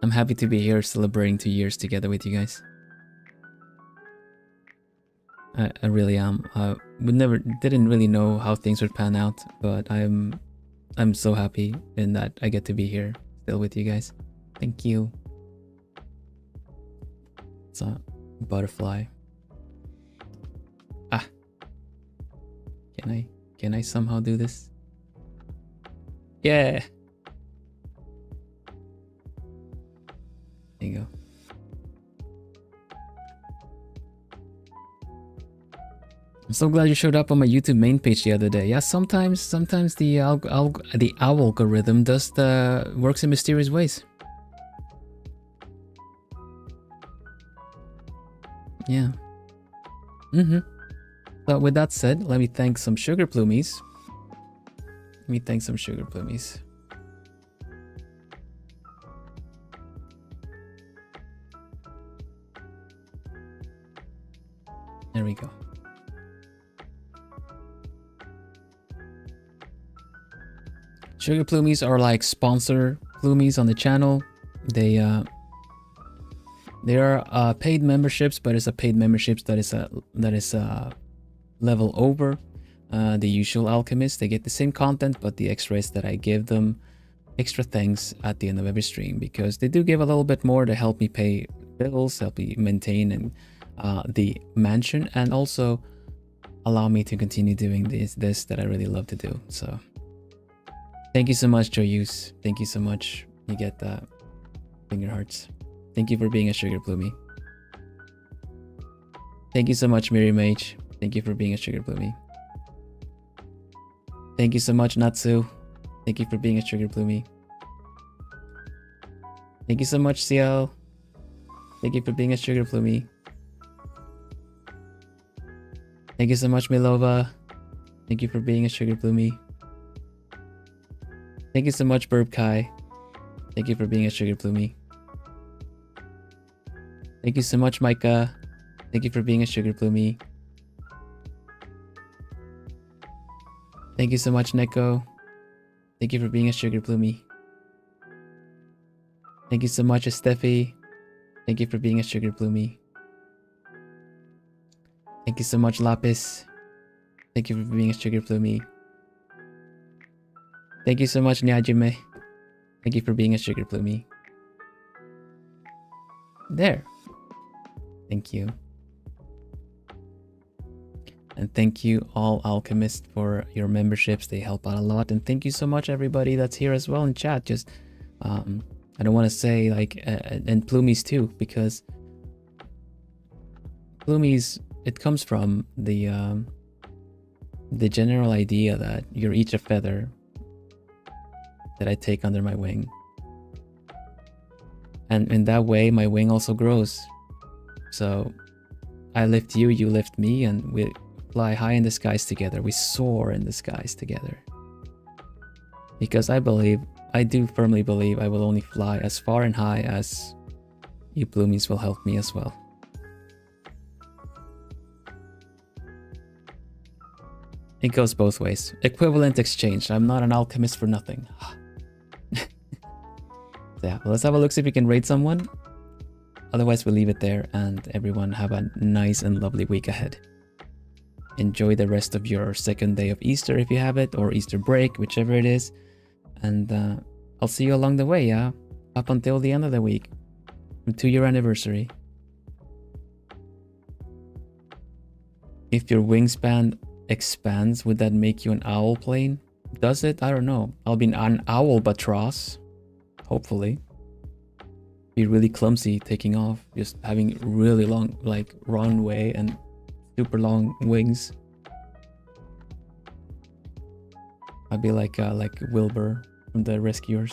I'm happy to be here celebrating 2 years together with you guys. I really am. Didn't really know how things would pan out, but I'm so happy in that I get to be here still with you guys. Thank you. It's a butterfly. Ah. Can I somehow do this? Yeah. There you go. I'm so glad you showed up on my YouTube main page the other day. Yeah, sometimes the algorithm does works in mysterious ways. Yeah. But with that said, let me thank some sugar plumies. There we go. Sugar plumies are like sponsor plumies on the channel. They are paid memberships, but it's a paid memberships that is a level over the usual alchemist. They get the same content, but the extra is that I give them extra things at the end of every stream, because they do give a little bit more to help me pay bills, help me maintain and the mansion, and also allow me to continue doing this that I really love to do. So thank you so much, Joyuse. Thank you so much. You get the finger hearts. Thank you for being a sugar plumie. Thank you so much, Miri Mage. Thank you for being a sugar plumie. Thank you so much, Natsu. Thank you for being a sugar plumie. Thank you so much, CL. Thank you for being a sugar plumie. Thank you so much, Milova. Thank you for being a sugar plumie. Thank you so much, Burb Kai. Thank you for being a sugar plumie. Thank you so much, Micah. Thank you for being a sugar plumie. Thank you so much, Neko. Thank you for being a sugar plumie. Thank you so much, Steffi. Thank you for being a sugar plumie. Thank you so much, Lapis. Thank you for being a sugar plumie. Thank you so much, Nyajime. Thank you for being a sugar plumie. There. Thank you. And thank you all alchemists for your memberships. They help out a lot. And thank you so much everybody that's here as well in chat. Just I don't want to say like and plumies too, because plumies, it comes from the general idea that you're each a feather that I take under my wing. And in that way my wing also grows. So I lift you, you lift me, and we fly high in the skies together. We soar in the skies together. Because I do firmly believe I will only fly as far and high as you plumies will help me as well. It goes both ways. Equivalent exchange. I'm not an alchemist for nothing. So yeah, let's have a look, see if we can raid someone. Otherwise we'll leave it there, and everyone have a nice and lovely week ahead. Enjoy the rest of your second day of Easter if you have it, or Easter break, whichever it is. And I'll see you along the way, yeah? Up until the end of the week. 2-year anniversary. If your wingspan expands, would that make you an owl plane? Does it? I don't know. I'll be an owlbatross. Hopefully. Be really clumsy taking off. Just having really long, like, runway and super long wings. I'd be like Wilbur from the Rescuers.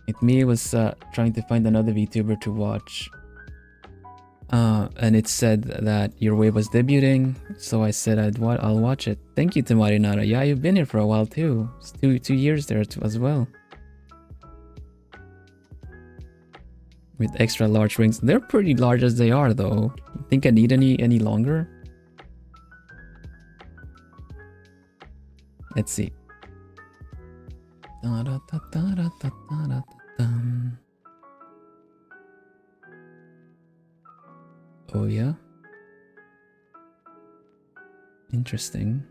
With me, was trying to find another VTuber to watch. And it said that your wave was debuting, so I said I'll watch it. Thank you to Marinara. Yeah, you've been here for a while too. It's two years there as well. With extra large wings. They're pretty large as they are though. You think I need any longer? Let's see. Oh yeah? Interesting.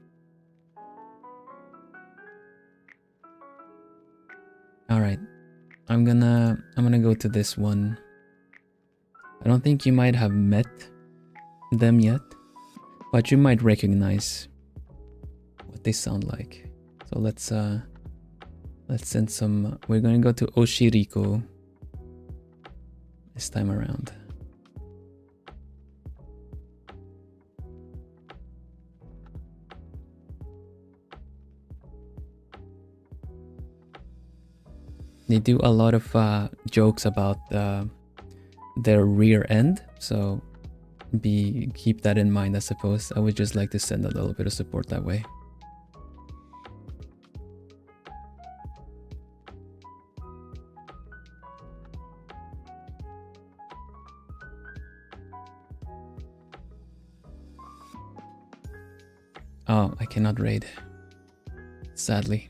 Alright. I'm gonna go to this one. I don't think you might have met them yet, but you might recognize what they sound like. So let's send some. We're gonna go to Oshiriko this time around. They do a lot of jokes about their rear end, so keep that in mind. I suppose I would just like to send a little bit of support that way. Oh, I cannot raid, sadly.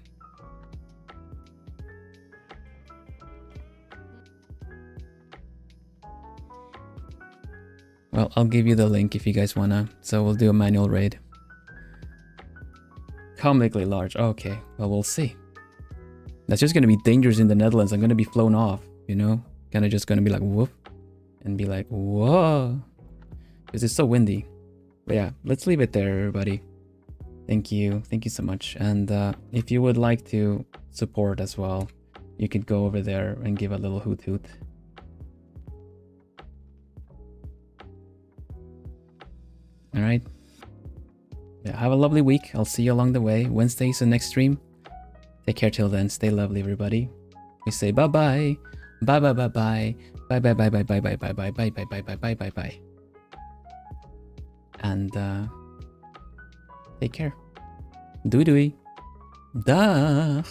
Well, I'll give you the link if you guys wanna. So we'll do a manual raid. Comically large. Okay, well, we'll see. That's just gonna be dangerous in the Netherlands. I'm gonna be flown off, you know? Kinda just gonna be like, whoop. And be like, whoa. Because it's so windy. But yeah, let's leave it there, everybody. Thank you. Thank you so much. And if you would like to support as well, you could go over there and give a little hoot hoot. All right. Yeah, have a lovely week. I'll see you along the way. Wednesday's the next stream. Take care till then. Stay lovely, everybody. We say bye-bye. Bye-bye-bye-bye. Bye-bye-bye-bye-bye-bye-bye-bye-bye-bye-bye-bye. And take care. Doei doei. Dag.